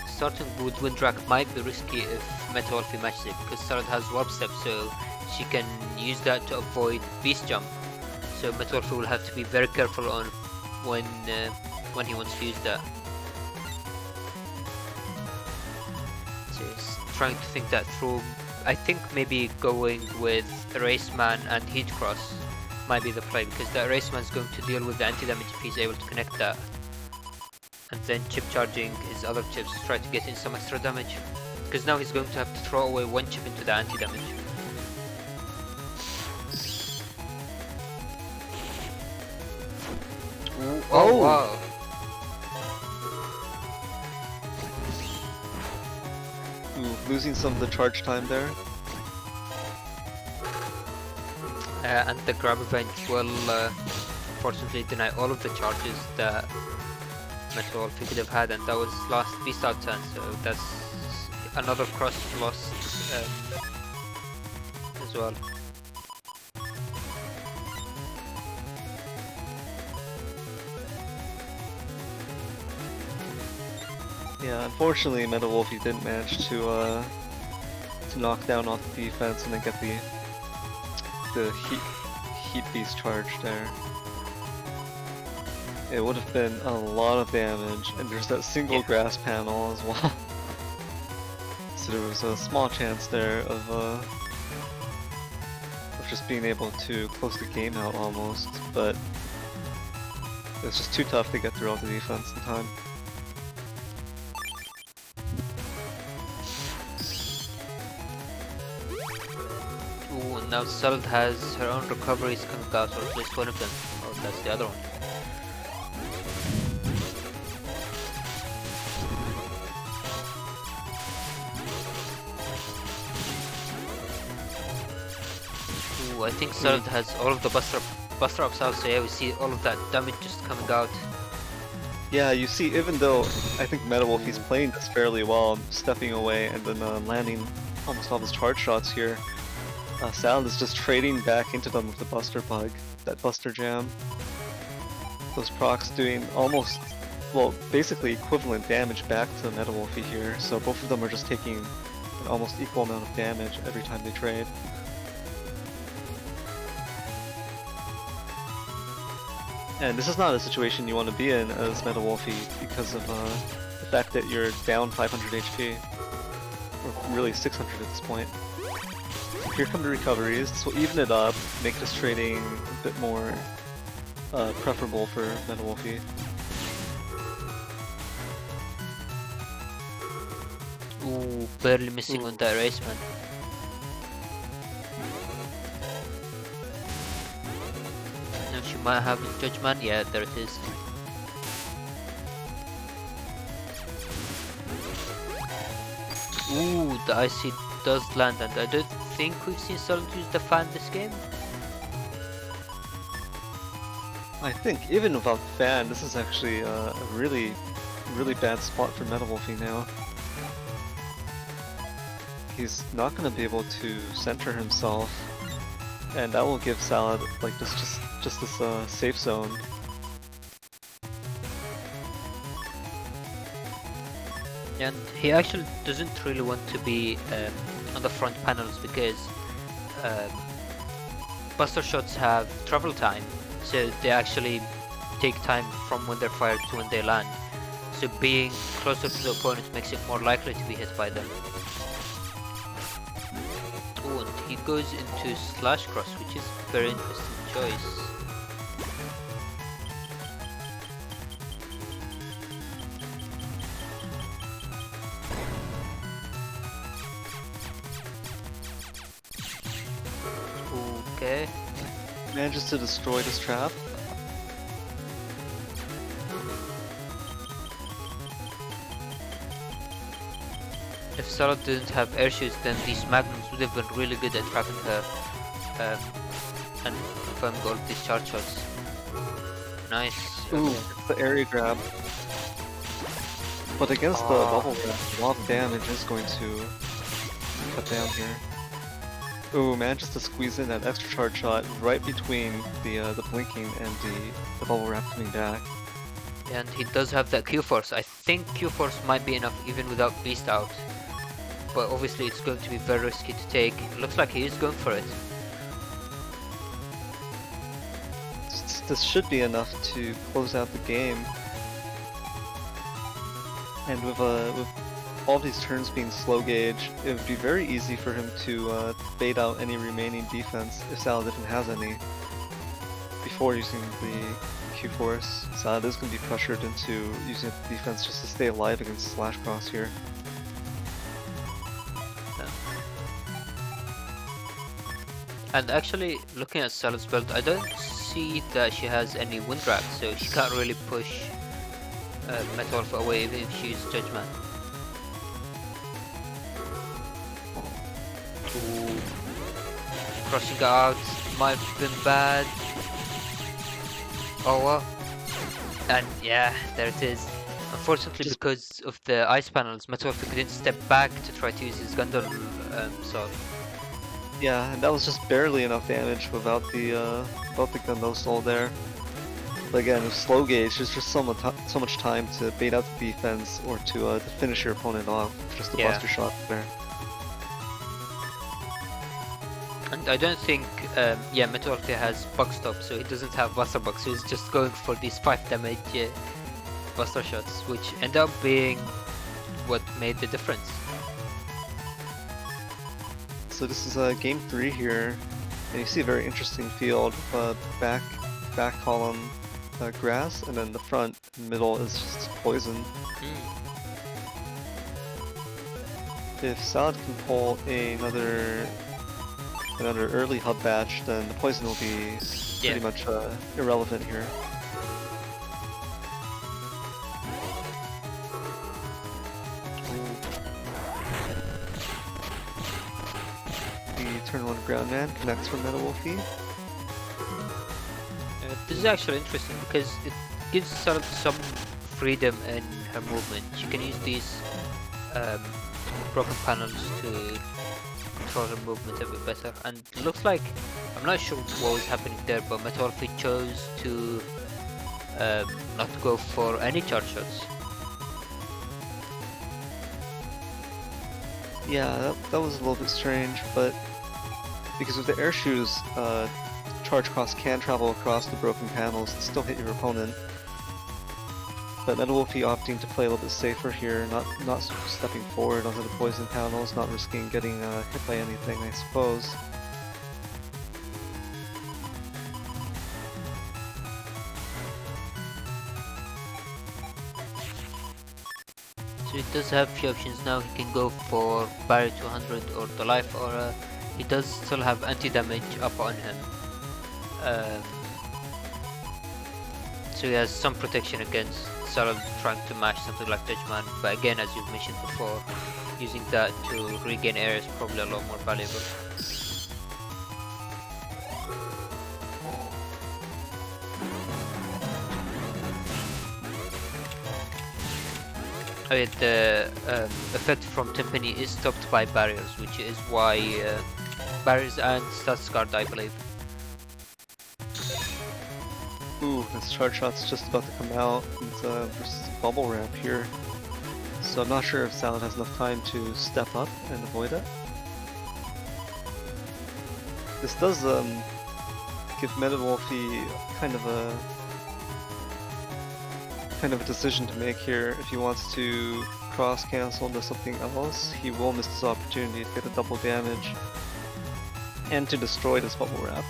S1: Starting with Windrak might be risky if Metalfic matches it, because Salad has Warp Step, so she can use that to avoid Beast Jump. So Metalfic will have to be very careful on when he wants to use that. Just trying to think that through. I think maybe going with Eraseman and Heat Cross might be the play, because the Eraseman is going to deal with the anti-damage if he's able to connect that. And then chip charging his other chips to try to get in some extra damage. Because now he's going to have to throw away one chip into the anti-damage. Oh wow!
S2: Ooh, losing some of the charge time there.
S1: And the grab event will unfortunately deny all of the charges that Metalfic could have had, and that was last Beast out turn, so that's another cross lost as well.
S2: Yeah, unfortunately, Meta Wolfie didn't manage to knock down off the defense and then get the heat beast charge there. It would have been a lot of damage, and there's that single grass panel as well. So there was a small chance there of just being able to close the game out almost, but it's just too tough to get through all the defense in time.
S1: Ooh, and now Cielael has her own recoveries coming out, or at least one of them. Oh, that's the other one. I think Cielael has all of the buster ups out, so yeah, we see all of that damage just coming out.
S2: Yeah, you see, even though I think Meta Wolfie's playing this fairly well, stepping away and then landing almost all his charge shots here, Cielael is just trading back into them with the Buster Bug, that Buster Jam. Those procs doing almost, well, basically equivalent damage back to Meta Wolfie here, so both of them are just taking an almost equal amount of damage every time they trade. And this is not a situation you want to be in as Meta Wolfie because of the fact that you're down 500 HP. Or really 600 at this point. Here come the recoveries. This will even it up, make this trading a bit more preferable for Meta Wolfie.
S1: Ooh, barely missing on that race, man. She might have a judgment. Yeah, there it is. Ooh, the IC does land, and I don't think we've seen Cielael use the fan this game.
S2: I think even without fan, this is actually a really bad spot for Meta Wolfie now. He's not going to be able to center himself, and that will give Cielael like just this safe zone.
S1: And he actually doesn't really want to be on the front panels because buster shots have travel time, so they actually take time from when they're fired to when they land. So being closer to the opponent makes it more likely to be hit by them. Oh, and he goes into SoulXCross, which is a very interesting choice. Okay.
S2: Manages to destroy this trap.
S1: If Cielael didn't have air shoes, then these magnums would have been really good at trapping her and confirming all of these charge shots. Nice.
S2: Ooh, it's the area grab. But against the bubble grab, a lot of damage is going to cut down here. Ooh, manages to squeeze in that extra charge shot right between the blinking and the bubble wrap coming back.
S1: And he does have that Q-Force. I think Q-Force might be enough even without Beast out. But obviously it's going to be very risky to take. It looks like he is going for it.
S2: This should be enough to close out the game. And with all these turns being slow gauge, it would be very easy for him to bait out any remaining defense if Cielael didn't have any before using the Q-Force. Cielael is going to be pressured into using the defense just to stay alive against SoulXCross here.
S1: And actually, looking at Cielael's build, I don't see that she has any wind wrap, so she can't really push Metal away even if she uses Judgment. Ooh. Crossing out might have been bad. Oh well. And yeah, there it is. Unfortunately, because of the ice panels, Metal couldn't step back to try to use his Gundam sword.
S2: Yeah, and that was just barely enough damage without the Gundam soul there. But again, with slow gauge, there's just so much time to bait out the defense or to finish your opponent off. Just a buster shot there.
S1: And I don't think, Metal Wolfie has bug stop, so he doesn't have buster bugs, so he's just going for these 5 damage buster shots, which end up being what made the difference.
S2: So this is game 3 here, and you see a very interesting field. Back column grass, and then the front and middle is just poison. If Salad can pull another early hub batch, then the poison will be pretty much irrelevant here. The turn 1 ground man connects from Meta Wolfie.
S1: This is actually interesting because it gives Salad some freedom in her movement. She can use these broken panels to control her movement a bit better, and it looks like, I'm not sure what was happening there, but Meta Wolfie chose to not go for any charge shots.
S2: Yeah, that was a little bit strange, but because with the air shoes, charge cross can travel across the broken panels and still hit your opponent. But Meta Wolfie opting to play a little bit safer here, not stepping forward onto the poison panels, not risking getting hit by anything, I suppose.
S1: So he does have a few options now. He can go for Barrier 200 or the Life Aura. He does still have anti-damage up on him. So he has some protection against Salad trying to match something like Judgment, but again, as you've mentioned before, using that to regain area is probably a lot more valuable. Oh yeah, the effect from Timpani is stopped by barriers, which is why barriers and stats guard, I believe.
S2: Ooh, this charge shot's just about to come out. It's versus a bubble ramp here. So I'm not sure if Salad has enough time to step up and avoid it. This does give Meta Wolfie kind of a decision to make here. If he wants to cross cancel into something else, he will miss this opportunity to get a double damage and to destroy this bubble wrap.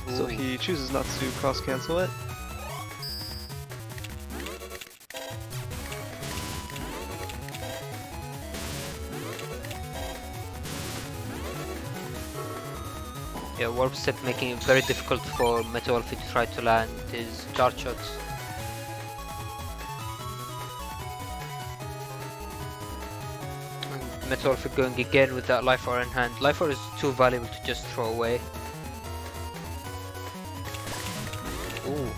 S2: So he chooses not to cross cancel it.
S1: Yeah, warp step making it very difficult for Meta Wolfie to try to land his charge shots. And Meta Wolfie going again with that Life Aura in hand. Life Aura is too valuable to just throw away. Ooh.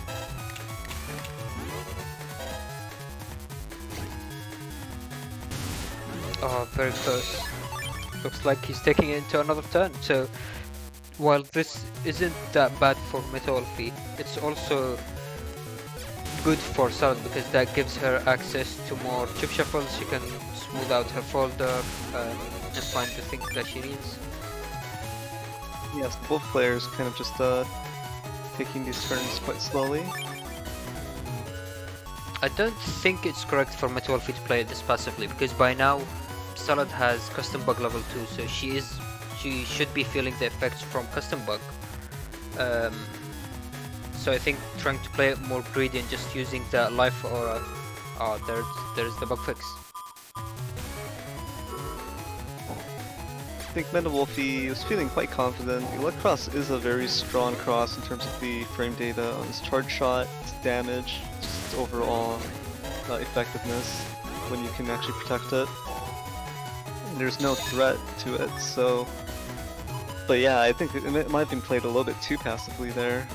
S1: Oh, very close. Looks like he's taking it into another turn. So, while this isn't that bad for Meta Wolfie, it's also good for Salad because that gives her access to more chip shuffles. She can smooth out her folder and find the things that she needs.
S2: Yes, both players kind of just taking these turns quite slowly.
S1: I don't think it's correct for Meta Wolfie to play this passively because by now Salad has custom bug level 2, so she should be feeling the effects from custom bug. So I think trying to play it more greedy and just using the Life Aura, there's the bug fix.
S2: I think Meta Wolfie was feeling quite confident. SoulXCross is a very strong cross in terms of the frame data on his charge shot, its damage, just its overall effectiveness when you can actually protect it. And there's no threat to it, so... But yeah, I think it might have been played a little bit too passively there.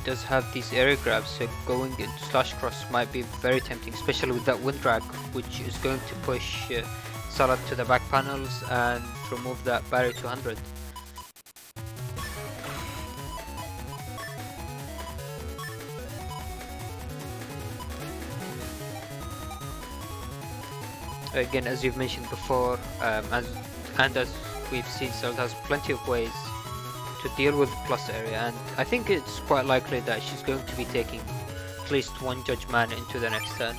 S1: Does have these area grabs, so going into slash cross might be very tempting, especially with that wind drag, which is going to push Salad to the back panels and remove that barrier to 100. Again, as you've mentioned before, as we've seen, Salad has plenty of ways to deal with the plus area, and I think it's quite likely that she's going to be taking at least one judge man into the next turn.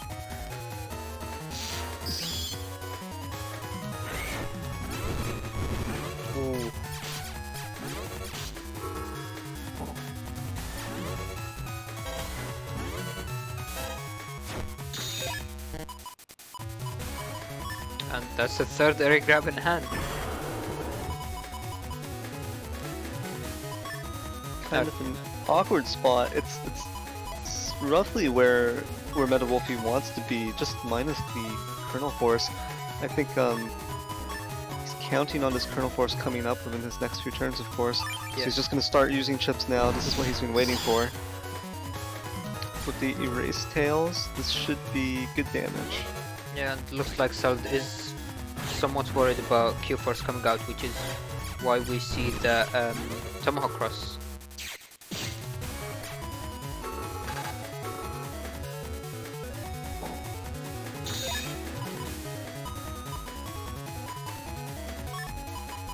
S1: Ooh. And that's the third area grab in hand.
S2: Kind of an awkward spot. It's roughly where Meta Wolfie wants to be, just minus the Kernel Force. I think he's counting on this Kernel Force coming up within his next few turns, of course.
S1: Yes.
S2: So he's just going to start using chips now. This is what he's been waiting for. With the Erase Tails, this should be good damage.
S1: Yeah, and it looks like Salad is somewhat worried about Q Force coming out, which is why we see the Tomahawk Cross.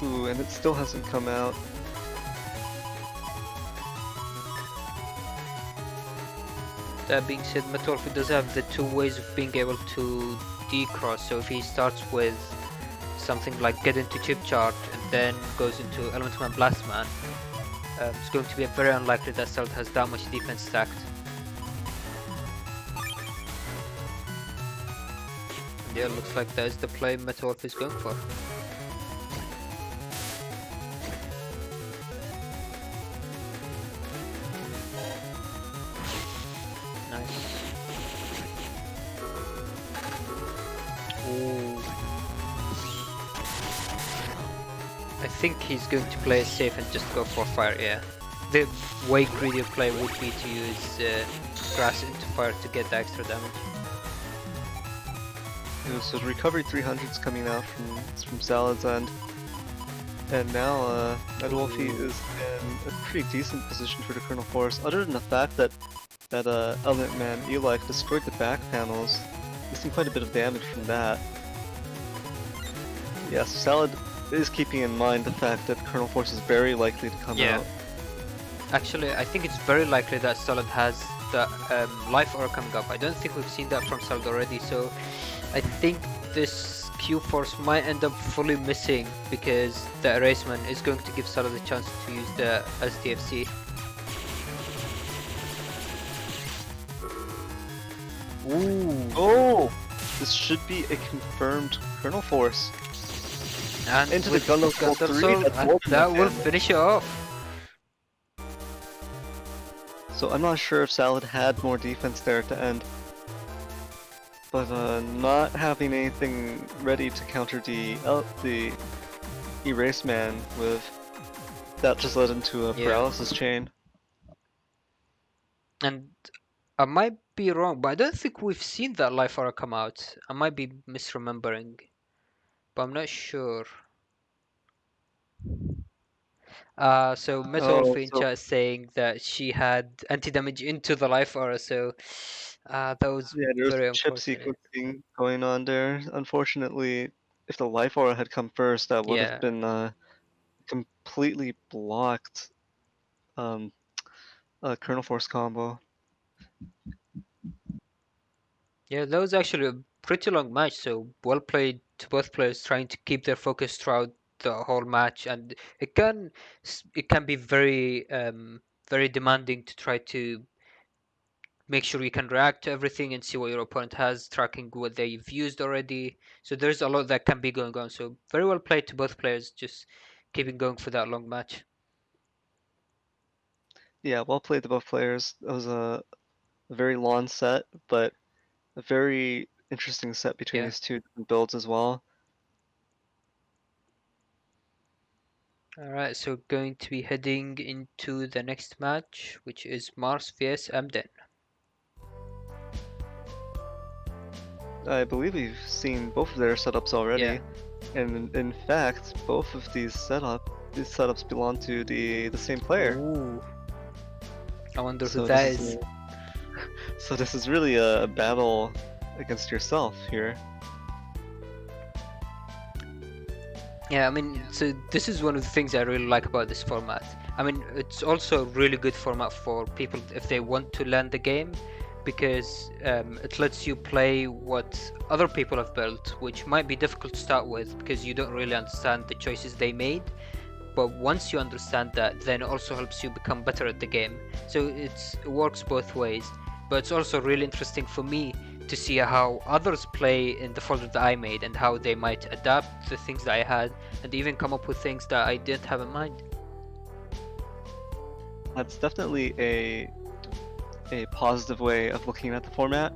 S2: Ooh, and it still hasn't come out.
S1: That being said, Wolfie does have the two ways of being able to decross, so if he starts with something like get into chip charge and then goes into Elemental Man Blast Man, it's going to be very unlikely that Salad has that much defense stacked. And yeah, looks like that is the play Wolfie is going for. I think he's going to play it safe and just go for fire, yeah. The way greedier play would be to use grass into fire to get the extra damage.
S2: Yeah, so recovery 300 is coming out from Salad's end. And now Meta Wolfie is in a pretty decent position for the Kernel Force, other than the fact that Element Man Eli destroyed the back panels. He's seen quite a bit of damage from that. Yeah, so Salad is keeping in mind the fact that Kernel Force is very likely to come out.
S1: Actually, I think it's very likely that Salad has the life aura coming up. I don't think we've seen that from Salad already, so I think this Q Force might end up fully missing because the Erasement is going to give Salad a chance to use the SDFC.
S2: Ooh! Oh! This should be a confirmed Kernel Force.
S1: And
S2: into the gun of
S1: Gun
S2: 3,
S1: that will finish it off.
S2: So I'm not sure if Salad had more defense there at the end. But not having anything ready to counter the Erase Man with, that just led into a paralysis chain.
S1: And I might be wrong, but I don't think we've seen that life aura come out. I might be misremembering, but I'm not sure. So Wolfie in chat is saying that she had anti-damage into the life aura, so that was
S2: there's
S1: very
S2: a chip
S1: unfortunate.
S2: sequencing going on there. Unfortunately, if the life aura had come first, that would have been completely blocked a Kernel Force combo.
S1: Yeah, that was actually a pretty long match, so well played to both players trying to keep their focus throughout the whole match, and it can be very very demanding to try to make sure you can react to everything and see what your opponent has, tracking what they've used already. So there's a lot that can be going on. So very well played to both players, just keeping going for that long match.
S2: Yeah, well played to both players. It was a very long set, but a very interesting set between these two different builds as well.
S1: Alright, so going to be heading into the next match, which is Mars vs Amden.
S2: I believe we've seen both of their setups already.
S1: Yeah.
S2: And in fact, both of these setups belong to the same player.
S1: Ooh. I wonder who
S2: So
S1: that
S2: this
S1: is.
S2: So this is really a battle against yourself here.
S1: Yeah, I mean, so this is one of the things I really like about this format. I mean, it's also a really good format for people if they want to learn the game, because it lets you play what other people have built, which might be difficult to start with because you don't really understand the choices they made. But once you understand that, then it also helps you become better at the game. So it works both ways. But it's also really interesting for me to see how others play in the folder that I made and how they might adapt the things that I had and even come up with things that I didn't have in mind.
S2: That's definitely a positive way of looking at the format.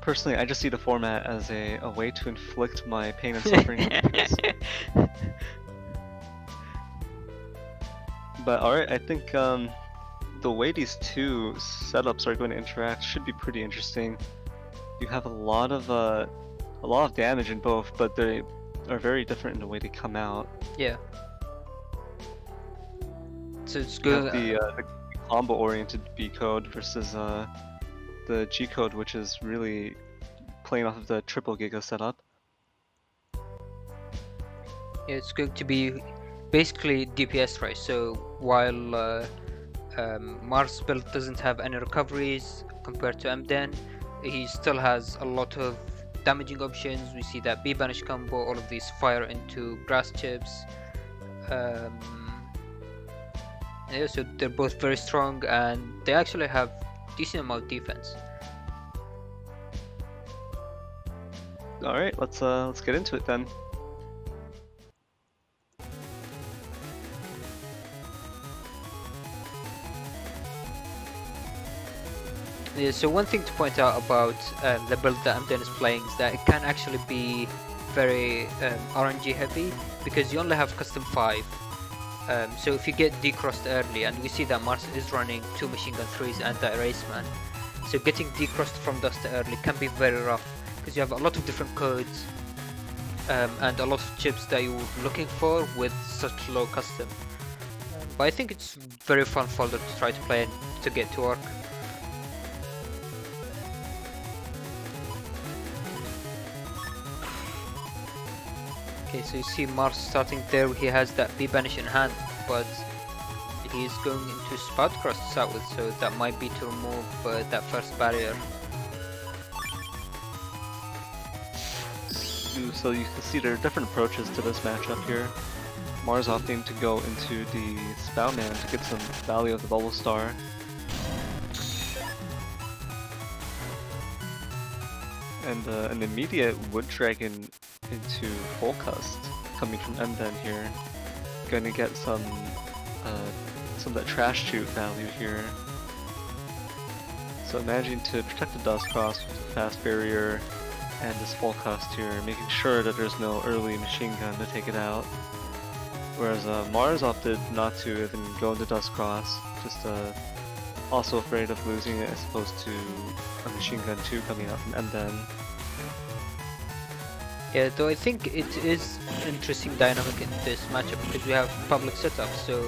S2: Personally, I just see the format as a way to inflict my pain and suffering on others. But alright, I think the way these two setups are going to interact should be pretty interesting. You have a lot of damage in both, but they are very different in the way they come out.
S1: Yeah. So it's
S2: You have
S1: good.
S2: the combo-oriented B code versus the G code, which is really playing off of the triple Giga setup.
S1: Yeah, it's going to be basically DPS, right? So while Mars build doesn't have any recoveries compared to Mden, he still has a lot of damaging options. We see that B-Banish combo, all of these fire into grass chips. Yeah, so they're both very strong and they actually have decent amount of defense.
S2: Alright, let's get into it then.
S1: Yeah, so one thing to point out about the build that Mden is playing is that it can actually be very RNG heavy because you only have custom 5. So if you get decrossed early, and we see that Mars is running 2 machine gun 3s and the erase man, so getting decrossed from dust early can be very rough because you have a lot of different codes and a lot of chips that you're looking for with such low custom. But I think it's very fun folder to try to play and to get to work. Okay, so you see Mars starting there, he has that B-Banish in hand, but he's going into SoulXCross to start with, so that might be to remove that first barrier.
S2: So you can see there are different approaches to this matchup here. Mars opting to go into the Spoutman to get some value of the Bubble Star. And an immediate Wood Dragon into Full Cust coming from Mden here. Gonna get some of that trash chute value here. So managing to protect the Dust Cross with a fast barrier and this Full Cust here, making sure that there's no early machine gun to take it out. Whereas Mars opted not to even go into Dust Cross, just also afraid of losing it as opposed to a machine gun 2 coming out from Mden.
S1: Yeah, though I think it is interesting dynamic in this matchup because we have public setup, so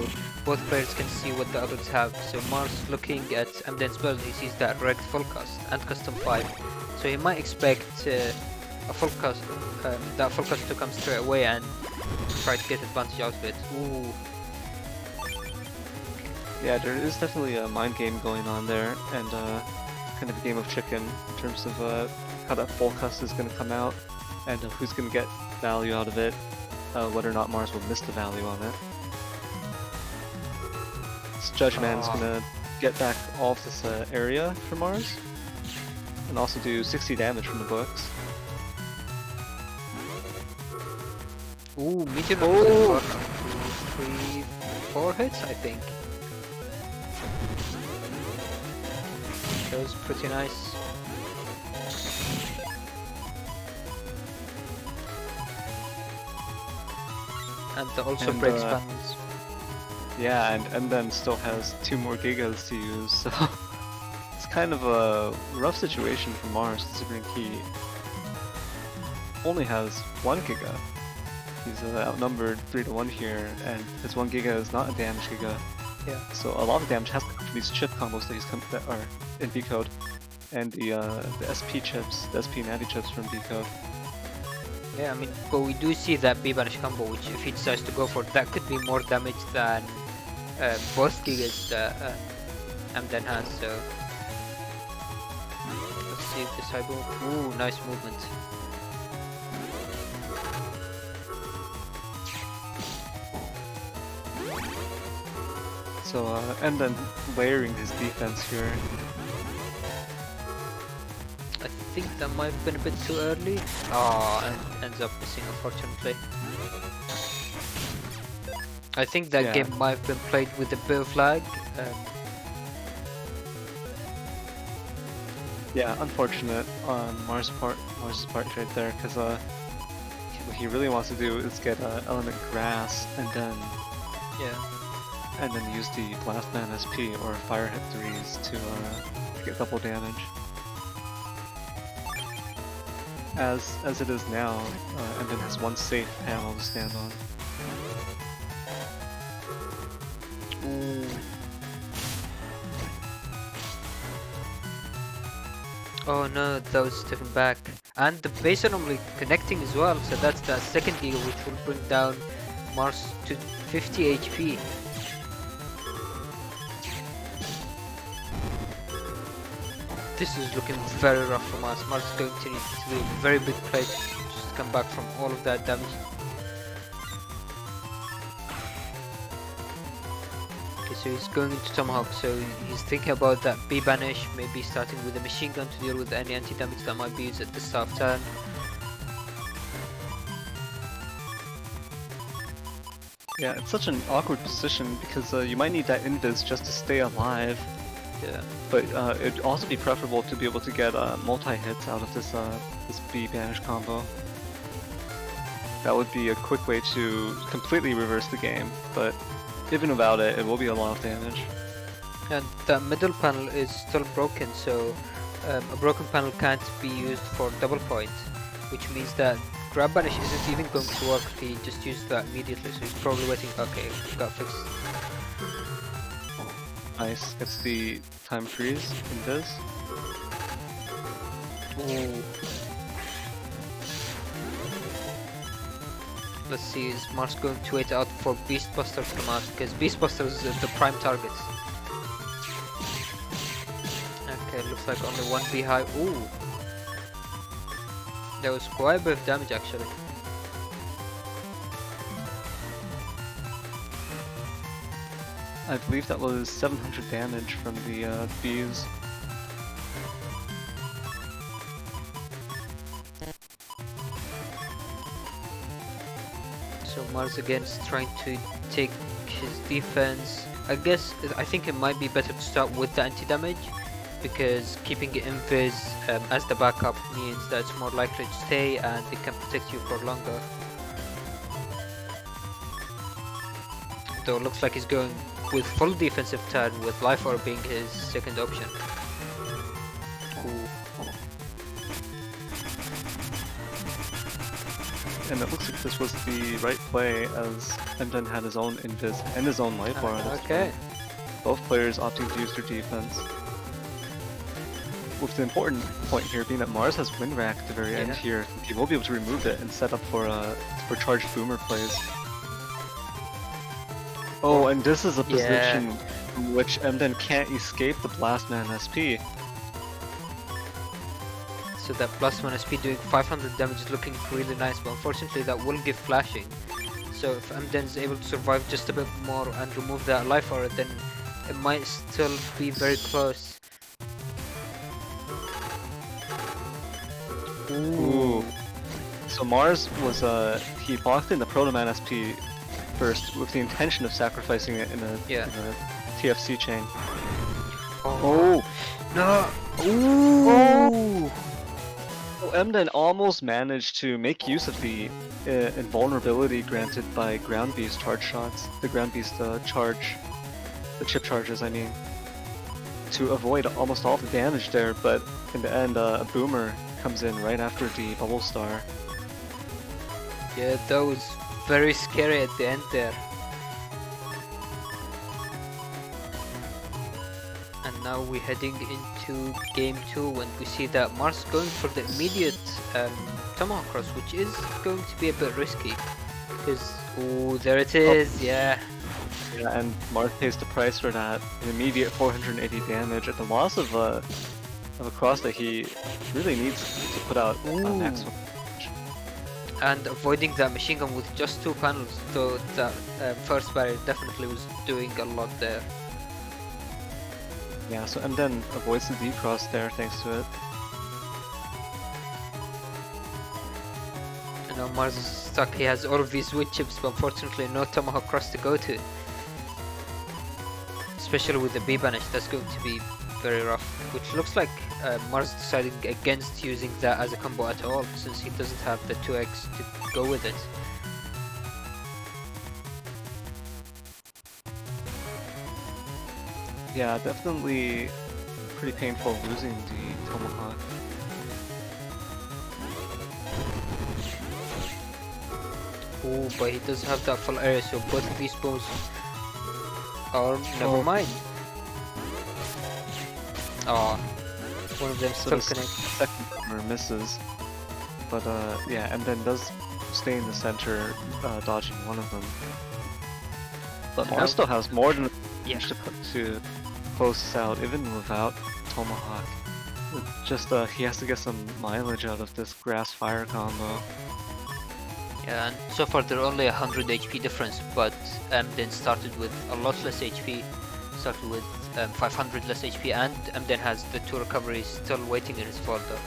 S1: both players can see what the others have. So Mars looking at Mden's build, he sees that wrecked full cast and custom 5, so he might expect a full cast, that full cast to come straight away and try to get advantage out of it. Ooh.
S2: Yeah, there is definitely a mind game going on there, and kind of a game of chicken in terms of how that full cast is going to come out, and who's going to get value out of it, whether or not Mars will miss the value on it. This Judge Man's going to get back all of this area for Mars, and also do 60 damage from the books.
S1: Ooh, meteor for 3, 4 hits, I think. That was pretty nice. And also breaks balance.
S2: Yeah, and then still has 2 more gigas to use, so it's kind of a rough situation for Mars, considering he only has 1 Giga. He's outnumbered 3 to 1 here, and his 1 Giga is not a damage Giga.
S1: Yeah.
S2: So a lot of damage has to come from these chip combos that are in B code, and the SP chips, the SP natty chips from B code.
S1: Yeah, I mean, but we do see that B banish combo, which if he decides to go for, that could be more damage than both Gigas that Amden has. So let's see if this cyber. Ooh, nice movement.
S2: So Amden layering his defense here.
S1: I think that might have been a bit too early. Oh, and ends up missing, unfortunately. I think that game might have been played with a bit of lag.
S2: Yeah, unfortunate on Mars's part right there, because what he really wants to do is get element grass and then use the blast man SP or fire hit 3s to get double damage. As it is now, and then has 1 safe panel to stand on.
S1: Ooh. Oh no, that was taken back. And the base are normally connecting as well, so that's the second Giga, which will bring down Mars to 50 HP. This is looking very rough for Mars. Mars is going to need to do a very big play just to come back from all of that damage. Okay, so he's going into Tomahawk, so he's thinking about that B banish, maybe starting with a machine gun to deal with any anti-damage that might be used at the start of turn.
S2: Yeah, it's such an awkward position because you might need that invis just to stay alive.
S1: Yeah.
S2: But it'd also be preferable to be able to get multi-hits out of this B banish combo. That would be a quick way to completely reverse the game, but even without it, it will be a lot of damage.
S1: And the middle panel is still broken, so a broken panel can't be used for double point, which means that grab banish isn't even going to work if he just used that immediately, so he's probably waiting. Okay, got fixed.
S2: Nice, gets the time freeze in this.
S1: Ooh. Let's see, is Mars going to wait out for Beast Buster to come out? Because Beast Buster is the prime target. Okay, looks like only 1 B high. Ooh! That was quite a bit of damage actually.
S2: I believe that was 700 damage from the bees.
S1: So Mars again is trying to take his defense. I think it might be better to start with the anti-damage, because keeping invis as the backup means that it's more likely to stay and it can protect you for longer. Though it looks like he's going with full defensive turn with life orb being his second option. Ooh.
S2: And it looks like this was the right play, as Emden had his own invis and his own life bar.
S1: Okay.
S2: Both players opting to use their defense. With the important point here being that Mars has win rack at the very end here, he will be able to remove it and set up for charged boomer plays. Oh, and this is a position in which Emden can't escape the Blast Man SP.
S1: So that plus 1 SP doing 500 damage is looking really nice, but unfortunately that will give flashing. So if Emden is able to survive just a bit more and remove that life aura, then it might still be very close.
S2: Ooh. So Mars was he blocked in the Protoman SP first with the intention of sacrificing it in a TFC chain.
S1: Oh no! Ooh!
S2: Oh, Emden almost managed to make use of the invulnerability granted by Ground Beast charge shots. The Ground Beast charge, the chip charges, I mean. to avoid almost all the damage there, but in the end, a Boomer comes in right after the Bubble Star.
S1: Yeah, that was very scary at the end there. And now we're heading into game 2 when we see that Mars going for the immediate Tomahawk Cross, which is going to be a bit risky. Because, oh, there it is, yeah.
S2: Yeah, and Mars pays the price for that. An immediate 480 damage at the loss of a cross that he really needs to put out maximum.
S1: And avoiding that machine gun with just 2 panels, though that first barrier definitely was doing a lot there.
S2: Yeah, so and then avoids the D-cross there thanks to it.
S1: You know, Mars is stuck. He has all of these wood chips, but unfortunately no Tomahawk Cross to go to. Especially with the B banish, that's going to be very rough. Which looks like Mars deciding against using that as a combo at all, since he doesn't have the 2x to go with it.
S2: Yeah, definitely pretty painful losing the Tomahawk.
S1: Oh, but he does have that full area, so both of these bows are never mind. Oh, one of them
S2: So
S1: still
S2: the
S1: connect.
S2: second Boomer misses, but yeah, and then does stay in the center, dodging one of them. But
S1: And
S2: Mars
S1: now-
S2: still has more than
S1: Yeah.
S2: to close this out, even without Tomahawk. Just he has to get some mileage out of this grass fire combo.
S1: Yeah, and so far they're only 100 HP difference, but Emden started with a lot less HP. Started with 500 less HP, and Emden has the 2 recoveries still waiting in his folder.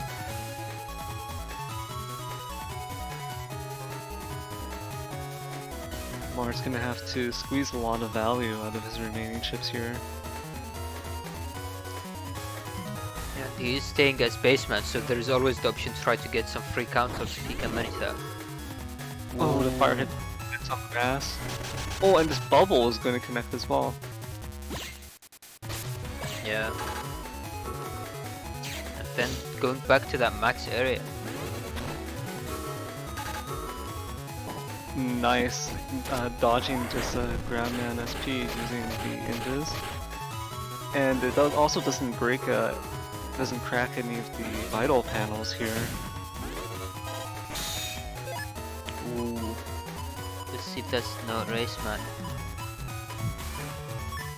S2: Mars gonna have to squeeze a lot of value out of his remaining chips here.
S1: Yeah, he is staying as baseman, so there is always the option to try to get some free counters if he can manage that.
S2: Oh, the fire hit some grass. Oh, and this bubble is going to connect as well.
S1: Yeah. And then going back to that max area.
S2: Nice. Dodging this Groundman SP using the invis. And it also doesn't break, doesn't crack any of the vital panels here.
S1: Ooh. Let's see, that's no race man.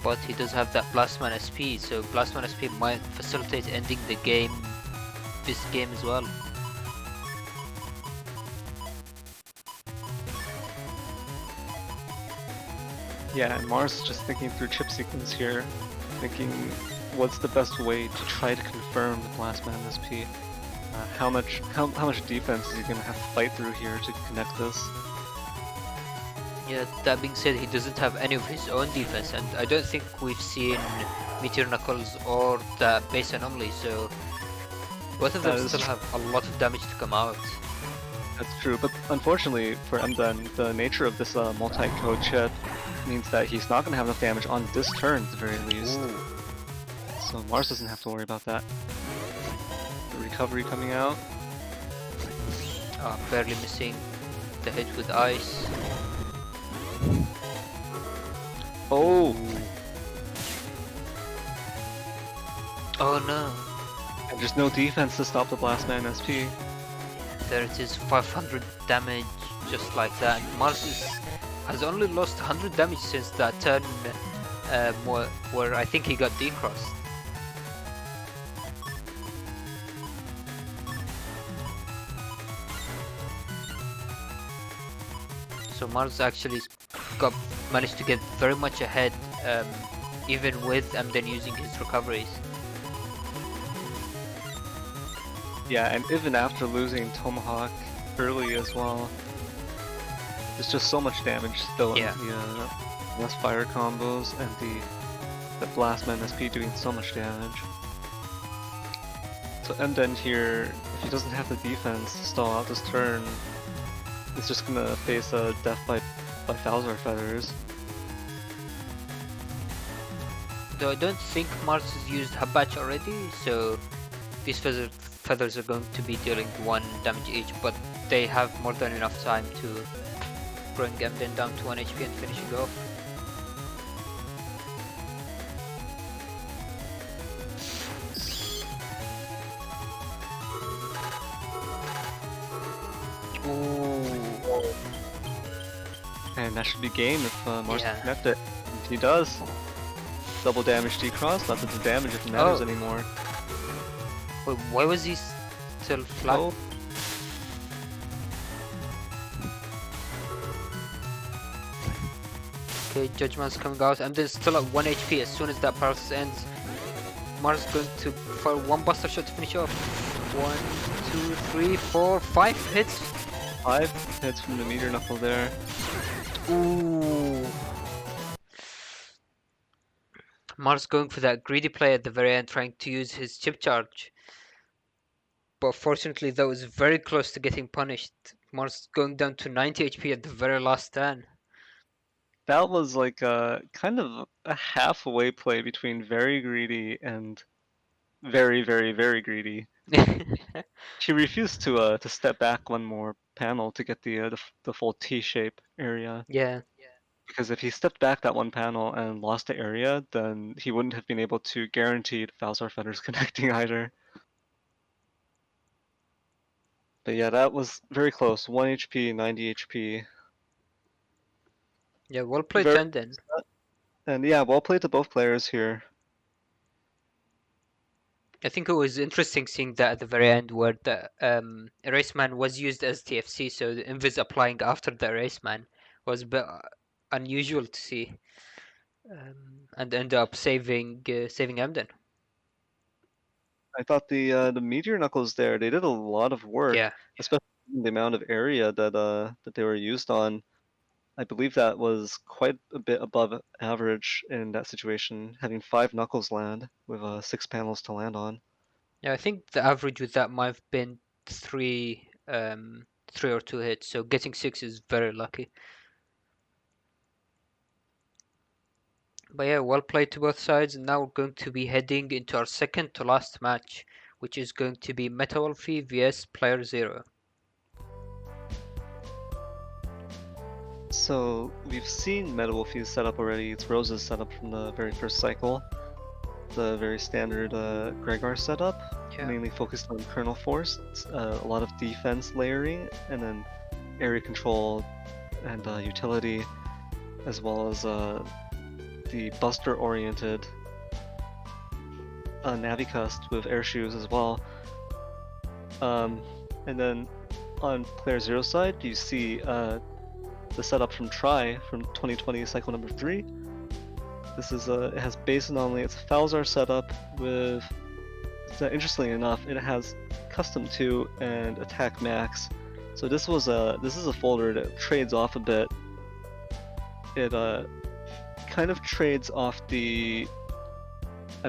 S1: But he does have that Blastman SP, so Blastman SP might facilitate ending the game, this game as well.
S2: Yeah, and Mars is just thinking through chip sequence here, thinking what's the best way to try to confirm the Blastman SP. How much defense is he gonna have to fight through here to connect this?
S1: Yeah, that being said, he doesn't have any of his own defense, and I don't think we've seen Meteor Knuckles or the base anomaly, so both of them still have a lot of damage to come out.
S2: That's true, but unfortunately for Emden, the nature of this multi-code chip means that he's not gonna have enough damage on this turn at the very least.
S1: Ooh.
S2: So Mars doesn't have to worry about that. The recovery coming out.
S1: Barely missing the hit with ice.
S2: Oh!
S1: Oh no!
S2: And there's no defense to stop the Blastman SP.
S1: There it is, 500 damage, just like that. Mars has only lost 100 damage since that turn where I think he got decrossed. So Mars actually managed to get very much ahead, even with Emden using his recoveries.
S2: Yeah, and even after losing Tomahawk early as well, there's just so much damage still in the less fire combos and the Blastman SP doing so much damage. So Emden here, if he doesn't have the defense to stall out this turn, he's just gonna face a death by Thouser Feathers.
S1: Though I don't think Mars has used Habatch already, so these feathers are going to be dealing 1 damage each, but they have more than enough time to bring Emden down to 1 HP and finishing off. Ooh.
S2: And that should be game if Mars
S1: Yeah.
S2: can connect it. And he does. Double damage decross, not that the damage if it matters anymore.
S1: Wait, why was he still flat?
S2: Oh.
S1: Okay, Judgment's coming out. Emden's still at 1 HP. As soon as that paralysis ends, Mars is going to fire 1 buster shot to finish off. 1, 2, 3, 4, 5 hits.
S2: 5 hits from the meteor knuckle there.
S1: Ooh. Mars going for that greedy play at the very end, trying to use his chip charge. But fortunately, that was very close to getting punished. Mars going down to 90 HP at the very last turn.
S2: That was like a kind of a halfway play between very greedy and very, very, very greedy. He refused to step back 1 more panel to get the full T-shape area.
S1: Yeah.
S2: Because if he stepped back that 1 panel and lost the area, then he wouldn't have been able to guarantee Falzar Feathers connecting either. But yeah, that was very close. 1 HP, 90 HP.
S1: Yeah, well played,
S2: Very-
S1: Tendon.
S2: And yeah, well played to both players here.
S1: I think it was interesting seeing that at the very end where the Erase Man was used as TFC, so the Invis applying after the Erase Man was a bit unusual to see. And ended up saving Emden.
S2: I thought the meteor knuckles there, they did a lot of work,
S1: Yeah.
S2: especially the amount of area that they were used on. I believe that was quite a bit above average in that situation, having 5 knuckles land with 6 panels to land on.
S1: Yeah, I think the average with that might have been 3 or 2 hits, so getting 6 is very lucky. But yeah, well played to both sides, and now we're going to be heading into our second to last match, which is going to be Meta Wolfie vs playerzero.
S2: So we've seen Meta Wolfie's setup already. It's Rose's setup from the very first cycle. The very standard Gregar setup,
S1: Yeah.
S2: mainly focused on kernel force, a lot of defense layering, and then area control and utility, as well as the buster-oriented Navicust with air shoes as well. And then on player zero side, you see the setup from Try from 2020 cycle number 3. This is it has base anomaly. It's a Falzar setup with, interestingly enough, it has custom 2 and attack max. So this is a folder that trades off a bit. It kind of trades off I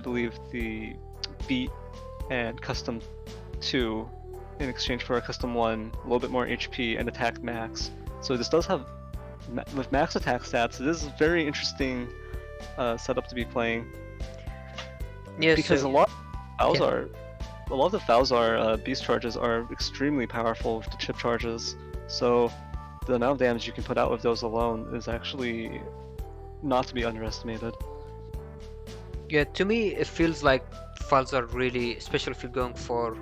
S2: believe the beat and custom 2 in exchange for a custom 1, a little bit more HP and attack max. So this does have, with max attack stats, it is a very interesting setup to be playing.
S1: Yeah,
S2: Because
S1: so
S2: a lot of the Falzar beast charges are extremely powerful with the chip charges. So the amount of damage you can put out with those alone is actually not to be underestimated.
S1: yeah, to me it feels like files are really, especially if you're going for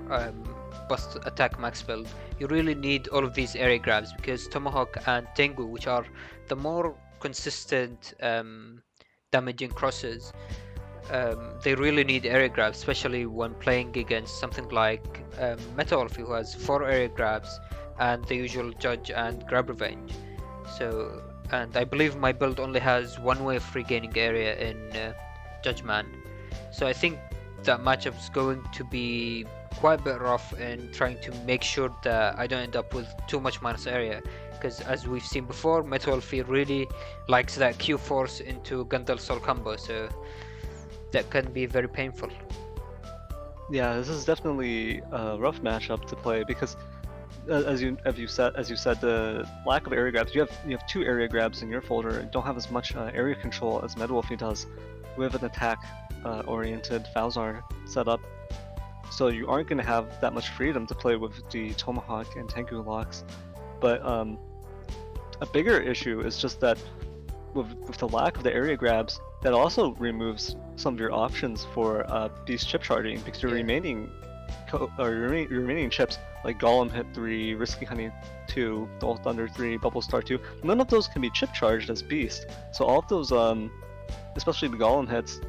S1: bust attack max build, you really need all of these area grabs, because Tomahawk and Tengu, which are the more consistent damaging crosses, they really need area grabs, especially when playing against something like Meta Wolfie, who has 4 area grabs and the usual judge and grab revenge. So, and I believe my build only has 1 way of regaining area in Judge Man. So I think that matchup's going to be quite a bit rough in trying to make sure that I don't end up with too much minus area, because as we've seen before, Meta Wolfie really likes that Q force into Gundel Soul combo, so that can be very painful.
S2: Yeah, this is definitely a rough matchup to play because as you said, the lack of area grabs. You have 2 area grabs in your folder. You don't have as much area control as Wolfie does with an attack oriented Falzar setup. So you aren't going to have that much freedom to play with the Tomahawk and Tengu locks. But a bigger issue is just that with the lack of the area grabs, that also removes some of your options for beast chip charging, because your remaining chips like Golem Hit 3, Risky Honey 2, Dull Thunder 3, Bubble Star 2, none of those can be chip charged as beast. So all of those, especially the Golem hits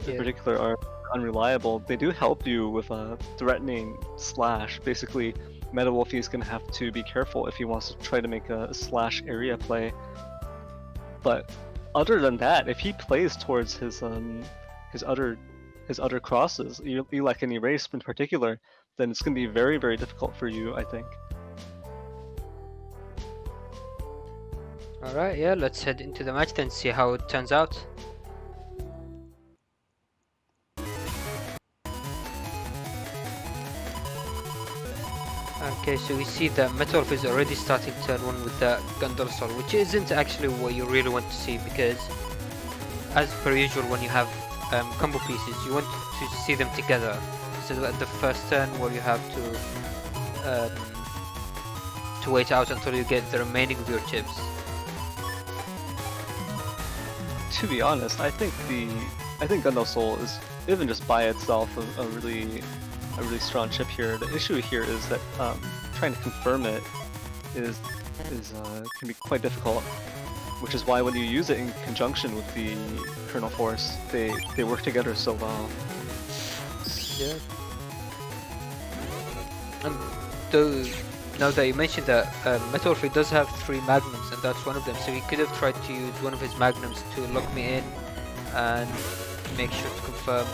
S2: in particular are unreliable. They do help you with a threatening slash. Basically, Meta Wolfie is going to have to be careful if he wants to try to make a slash area play. But other than that, if he plays towards his other crosses, like an erase in particular, then it's going to be very, very difficult for you, I think.
S1: Alright, yeah, let's head into the match then, see how it turns out. Okay, so we see that Metalf is already starting turn 1 with the Gundal Soul, which isn't actually what you really want to see, because as per usual when you have combo pieces, you want to see them together, instead of at the first turn where you have to wait out until you get the remaining of your chips.
S2: To be honest, I think Gundal Soul is, even just by itself, a really strong chip here. The issue here is that trying to confirm it can be quite difficult, which is why when you use it in conjunction with the Kernel Force, they work together so well.
S1: Yeah. And though, now that you mentioned that, Metalfree does have 3 magnums, and that's one of them, so he could have tried to use one of his magnums to lock me in and make sure to confirm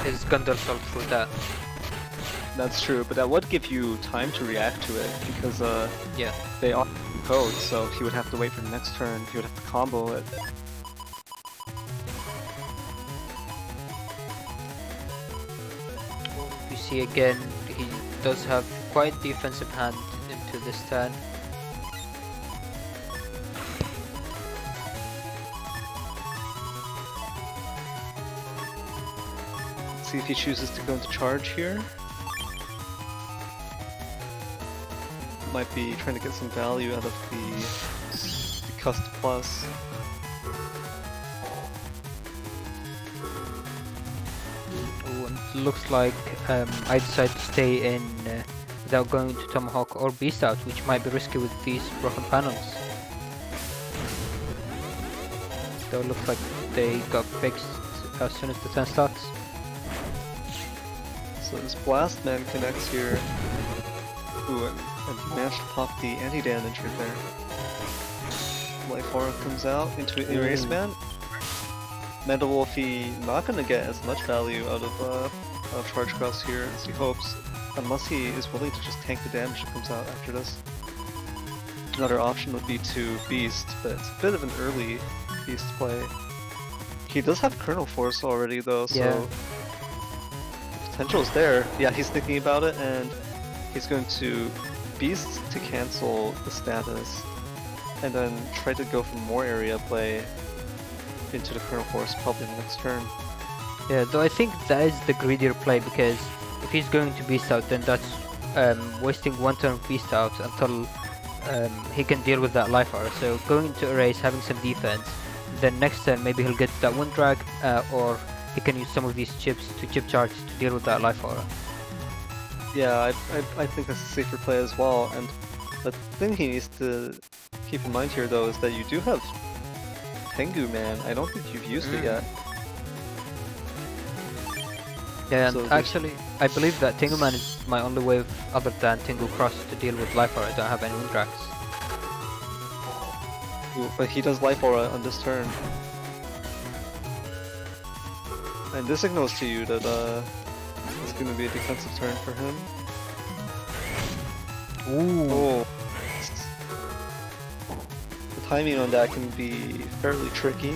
S1: his Gundal Soul through that.
S2: That's true, but that would give you time to react to it, because
S1: yeah,
S2: they are code, so he would have to wait for the next turn, he would have to combo it.
S1: You see again, he does have quite defensive hand into this turn.
S2: See if he chooses to go into charge here. Might be trying to get some value out of the Cust Plus.
S1: Oh, and it looks like I decide to stay in without going to Tomahawk or Beast out, which might be risky with these broken panels. Though it looks like they got fixed as soon as the turn starts.
S2: So this Blast Man connects here. Ooh, and he managed to pop the anti-damage right there. Life Aura comes out into an Erase Man. Meta Wolfie not gonna get as much value out of Charge Cross here as he hopes, unless he is willing to just tank the damage that comes out after this. Another option would be to Beast, but it's a bit of an early Beast play. He does have Kernel Force already though, so
S1: yeah,
S2: the potential is there. Yeah, he's thinking about it, and he's going to Beast to cancel the status, and then try to go for more area play into the Kernel Force probably in the next turn.
S1: yeah. Though I think that is the greedier play, because if he's going to Beast out, then that's wasting 1 turn of Beast out until he can deal with that Life Aura. So going to Erase, having some defense, then next turn maybe he'll get that 1 drag, or he can use some of these chips to chip charge to deal with that Life Aura.
S2: Yeah, I think that's a safer play as well, and the thing he needs to keep in mind here though is that you do have Tengu Man. I don't think you've used it yet.
S1: Yeah, and
S2: So
S1: actually, I believe that Tengu Man is my only way other than Tengu Cross to deal with Life Aura. I don't have any Wind Drags.
S2: Ooh, but he does Life Aura on this turn. And this signals to you that it's going to be a defensive turn for him.
S1: Ooh.
S2: Oh. The timing on that can be fairly tricky.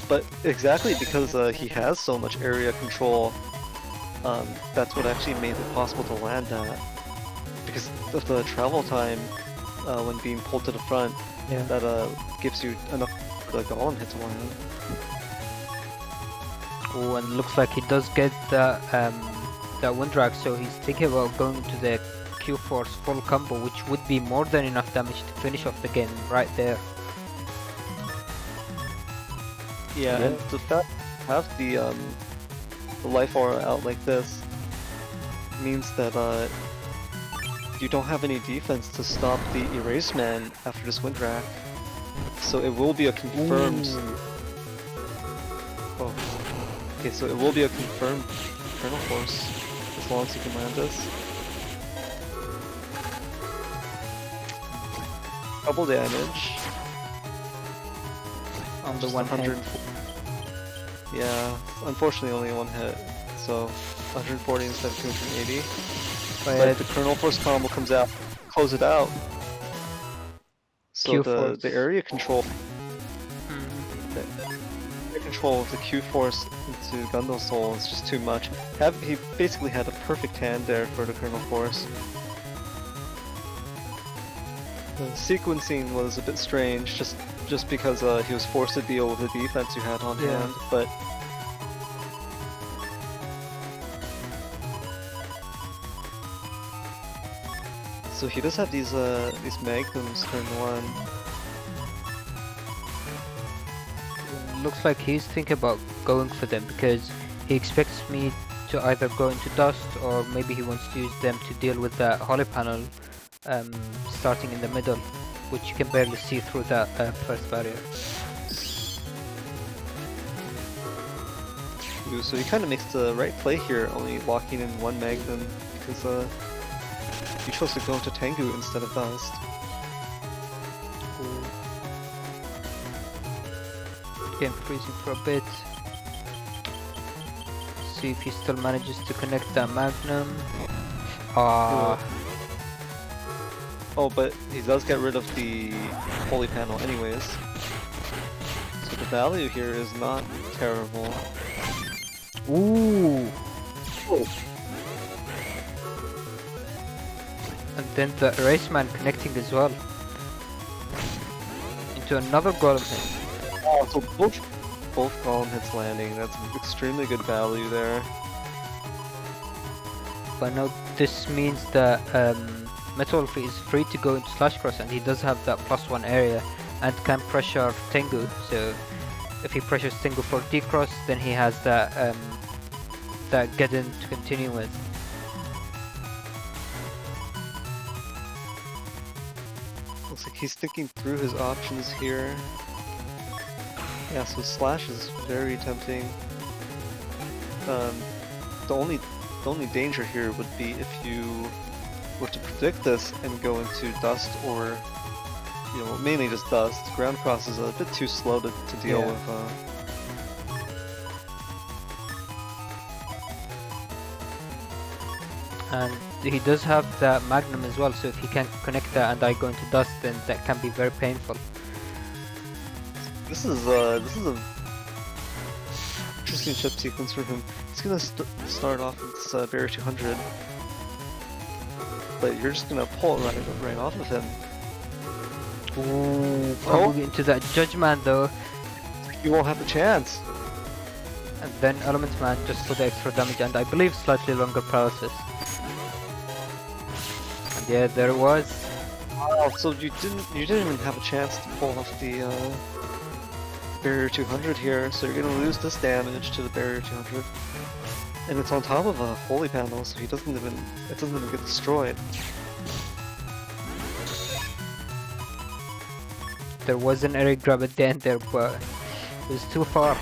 S2: But exactly because he has so much area control, that's what actually made it possible to land that. Because of the travel time when being pulled to the front,
S1: Yeah.
S2: that gives you enough for the golem hit to land.
S1: Oh, and looks like he does get that wind drag, so he's thinking about going to the Q-Force full combo, which would be more than enough damage to finish off the game right there.
S2: Yeah, and the fact have the life aura out like this means that you don't have any defense to stop the erase man after this wind rack. So it will be a confirmed. Oh, okay. So it will be a confirmed Eternal Force as long as you can land this. Double damage.
S1: On the
S2: Just
S1: one hand.
S2: Yeah, unfortunately only one hit, so 140 instead of 280. But the Kernel Force combo comes out, close it out. So the area control, the control of the Q Force into Gundam Soul is just too much. He basically had a perfect hand there for the Kernel Force. The sequencing was a bit strange, just because he was forced to deal with the defense you had on hand, but so he does have these magnums turn one.
S1: Looks like he's thinking about going for them because he expects me to either go into dust or maybe he wants to use them to deal with that holy panel starting in the middle, which you can barely see through that first barrier.
S2: Ooh, so he kind of makes the right play here, only locking in one magnum because he chose to go into Tengu instead of dust.
S1: Game freezing for a bit. See if he still manages to connect that magnum. Ah.
S2: Oh, but he does get rid of the holy panel anyways. So the value here is not terrible.
S1: Ooh. And then the erase man connecting as well. Into another golem hit.
S2: Oh, so both golem hits landing. That's extremely good value there.
S1: But now this means that Wolfie is free to go into SoulXCross, and he does have that +1 area and can pressure Tengu. So if he pressures Tengu for D-Cross, then he has that that Geddon to continue with.
S2: Looks like he's thinking through his options here. Yeah, so slash is very tempting. The only danger here would be if you were to predict this and go into dust or, you know, mainly just dust. Ground cross is a bit too slow to deal with.
S1: And he does have that magnum as well, so if he can connect that and I go into dust, then that can be very painful.
S2: This is a interesting chip sequence for him. He's gonna start off with this barrier 200, but you're just gonna pull it right off of him.
S1: Ooh, probably into that Judge Man though.
S2: You won't have a chance.
S1: And then Element Man just for the extra damage and I believe slightly longer paralysis. And yeah, there it was.
S2: Wow, so you didn't even have a chance to pull off the barrier 200 here, so you're gonna lose this damage to the barrier 200. And it's on top of a holy panel, so it doesn't even get destroyed.
S1: There was an area grab at the end there, but it was too far.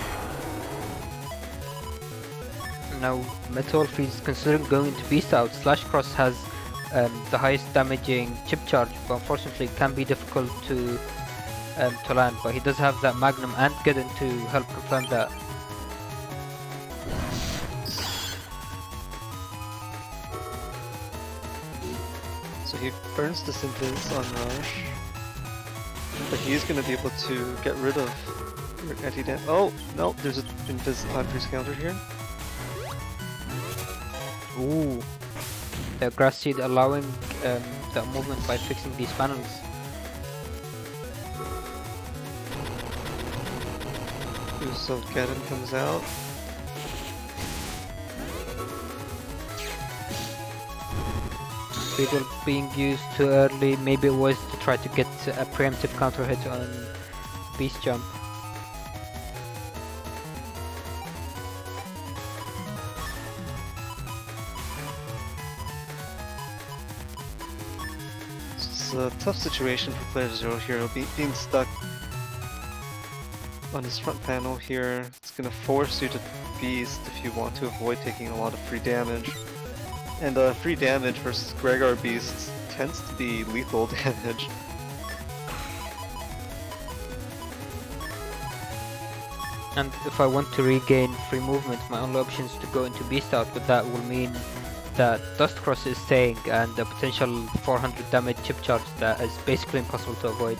S1: Now Wolfie is considering going to Beast Out. SoulXCross has the highest damaging chip charge, but unfortunately it can be difficult to land. But he does have that Magnum and Geddon to help confirm that.
S2: So he burns the Synthesis on Rush, but he's going to be able to get rid of Anti-dam. Oh no, there's an invis Priest counter here.
S1: Ooh, the grass seed allowing the movement by fixing these panels.
S2: So Gaddon comes out.
S1: Speedle being used too early. Maybe it was to try to get a preemptive counter hit on Beast Jump.
S2: It's a tough situation for player 0 here, being stuck on his front panel here. It's gonna force you to Beast if you want to avoid taking a lot of free damage. And free damage versus Gregor Beasts tends to be lethal damage.
S1: And if I want to regain free movement, my only option is to go into Beast Out, but that will mean that Dust Cross is staying and a potential 400 damage chip charge that is basically impossible to avoid.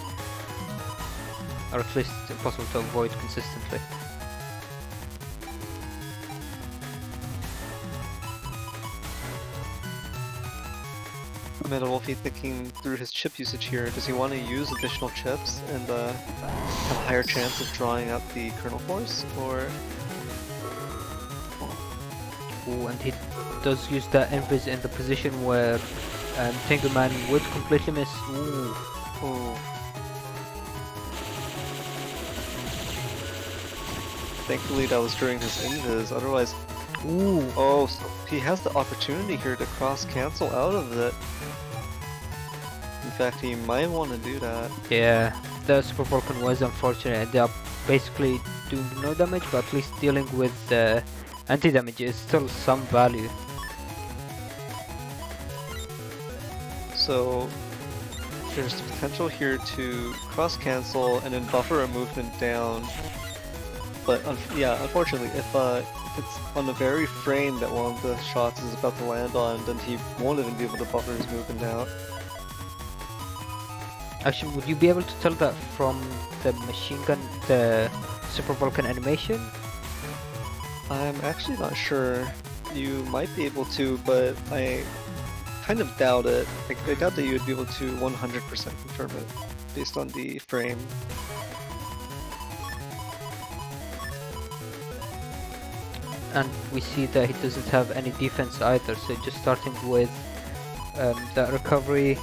S1: Or at least impossible to avoid consistently.
S2: Meta Wolfie thinking through his chip usage here. Does he want to use additional chips and have a higher chance of drawing out the kernel force, or?
S1: Ooh, and he does use that invis in the position where Tengu Man would completely miss. Ooh.
S2: Oh. Thankfully that was during his invis, otherwise...
S1: Ooh.
S2: Oh, so he has the opportunity here to cross-cancel out of it. In fact, he might want to do that.
S1: Yeah, the Super Vulcan was unfortunate. Ended up basically doing no damage, but at least dealing with anti-damage is still some value.
S2: So there's the potential here to cross-cancel and then buffer a movement down. But yeah, unfortunately, if it's on the very frame that one of the shots is about to land on, then he won't even be able to buffer his movement out.
S1: Actually, would you be able to tell that from the machine gun, the Super Vulcan animation?
S2: I'm actually not sure. You might be able to, but I kind of doubt it. I doubt that you would be able to 100% confirm it based on the frame.
S1: And we see that he doesn't have any defense either, so just starting with that recovery.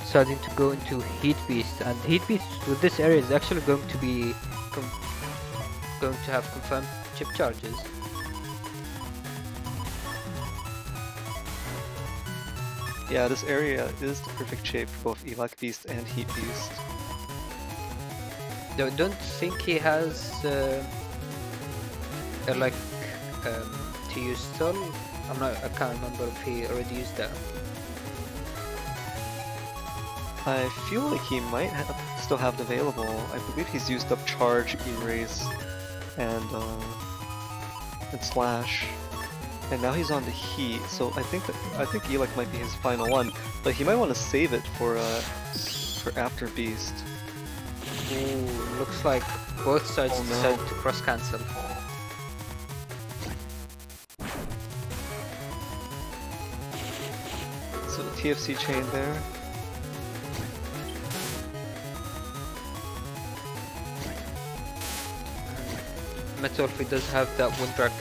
S1: Starting to go into Heat Beast, and Heat Beast with this area is actually going to be going to have confirmed chip charges.
S2: Yeah, this area is the perfect shape for both Elec Beast and Heat Beast.
S1: Though I don't think he has like to use Stun. I can't remember if he already used that.
S2: I feel like he might still have it available. I believe he's used up Charge, Erase, and Slash, and now he's on the Heat. So I think Elec might be his final one, but he might want to save it for after Beast.
S1: Ooh, looks like both sides decided to cross cancel.
S2: So the TFC chain there.
S1: Wolfie does have that Windrak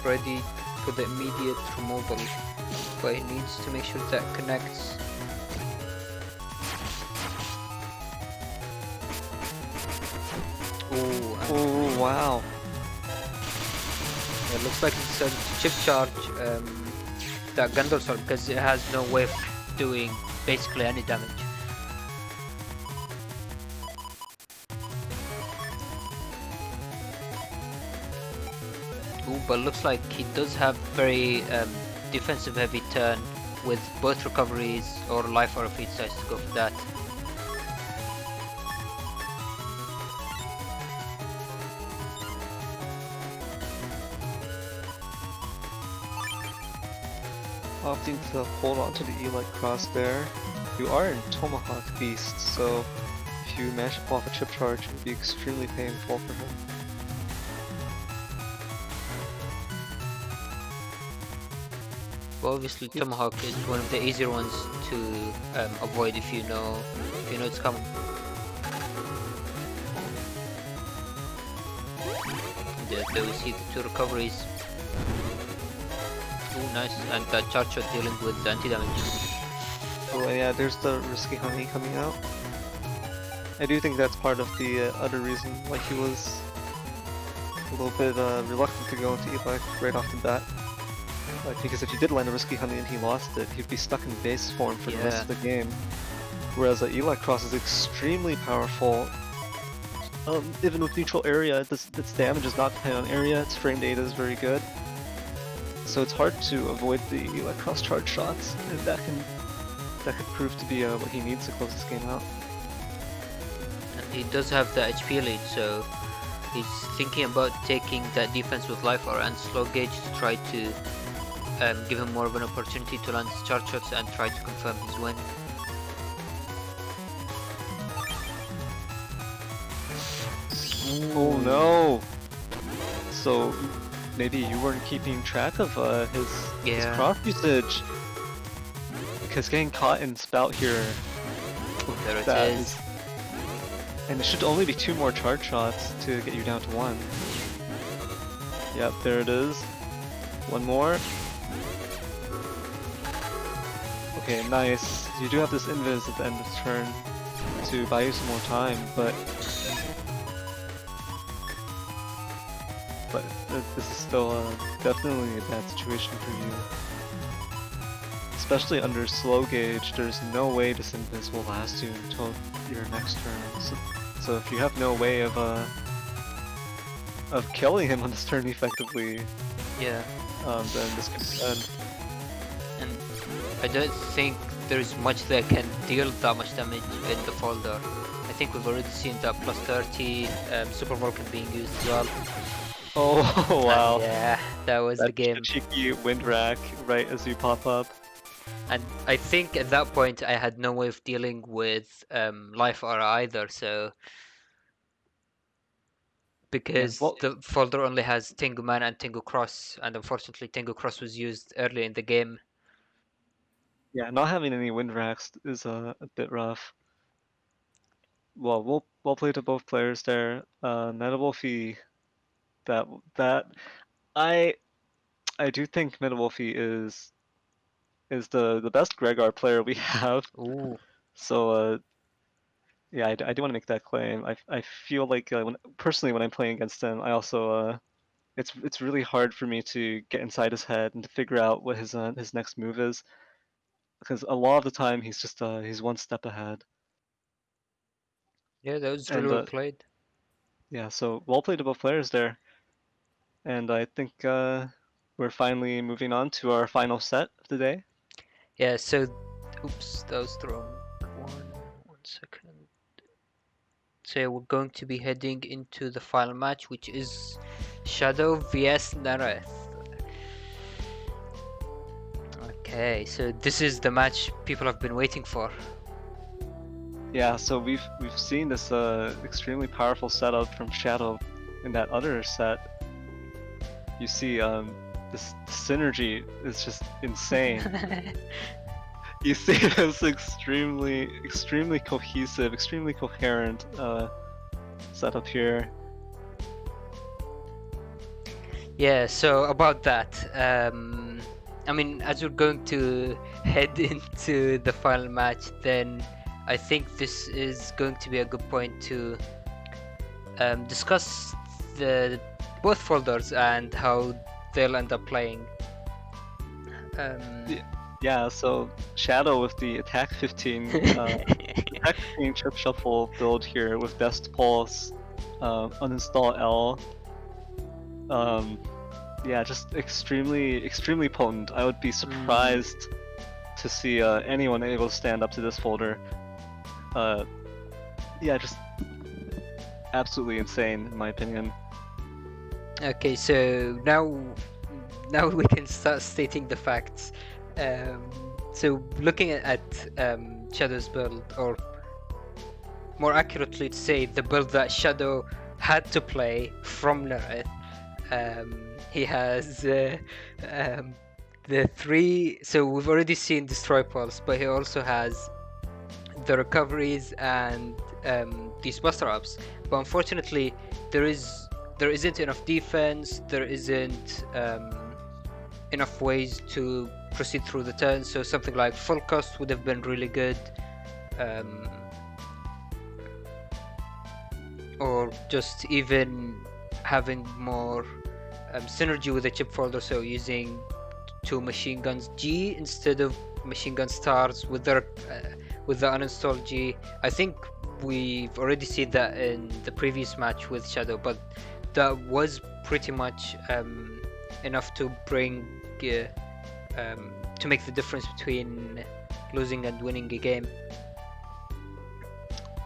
S1: ready for the immediate removal, but he needs to make sure that connects.
S2: Oh wow!
S1: It looks like it's a chip charge that Gandalf sword because it has no way of doing basically any damage. Ooh, but looks like he does have very defensive heavy turn with both recoveries or life or feed size to go for that.
S2: opting to hold on to the JoeyKobalt there. You are in Tomahawk Beast, so if you manage to pull off a chip charge, it would be extremely painful for him.
S1: Well, obviously Tomahawk is one of the easier ones to avoid if you know it's coming. And there we see the 2 recoveries. Oh, nice, and that charge shot dealing with anti-damage.
S2: Oh yeah, there's the risky honey coming out. I do think that's part of the other reason why he was a little bit reluctant to go into e-bike right off the bat. Because if he did land a risky honey and he lost it, he'd be stuck in base form for the rest of the game. Whereas JoeyKobalt is extremely powerful. Even with neutral area, its damage is not dependent on area, its frame data is very good. So it's hard to avoid the JoeyKobalt charge shots, and that could prove to be what he needs to close this game out.
S1: And he does have the HP lead, so he's thinking about taking that defense with life or and slow gauge to try to give him more of an opportunity to land his charge shots and try to confirm his win.
S2: Oh no! So maybe you weren't keeping track of his cross usage, because getting caught in spout here.
S1: There it is.
S2: And it should only be 2 more charge shots to get you down to 1. Yep, there it is. 1 more. Okay, nice. You do have this invis at the end of the turn to buy you some more time, but this is still definitely a bad situation for you. Especially under slow gauge, there's no way this invis will last you until your next turn. So if you have no way of killing him on this turn effectively, then this could be end.
S1: And I don't think there's much that can deal that much damage in the folder. I think we've already seen that plus 30 Super Vulcan being used as well.
S2: Oh wow!
S1: And yeah, that was the game.
S2: That cheeky wind rack right as you pop up.
S1: And I think at that point I had no way of dealing with life aura either, so because the folder only has Tengu Man and Tengu Cross, and unfortunately Tengu Cross was used early in the game.
S2: Yeah, not having any wind racks is a bit rough. Well, we'll play to both players there. Meta Wolfie, that I do think Meta Wolfie is the best Gregar player we have.
S1: Ooh.
S2: So yeah, I do want to make that claim. I feel like personally when I'm playing against him, I also it's really hard for me to get inside his head and to figure out what his next move is, because a lot of the time he's just he's 1 step ahead.
S1: Yeah, that was really well played.
S2: Yeah, so well played to both players there. And I think we're finally moving on to our final set of the day.
S1: Yeah, so oops, that was the wrong one. 1 second. So we're going to be heading into the final match, which is Shadow vs Neryth. Okay, so this is the match people have been waiting for.
S2: Yeah, so we've seen this extremely powerful setup from Shadow in that other set. You see, this synergy is just insane. You see this extremely cohesive, extremely coherent setup here.
S1: Yeah, so about that, I mean, as we're going to head into the final match, then I think this is going to be a good point to discuss both folders and how they'll end up playing.
S2: Yeah, so Shadow with the attack 15, attack 15 chip shuffle build here with best pulse, uninstall L. Yeah, just extremely potent. I would be surprised to see anyone able to stand up to this folder. Yeah, just absolutely insane in my opinion.
S1: Okay, so now we can start stating the facts. So looking at Shadow's build, or more accurately to say, the build that Shadow had to play from Neryth, he has the 3. So we've already seen Destroy Pulse, but he also has the recoveries and these buster ups. But unfortunately, there isn't enough defense. There isn't enough ways to proceed through the turn. So something like full cost would have been really good. Or just even having more synergy with the chip folder, so using 2 machine guns G instead of machine gun stars with the uninstalled G. I think we've already seen that in the previous match with Shadow, but that was pretty much enough to bring to make the difference between losing and winning a game.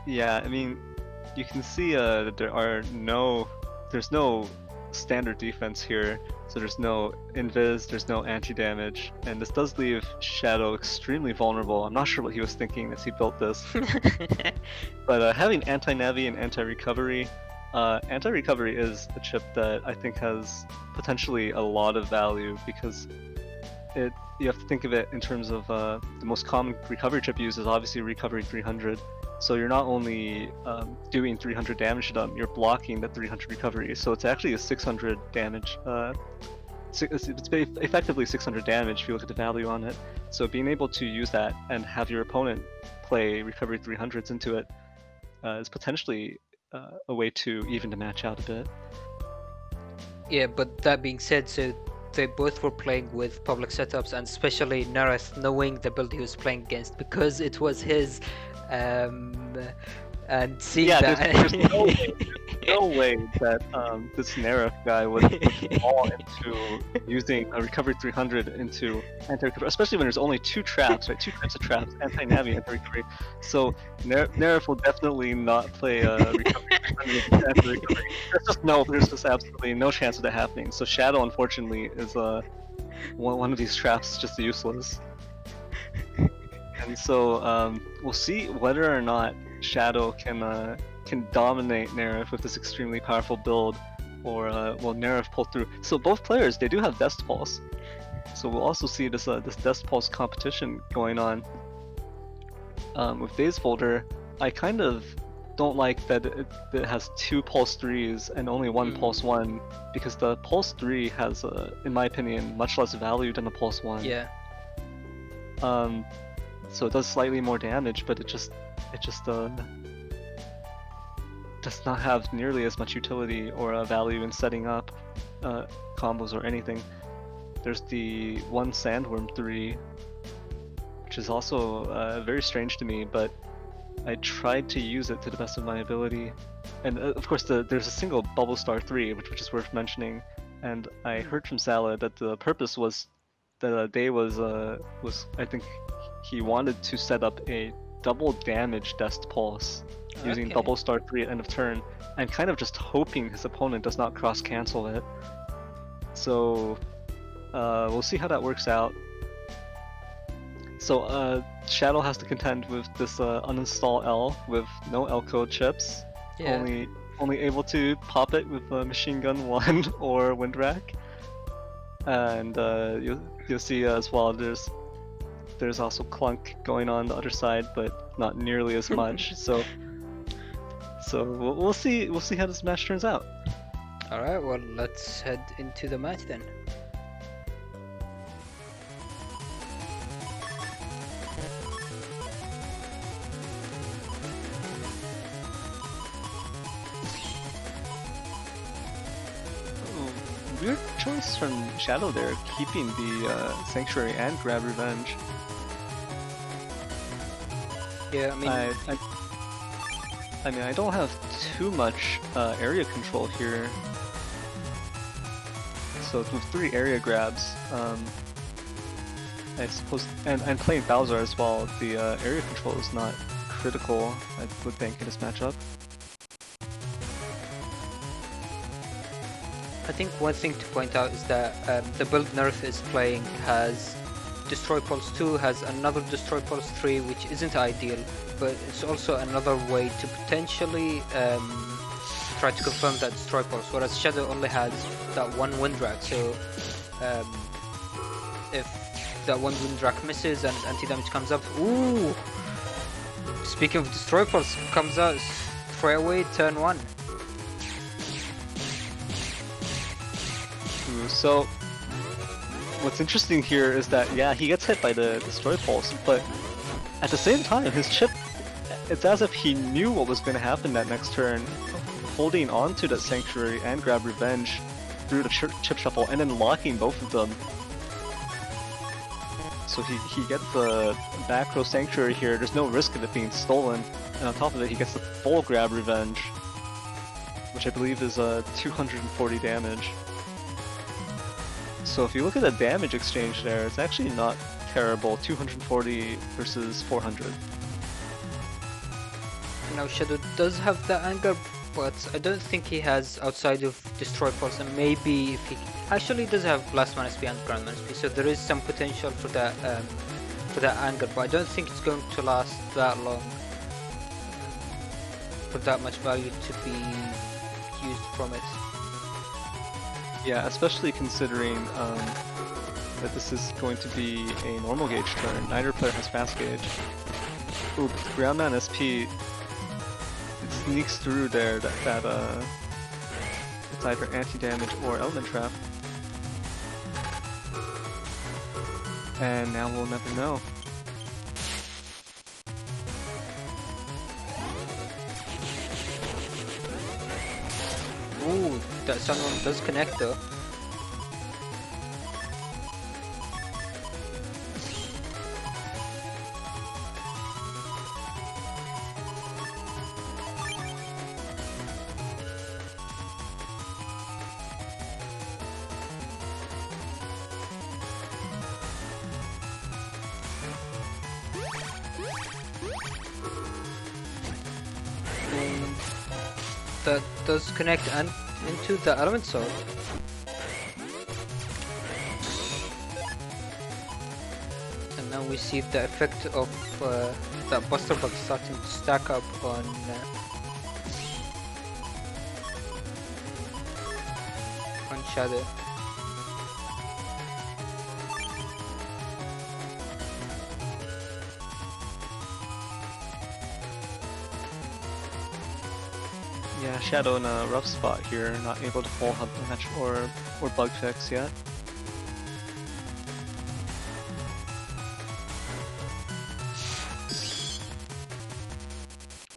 S2: Yeah, I mean, you can see that there's no standard defense here, so there's no invis, there's no anti-damage, and this does leave Shadow extremely vulnerable. I'm not sure what he was thinking as he built this. But having anti-navi and anti-recovery, anti-recovery is a chip that I think has potentially a lot of value, because you have to think of it in terms of the most common recovery chip used is obviously Recovery 300. So you're not only doing 300 damage to them, you're blocking the 300 recovery. So it's actually a 600 damage. It's effectively 600 damage if you look at the value on it. So being able to use that and have your opponent play Recovery 300s into it is potentially a way to even the match out a bit.
S1: Yeah, but that being said, so they both were playing with public setups, and especially Neryth, knowing the build he was playing against, because it was his, and seeing that.
S2: There's no way that this Neryth guy would fall into using a Recovery 300 into anti-recovery, especially when there's only 2 traps, right? 2 types of traps, anti-navi, anti-recovery. So Neryth will definitely not play a Recovery 300 anti-recovery. There's just absolutely no chance of that happening. So Shadow, unfortunately, is one of these traps just useless. And so we'll see whether or not Shadow can dominate Neryth with this extremely powerful build, or will Neryth pull through. So both players, they do have Dest Pulse, so we'll also see this Dest Pulse competition going on. With Daze Folder, I kind of don't like that it has 2 Pulse 3s and only 1 Pulse 1, because the Pulse 3 has, in my opinion, much less value than the Pulse 1.
S1: Yeah.
S2: So it does slightly more damage, but it just does not have nearly as much utility or value in setting up combos or anything. There's the 1 Sandworm 3, which is also very strange to me, but I tried to use it to the best of my ability. And of course there's a single Bubble Star 3, which is worth mentioning, and I heard from Cielael that the purpose was that Day was I think he wanted to set up a double damage Dest Pulse using Bubble Star 3 at end of turn, and kind of just hoping his opponent does not cross cancel it. So we'll see how that works out. So Shadow has to contend with this uninstall L with no L code chips.
S1: Yeah.
S2: Only able to pop it with Machine Gun 1 or Windrack. And you'll see as well there's also Clunk going on the other side, but not nearly as much. So we'll see how this match turns out.
S1: All right, well, let's head into the match then.
S2: Weird choice from Shadow there, keeping the Sanctuary and Grab Revenge.
S1: Yeah, I mean,
S2: I mean, I don't have too much area control here. So with 3 area grabs, I suppose, and playing Bowser as well, the area control is not critical, I would think, in this matchup.
S1: I think one thing to point out is that the build Neryth is playing has Destroy Pulse 2 has another Destroy Pulse 3, which isn't ideal, but it's also another way to potentially try to confirm that Destroy Pulse, whereas Shadow only has that one Wind Rack, so if that one Wind Rack misses and anti-damage comes up, ooh! Speaking of Destroy Pulse, comes out, throw away, turn 1.
S2: Ooh, so what's interesting here is that, yeah, he gets hit by the Destroy Pulse, but at the same time, his chip, it's as if he knew what was going to happen that next turn, holding on to that Sanctuary and Grab Revenge through the chip shuffle and then locking both of them. So he gets the back row Sanctuary here, there's no risk of it being stolen, and on top of it he gets the full Grab Revenge, which I believe is 240 damage. So if you look at the damage exchange there, it's actually not terrible, 240 versus 400.
S1: Now Shadow does have the anger, but I don't think he has outside of Destroy Pulse, and maybe if he actually does have Blast Man SP and Ground Man SP, so there is some potential for that anger, but I don't think it's going to last that long for that much value to be used from it.
S2: Yeah, especially considering that this is going to be a normal gauge turn. Neither player has fast gauge. Ooh, but the Ground Man SP, it sneaks through there that it's either anti-damage or element trap. And now we'll never know.
S1: Ooh, that Sun one does connect though. That does connect and into the element sword. And now we see the effect of that Buster Bug starting to stack up on Shadow.
S2: Yeah, Shadow in a rough spot here, not able to full hub match or bug fix yet.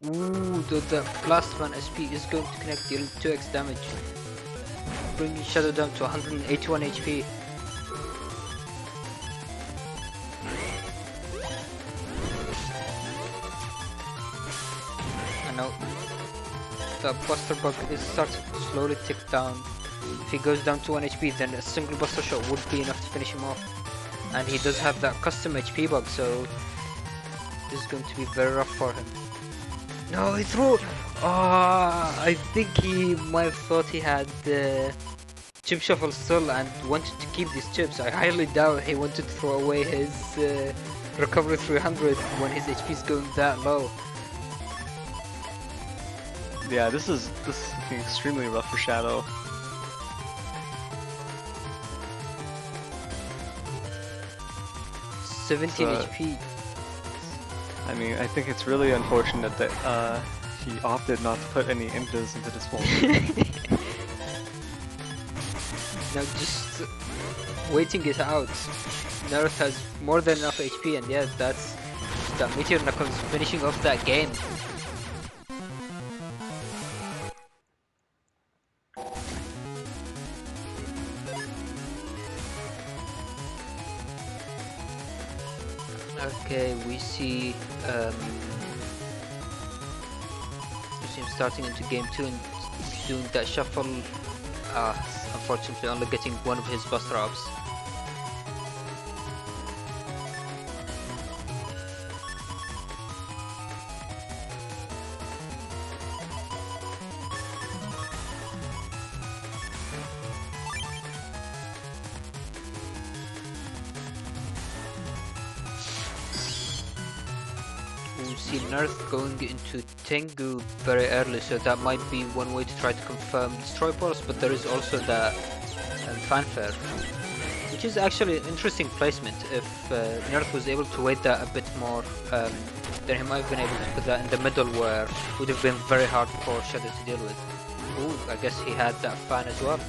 S1: Ooh, the Blast Man SP is going to connect, deal 2x damage, bringing Shadow down to 181 HP. And now the Buster Bug is starting to slowly tick down. If he goes down to 1 HP, then a single Buster Shot would be enough to finish him off. And he does have that custom HP bug, so this is going to be very rough for him. No, he threw! I think he might have thought he had the chip shuffle still and wanted to keep these chips. I highly doubt he wanted to throw away his recovery 300 when his HP is going that low.
S2: Yeah, this is looking extremely rough for Shadow.
S1: – 17 HP.
S2: I mean, I think it's really unfortunate that he opted not to put any invis into this fold.
S1: Now just waiting it out. Neryth has more than enough HP, and yeah, that's that Meteor Knuckles finishing off that game. Okay, we see him starting into game 2 and doing that shuffle. Unfortunately, only getting one of his Buster Ups. see Neryth going into Tengu very early, so that might be one way to try to confirm destroy balls, but there is also the fanfare, which is actually an interesting placement. If Neryth was able to wait that a bit more, then he might have been able to put that in the middle where it would have been very hard for Shadow to deal with. Ooh, I guess he had that fan as well.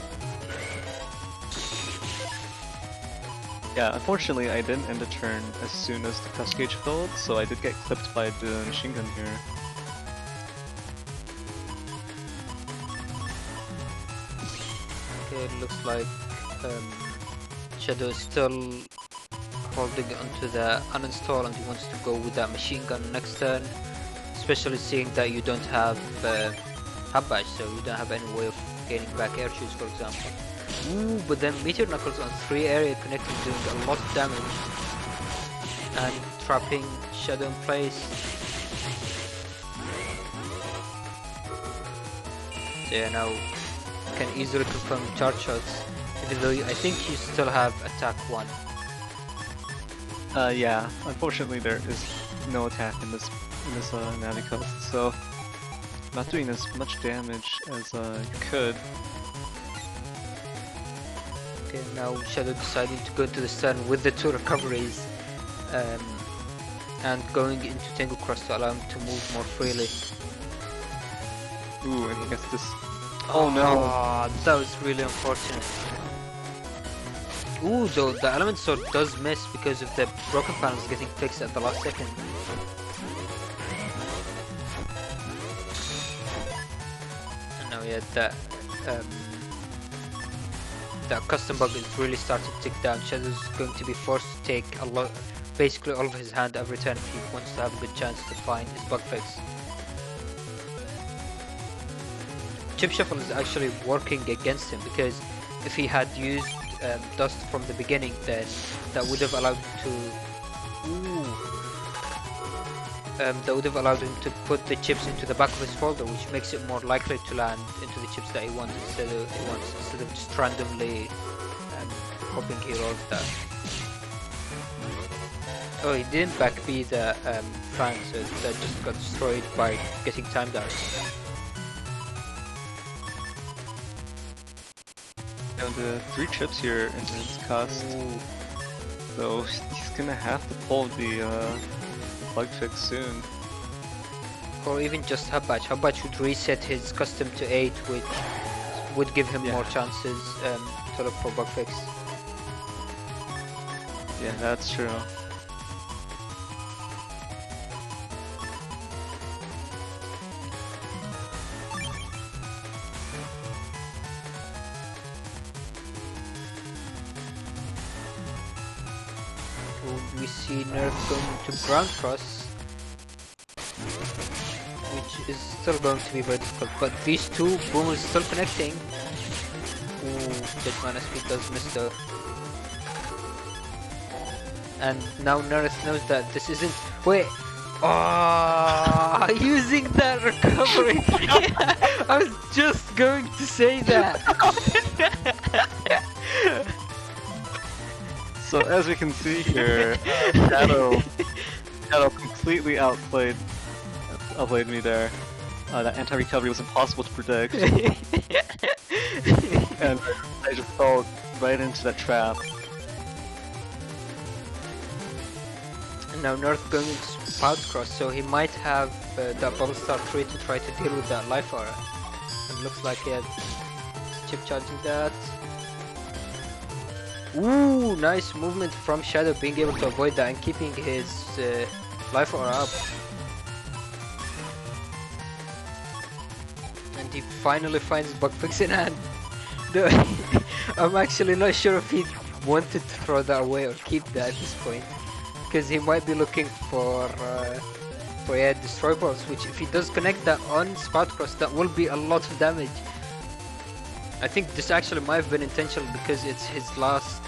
S2: Yeah, unfortunately I didn't end the turn as soon as the Crust Gauge filled, so I did get clipped by the machine gun here.
S1: Okay, it looks like Shadow is still holding onto the uninstall and he wants to go with that machine gun next turn, especially seeing that you don't have Hub Badge, so you don't have any way of gaining back air shoes, for example. Ooh, but then Meteor Knuckles on 3 area connecting, doing a lot of damage and trapping Shadow in place. So yeah, now can easily confirm charge shots, even though I think you still have attack 1.
S2: Yeah, unfortunately there is no attack in this Navi Coast, so not doing as much damage as you could.
S1: Okay, now Shadow deciding to go into the stun with the 2 recoveries and going into Tengu Cross to allow him to move more freely.
S2: Ooh, and I guess this... Oh no!
S1: That was really unfortunate. Ooh, though the Element Sword does miss because of the broken panels getting fixed at the last second. And now yeah, that custom bug is really starting to tick down. Shadow's going to be forced to take a lot, basically all of his hand every turn if he wants to have a good chance to find his bug fix. Chip Shuffle is actually working against him because if he had used Dust from the beginning, then that would have allowed him to put the chips into the back of his folder, which makes it more likely to land into the chips that he wants instead of just randomly hoping he rolls that. Oh, he didn't back B the fan, so that just got destroyed by getting timed out.
S2: Down to 3 chips here in his cost.
S1: Ooh.
S2: So he's gonna have to pull the bug fix soon.
S1: Or even just Hub Badge. Hub Badge would reset his custom to 8, which would give him more chances to look for bug fix.
S2: Yeah, that's true.
S1: We see Neryth going to ground cross, which is still going to be very difficult, but these 2 boomers still connecting. Ooh, Jetman SP does miss though. And now Neryth knows that this isn't... Wait! Oh, using that recovery! I was just going to say that!
S2: So as we can see here, Shadow completely outplayed me there. That anti-recovery was impossible to predict. And I just fell right into that trap.
S1: And now Neryth going into Spout Cross, so he might have that Bubble Star 3 to try to deal with that life aura. And looks like he had chip charging that. Ooh, nice movement from Shadow, being able to avoid that and keeping his life aura up. And he finally finds bug fix in hand. I'm actually not sure if he wanted to throw that away or keep that at this point, because he might be looking for destroy balls, which if he does connect that on Spout Cross, that will be a lot of damage. I think this actually might have been intentional because it's his last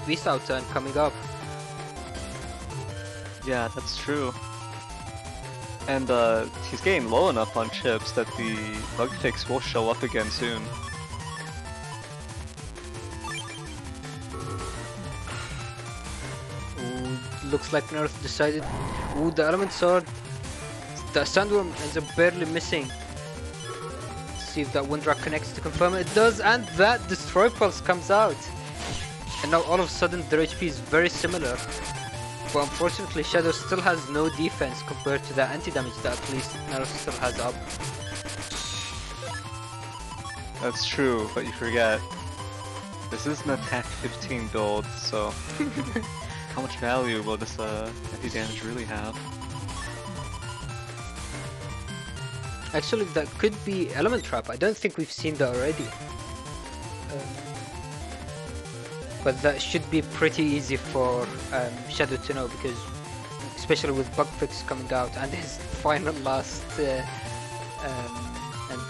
S1: beast out turn coming up.
S2: Yeah, that's true. And he's getting low enough on chips that the bug fix will show up again soon.
S1: Ooh, looks like Neryth decided. Ooh, the element sword. The sandworm ends up barely missing. See if that Windrock connects to confirm it. It does, and that Destroy Pulse comes out. And now all of a sudden their HP is very similar. But unfortunately Shadow still has no defense compared to the anti-damage that at least Neryth still has up.
S2: That's true, but you forget. This is an attack 15 build, so how much value will this anti-damage really have?
S1: Actually, that could be Element Trap. I don't think we've seen that already. But that should be pretty easy for Shadow to know, because especially with Bug Fix coming out and his final last and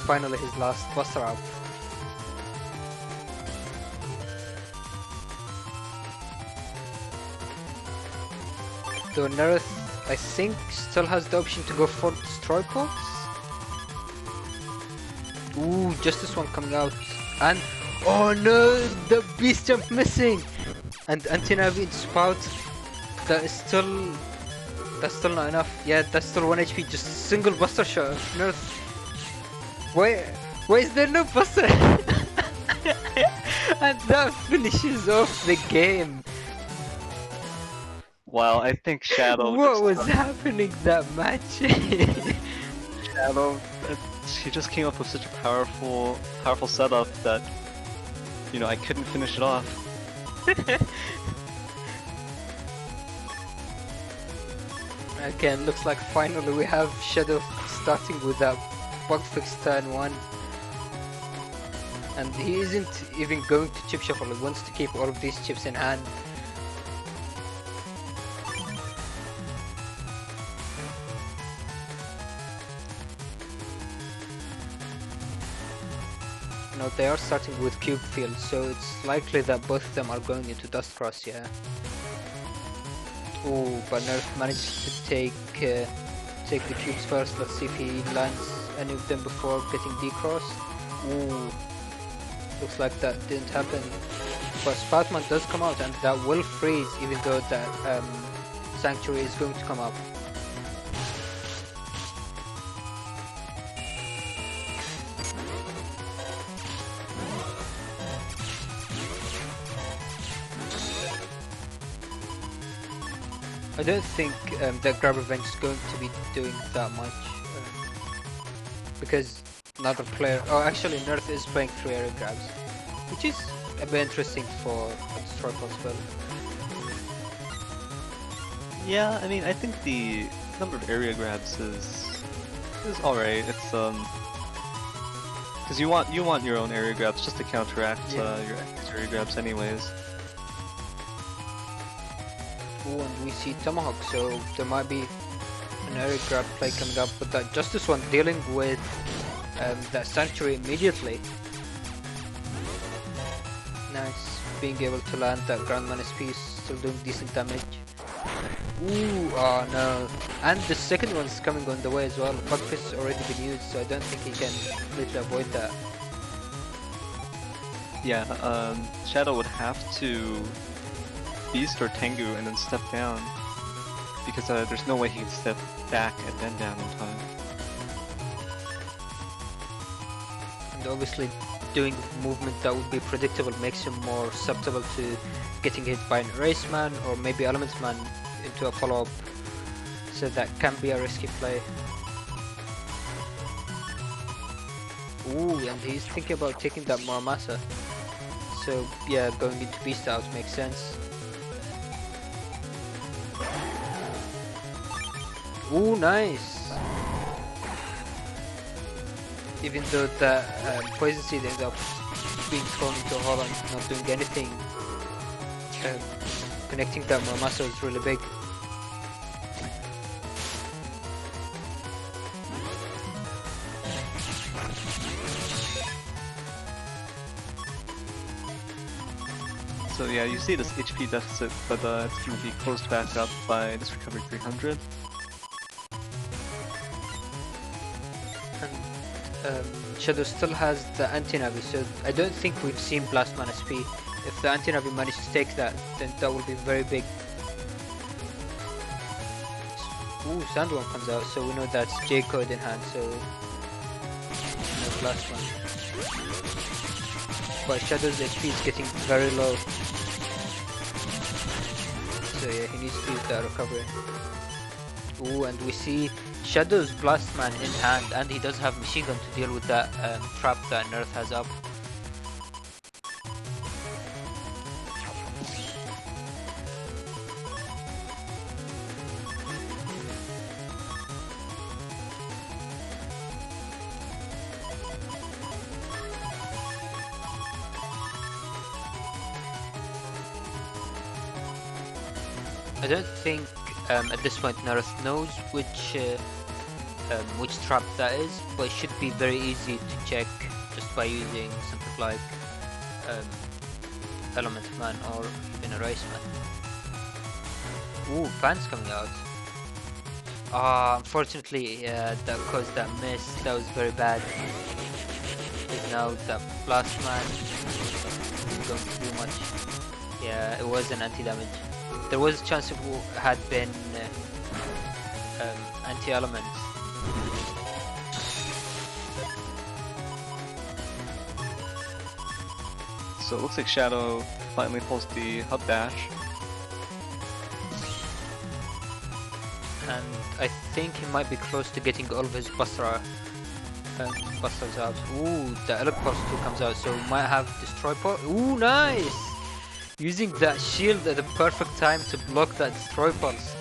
S1: finally his last Buster Up. So Neryth, I think, still has the option to go for Destroy Pulse. Ooh, just this one coming out, and oh no, the Beast Jump missing, and Anti-Navi in Spout. That's still not enough. Yeah, that's still 1 HP. Just single Buster shot. Neryth. Why is there no Buster? And that finishes off the game.
S2: Well, I think Shadow.
S1: What was happening that match?
S2: Shadow, he just came up with such a powerful setup that, you know, I couldn't finish it off.
S1: Again, looks like finally we have Shadow starting with that Bug Fix turn 1. And he isn't even going to chip shuffle, he wants to keep all of these chips in hand. No, they are starting with Cube Field, so it's likely that both of them are going into Dust Cross, yeah. Oh, but Neryth managed to take the cubes first. Let's see if he lands any of them before getting decrossed. Ooh, looks like that didn't happen. But Spoutman does come out, and that will freeze, even though that Sanctuary is going to come up. I don't think that Grab Revenge is going to be doing that much, because another player, oh actually Neryth is playing 3 area grabs, which is a bit interesting for a Destroy Pulse build.
S2: Yeah, I mean, I think the number of area grabs is alright. It's because you want your own area grabs just to counteract your area grabs anyways.
S1: Ooh, and we see Tomahawk, so there might be an area grab play coming up, but that Justice one dealing with that Sanctuary immediately. Nice, being able to land that Grand piece, still doing decent damage. Ooh, oh no, and the second one's coming on the way as well. Bug Fist has already been used, so I don't think he can completely avoid that.
S2: Yeah, Shadow would have to Beast or Tengu and then step down, because there's no way he can step back and then down in time.
S1: And obviously doing movement that would be predictable makes him more susceptible to getting hit by an Erase Man or maybe Elements Man into a follow-up, so that can be a risky play. Ooh, and he's thinking about taking that Muramasa, so yeah, going into Beast out makes sense. Ooh, nice! Even though the Poison Seed ends up being thrown into a hole and not doing anything, connecting that Muramasa is really big.
S2: So yeah, you see this HP deficit, but it's going to be closed back up by this recovery 300.
S1: Shadow still has the Anti-Navi, so I don't think we've seen Blastman SP. If the Anti-Navi manages to take that, then that will be very big. Ooh, Sandworm comes out, so we know that's J-Code in hand, so no last one. But Shadow's HP is getting very low. So yeah, he needs to use that recovery. Ooh, and we see Shadow's Blastman in hand, and he does have Machine Gun to deal with that trap that Neryth has up. I don't think at this point Neryth knows which trap that is, but it should be very easy to check just by using something like Element Man or even Erase Man. Ooh, fans coming out. Unfortunately, that caused that miss. That was very bad. And now that Blast Man isn't going to do much. Yeah, it was an anti-damage. There was a chance it had been anti-element.
S2: So it looks like Shadow finally pulls the hub dash.
S1: And I think he might be close to getting all of his busters out. Ooh, the Elec Pulse 2 comes out, so we might have Destroy Pulse. Ooh, nice! Using that shield at the perfect time to block that Destroy Pulse.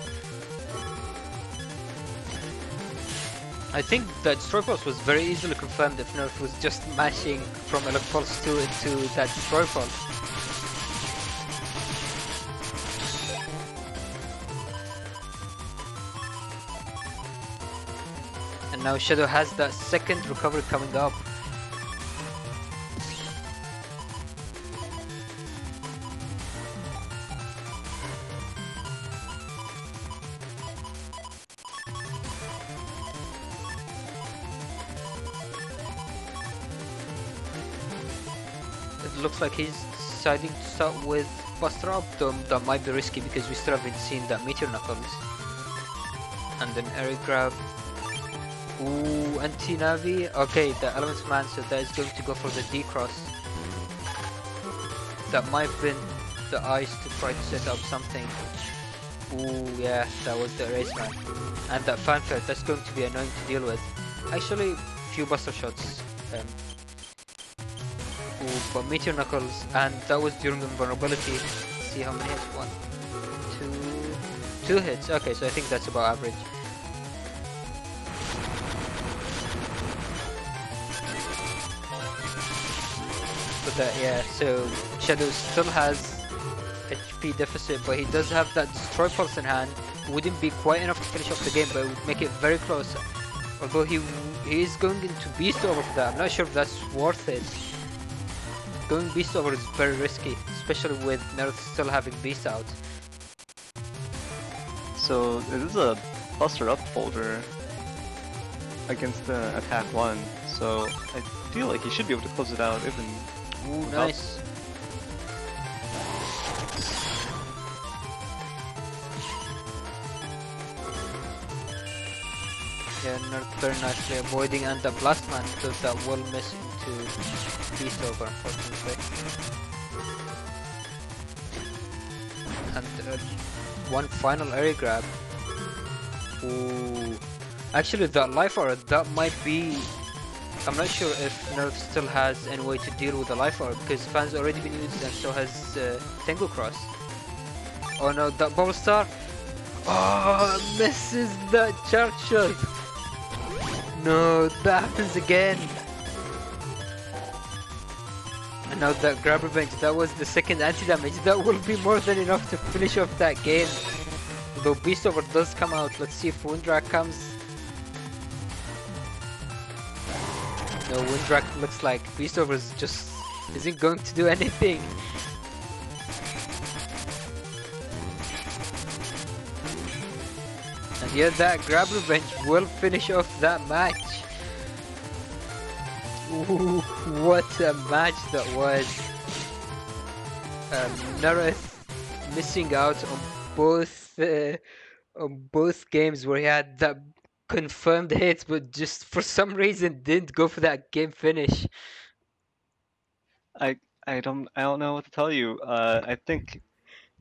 S1: I think that Destroy Pulse was very easily confirmed if Neryth was just mashing from Elec Pulse 2 into that Destroy Pulse. And now Shadow has that second recovery coming up. It looks like he's deciding to start with Buster Up, though that might be risky because we still haven't seen that Meteor Knuckles. And then Air Grab. Ooh, anti-Navi. Okay, the Elements Man, so that is going to go for the D-Cross. That might have been the ice to try to set up something. Ooh, yeah, that was the Erase Man. And that Fanfare, that's going to be annoying to deal with. Actually, few Buster Shots. Ooh, but Meteor Knuckles, and that was during invulnerability. Let's see how many hits. 1, 2... 2 hits. Okay, so I think that's about average. But that, yeah, so Shadow still has HP deficit, but he does have that Destroy Pulse in hand. Wouldn't be quite enough to finish off the game, but it would make it very close. Although he is going into Beast Over for that. I'm not sure if that's worth it. Going Beast Over is very risky, especially with Neryth still having Beast out.
S2: So it is a Buster Up folder against the attack 1, so I feel like he should be able to close it out even.
S1: Ooh, nice. Yeah, Neryth very nicely avoiding, and the Blast Man does that will miss into Beast Over, unfortunately. And one final area grab. Ooh. Actually, that Life Aura, that might be... I'm not sure if Neryth still has any way to deal with the Life Aura, because Fan's already been used and so has Tengu Cross. Oh no, that Bubble Star! Oh, misses that charge shot! No, that happens again! And now that Grab Revenge, that was the second anti-damage. That will be more than enough to finish off that game. Though Beast Over does come out, let's see if Windrak comes. No, Windrak looks like Beast Over just isn't going to do anything. And yeah, that Grab Revenge will finish off that match. Ooh, what a match that was. Neryth missing out on both both games where he had that confirmed hit, but just for some reason didn't go for that game finish.
S2: I don't know what to tell you. I think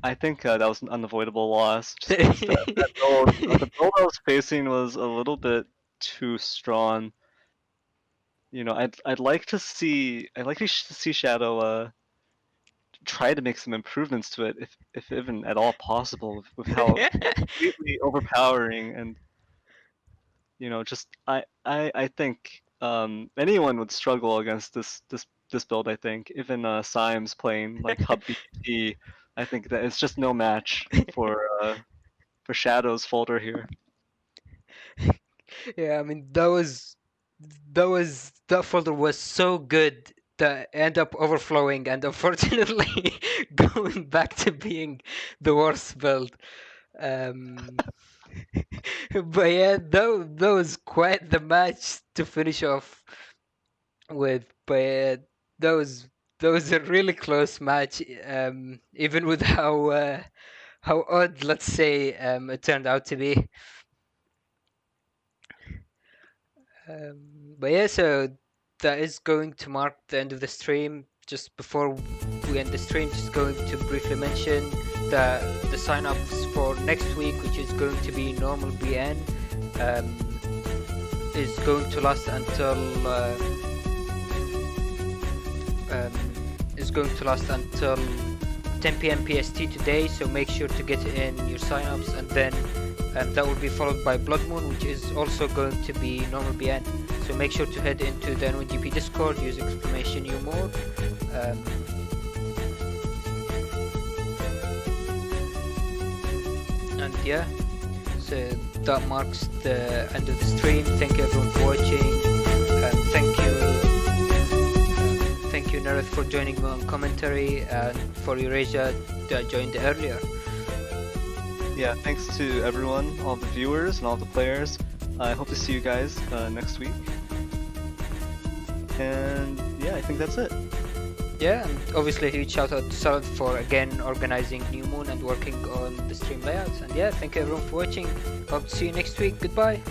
S2: that was an unavoidable loss just because that build, the build I was facing was a little bit too strong. You know, I'd like to see Shadow try to make some improvements to it, if even at all possible, with how completely overpowering and you know just I think anyone would struggle against this build. I think even Symes playing like Hub BT, I think that it's just no match for Shadow's folder here.
S1: Yeah, I mean that folder was so good that end up overflowing and unfortunately going back to being the worst build. Um, but yeah, that was quite the match to finish off with. But yeah, that was that was a really close match, even with how odd, let's say, it turned out to be. But yeah, so that is going to mark the end of the stream. Just before we end the stream, just going to briefly mention that the sign-ups for next week, which is going to be normal BN, um, is going to last until um, 10 p.m. PST today. So make sure to get in your sign-ups, and then that will be followed by Blood Moon, which is also going to be normal BN. So make sure to head into the N1GP Discord, use exclamation new mode. And yeah, so that marks the end of the stream. Thank you everyone for watching. Thank you Neryth for joining me on commentary, and for Eurasia that joined earlier.
S2: Yeah, thanks to everyone, all the viewers and all the players. I hope to see you guys next week. And yeah, I think that's it.
S1: Yeah, and obviously a huge shout out to Salad for again organizing New Moon and working on the stream layouts. And yeah, thank you everyone for watching. Hope to see you next week. Goodbye.